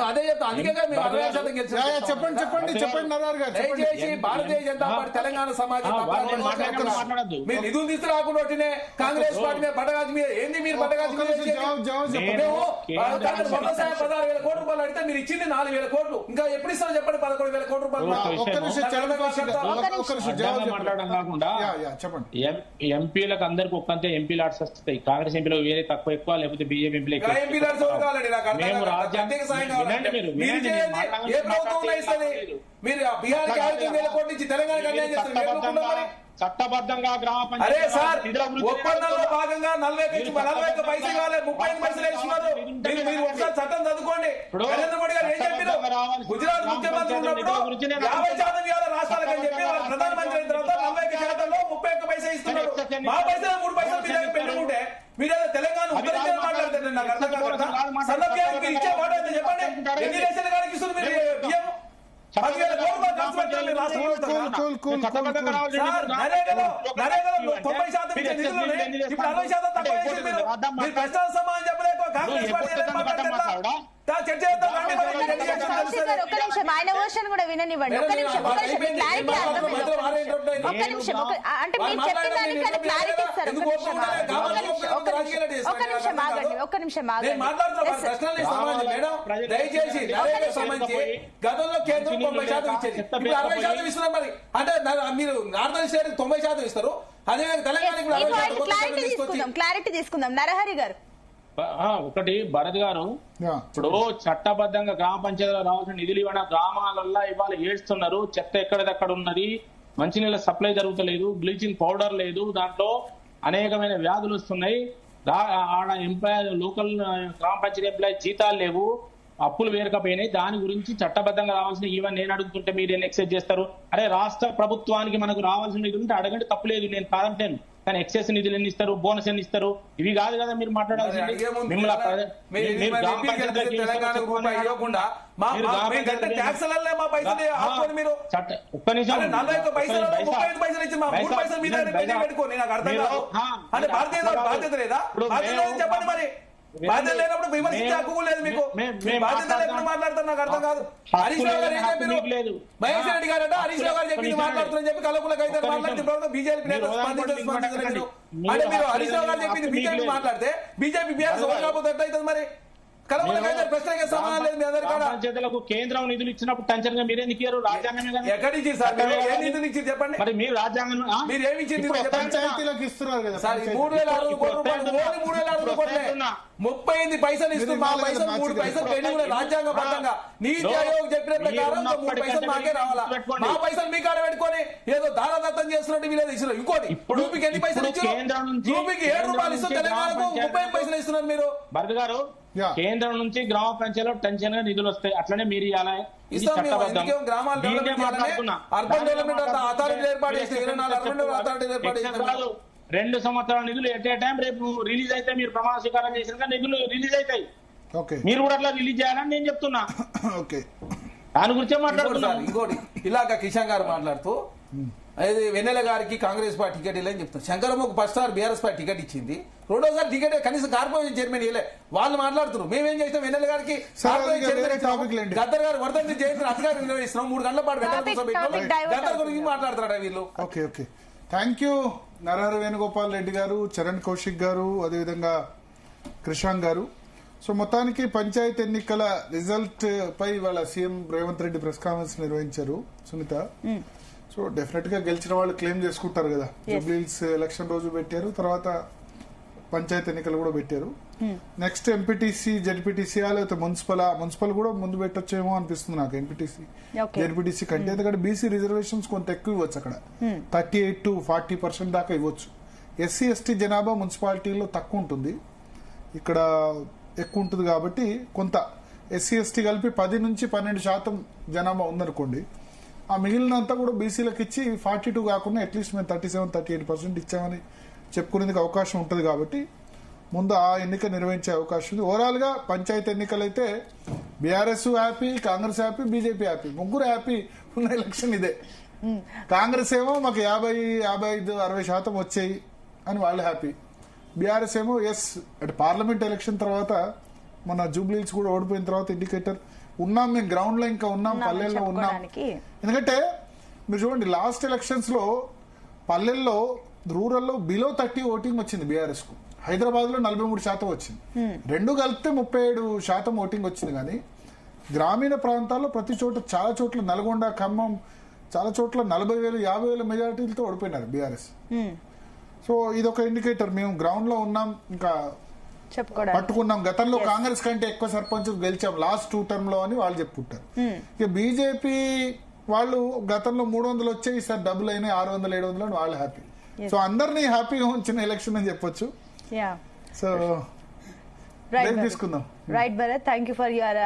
అదే చెప్తా, అందుకే మీరు 60% గెలిచారు. చెప్పండి నరహరి గారు. దయచేసి భారతీయ జనతా పార్టీ తెలంగాణ సమాజం మీరు నిధులు తీసుకురాకుండా కాంగ్రెస్ పార్టీ మీద బట్టగాజు మీద ఏంది? మీరు బట్టగాజు మీద 16,000 కోట్ల రూపాయలు అడిగితే మీరు ఇచ్చింది 4,000 కోట్లు. ఇంకా ఎప్పుడు ఇస్తారో చెప్పండి. 11,000 కోట్ల రూపాయలు మాట్లాడడం కాకుండా ఎంపీలకు అందరికి ఒక్కంతే ఎంపీ లాట్స్ వస్తాయి. కాంగ్రెస్ ఎంపీలో వేరే తక్కువ ఎక్కువ, లేకపోతే బీజేపీ ఎంపీలు ఎక్కువ. మేము రాజ్యాంగం చట్టబద్ధంగా గ్రామ పంచాయతీ ఒప్పందంలో భాగంగా 40 పైసలు కావాలి, 35 పైసలు వేస్తున్నారు. మీరు ఒకసారి చట్టం చదువుకోండి. నరేంద్ర మోడీ గారు ఏం చెప్పారు? గుజరాత్ ముఖ్యమంత్రి ఉన్నప్పుడు 50% ఇవ్వాలి రాష్ట్రాలకు అని చెప్పి వాళ్ళు ప్రధానమంత్రి అయిన తర్వాత 41%లో 31 పైసలు ఇస్తున్నారు. మా పైసలు 3 పైసలు మీ దగ్గర పెట్టుకుంటే మీరేదో తెలంగాణ ఉద్ధరించాలని మాట్లాడతారు. నాకు అర్థం కాదు. సన్నభ్యానికి మీరు ఇచ్చే మాట అయితే చెప్పండి. ఎన్ని రేషన్ కార్డుకి ఇస్తున్నారు మీరు బియ్యం? 10,000 కోట్ల రూపాయలు ఖర్చు పెట్టారు మీరు రాష్ట్ర నరేగాలో 90% ఇచ్చే నిధులు ఇప్పుడు 60% తక్కువ చేసి మీరు ప్రశ్నల సమాధానం చెప్పలేక కాంగ్రెస్ పార్టీ ఎలా మాట్లాడతారు? మాట్లాడా? చర్చ చేద్దాం రండి, మరి ఒక్క గట్టిగా నిమిషం, కౌశిక్ గారు, ఒక్క నిమిషం, ఆయన వర్షన్ కూడా విననివ్వండి. ఒక్క నిమిషం, క్లారిటీ అర్థమైంది. ఒక్క నిమిషం, అంటే మీరు చెప్పిన దానికి ఆయన క్లారిటీ ఇస్తారు. ఒక్క నిమిషం ఆగండి, ఒక్క నిమిషం ఆగండి. దయచేసి సంబంధించి గతంలో కేంద్రం 90% ఇచ్చేది, ఇప్పుడు 60% ఇస్తున్నారు. మరి అంటే మీరు నార్థన్ స్టేట్ 90% ఇస్తారు, అదేవిధంగా తెలంగాణకి కూడా 60% క్లారిటీ తీసుకుందాం. నరహరి గారు, ఒకటి భరత్ గారు, ఇప్పుడు చట్టబద్ధంగా గ్రామ పంచాయతీలో రావాల్సిన నిధులు ఇవ్వడం గ్రామాలలో ఇవాళ ఏడుస్తున్నారు. చెత్త ఎక్కడిదక్కడ ఉన్నది, మంచినీళ్ళ సప్లై జరుగుతలేదు, బ్లీచింగ్ పౌడర్ లేదు, దాంట్లో అనేకమైన వ్యాధులు వస్తున్నాయి. ఆడ ఎంప్లాయ్ లోకల్ గ్రామ పంచాయతీ ఎంప్లాయీ జీతాలు లేవు, అప్పులు వేరకపోయినాయి. దాని గురించి చట్టబద్ధంగా రావాల్సిన ఈవెన్ నేను అడుగుతుంటే మీరు ఎన్ని ఎక్సెస్ చేస్తారు? అరే రాష్ట్ర ప్రభుత్వానికి మనకు రావాల్సిన నిధులు ఉంటే అడగండి, తప్పులేదు, నేను కాదంటాను. కానీ ఎక్సెస్ నిధులు ఎన్ని ఇస్తారు, బోనస్ ఎన్ని ఇస్తారు, ఇవి కాదు కదా మీరు మాట్లాడాల్సింది. ఒక్క నిమిషం, బాధ్యత లేదా? చెప్పండి మరి. బాధ్యత లేనప్పుడు విమర్శించే హక్కు లేదు మీకు. బాధ్యత లేకుండా మాట్లాడుతున్నారు, నాకు అర్థం కాదు. హరీష్ రావు గారు ఏం చెప్పారు? మహేష్ రెడ్డి గారు అంటే హరీష్ రావు గారు చెప్పింది మాట్లాడుతున్నారని చెప్పి కలకులకు అయితే మాట్లాడుతున్నారు. బీజేపీ నేత స్పందించలేదు. అంటే మీరు హరీష్ రావు గారు చెప్పింది బీజేపీ మాట్లాడితే బీజేపీ బీఆర్ఎస్ ఓడిపోతే ఎట్లయితుంది? మరి కలకులకు అయితే ప్రశ్నకే సమాధానం లేదు. మీ అందరికీ పంచాయతీలకు కేంద్రం నిధులు ఇచ్చినప్పుడు టెన్షన్ గా మీరేం ఇచ్చారు? రాజ్యాంగమే కదా. ఎక్కడి నుంచి సార్ ఏ నిధులు ఇచ్చి చెప్పండి? మరి మీరు రాజ్యాంగం మీరు ఏమి ఇచ్చింది పంచాయతీలకు ఇస్తున్నారు కదా సార్? 3,600 కోట్ల రూపాయలు, 3,600 కోట్లే, 38 పైసలు ఇస్తూ మా పైసలు 3 పైసలు పెండింగ్ రాజ్యాంగబద్ధంగా. నీతి ఆయోగ్ చెప్పిన ప్రకారం 3 పైసలు మాకే రావాలా? మా పైసలు మీ కాడ పెట్టుకొని ఏదో దానదత్తం చేస్తున్నట్టు వీలేదు ఇస్తున్నారు. ఇంకోటి రూపీకి ఎన్ని పైసలు ఇచ్చారు? రూపీకి 7 రూపాయలు ఇస్తూ తెలంగాణకు 35 పైసలు ఇస్తున్నారు మీరు. భరత్ గారు, కేంద్రం నుంచి గ్రామ పంచాయతీలో టెన్షన్ గా నిధులు వస్తాయి, అట్లనే మీరు ఇవ్వాలి. అర్బన్ డెవలప్మెంట్ అథారిటీ ఏర్పాటు చేస్తే 24 అర్బన్ డెవలప్మెంట్ అథారిటీ ఏర్పాటు చేస్తారు. 2 సంవత్సరాల నిధులు ఎట్ ఏ టైం రేపు రిలీజ్ అయితే మీరు ప్రమాణ స్వీకారం చేసిన నిధులు రిలీజ్ అవుతాయి. మీరు కూడా అట్లా రిలీజ్ చేయాలని నేను చెప్తున్నా. దాని గురించే మాట్లాడుతున్నారు. ఇంకోటి ఇలాగ కిషన్ గారు మాట్లాడుతూ అది వెన్నెల గారికి కాంగ్రెస్ పార్టీ టికెట్ ఇవ్వని చెప్తారు. శంకరమ్మకు first sir BRS party ticket ఇచ్చింది, రెండోసారి టికెట్ కనీసం కార్పొరేషన్ చైర్మన్ ఇవ్వలే. వాళ్ళు మాట్లాడుతున్నారు మేమేం చేసినాం, వెన్నెల గారికి గద్దర్ గారు వర్ధంతి జయంతిని అధికారులు నిర్వహిస్తున్నాం, 3 గంటల పాటు గద్దర్ గురించి మాట్లాడుతున్నారా వీళ్ళు? Okay okay, thank you Narahari Venugopal Reddy గారు, చరణ్ కౌశిక్ గారు, అదేవిధంగా కృషాంక్ గారు. సో మొత్తానికి పంచాయతీ ఎన్నికల రిజల్ట్ పై ఇవాళ CM Revanth Reddy press conference నిర్వహించారు. సునీత, సో డెఫినెట్ గా గెలిచిన వాళ్ళు క్లెయిమ్ చేసుకుంటారు కదా. జూబ్లీహిల్స్ ఎలక్షన్ రోజు పెట్టారు, తర్వాత పంచాయతీ ఎన్నికలు కూడా పెట్టారు. నెక్స్ట్ ఎంపీటీసీ, జెడ్పీటీసీ లేకపోతే మున్సిపల్ కూడా ముందు పెట్టొచ్చేమో అనిపిస్తుంది నాకు, ఎంపీటీసీ జెడ్పీటీసీ కంటే. ఎందుకంటే బీసీ రిజర్వేషన్స్ కొంత ఎక్కువ ఇవ్వచ్చు అక్కడ, 38 to 40% దాకా ఇవ్వచ్చు. ఎస్సీ ఎస్టీ జనాభా మున్సిపాలిటీలో తక్కువ ఉంటుంది, ఇక్కడ ఎక్కువ ఉంటుంది. కాబట్టి కొంత ఎస్సీ ఎస్టీ కలిపి 10 నుంచి 12% జనాభా ఉందనుకోండి, ఆ మిగిలినంతా కూడా బీసీలకు ఇచ్చి 42 కాకుండా అట్లీస్ట్ మేము 37-38% ఇచ్చామని చెప్పుకునేందుకు అవకాశం ఉంటుంది. కాబట్టి ముందు ఆ ఎన్నిక నిర్వహించే అవకాశం ఉంది. ఓవరాల్ గా పంచాయతీ ఎన్నికలైతే BRS happy, Congress happy, BJP happy, ముగ్గురు హ్యాపీ ఉన్న ఎలక్షన్ ఇదే. కాంగ్రెస్ ఏమో మాకు 50-55-60% వచ్చాయి అని వాళ్ళు హ్యాపీ. బీఆర్ఎస్ ఏమో ఎస్ అంటే పార్లమెంట్ ఎలక్షన్ తర్వాత మన జూబ్లీహిల్స్ కూడా ఓడిపోయిన తర్వాత ఇండికేటర్ ఉన్నాం, మేము గ్రౌండ్ లో ఇంకా ఉన్నాం, పల్లెల్లో ఉన్నాం. ఎందుకంటే మీరు చూడండి లాస్ట్ ఎలక్షన్స్ లో పల్లెల్లో రూరల్లో బిలో 30 ఓటింగ్ వచ్చింది బీఆర్ఎస్ కు. హైదరాబాద్ లో 43% వచ్చింది, 2 కలిపితే 37% ఓటింగ్ వచ్చింది. కానీ గ్రామీణ ప్రాంతాల్లో ప్రతి చోట, చాలా చోట్ల నల్గొండ, ఖమ్మం, చాలా చోట్ల 40,000, 50,000 మెజారిటీలతో ఓడిపోయినారు బీఆర్ఎస్. సో ఇదొక ఇండికేటర్, మేము గ్రౌండ్ లో ఉన్నాం, ఇంకా పట్టుకున్నాం. గతంలో కాంగ్రెస్ కంటే ఎక్కువ సర్పంచ్ గెలిచాం లాస్ట్ 2 టర్మ్ లో అని వాళ్ళు చెప్పుకుంటారు. ఇక బీజేపీ వాళ్ళు గతంలో 300 వచ్చాయి, ఈసారి డబుల్ అయినాయి, 600-700 అని వాళ్ళు హ్యాపీ. సో అందరినీ హ్యాపీగా ఉంచిన ఎలక్షన్ అని చెప్పొచ్చు. సో తీసుకుందాం. Right Bharat, thank you for your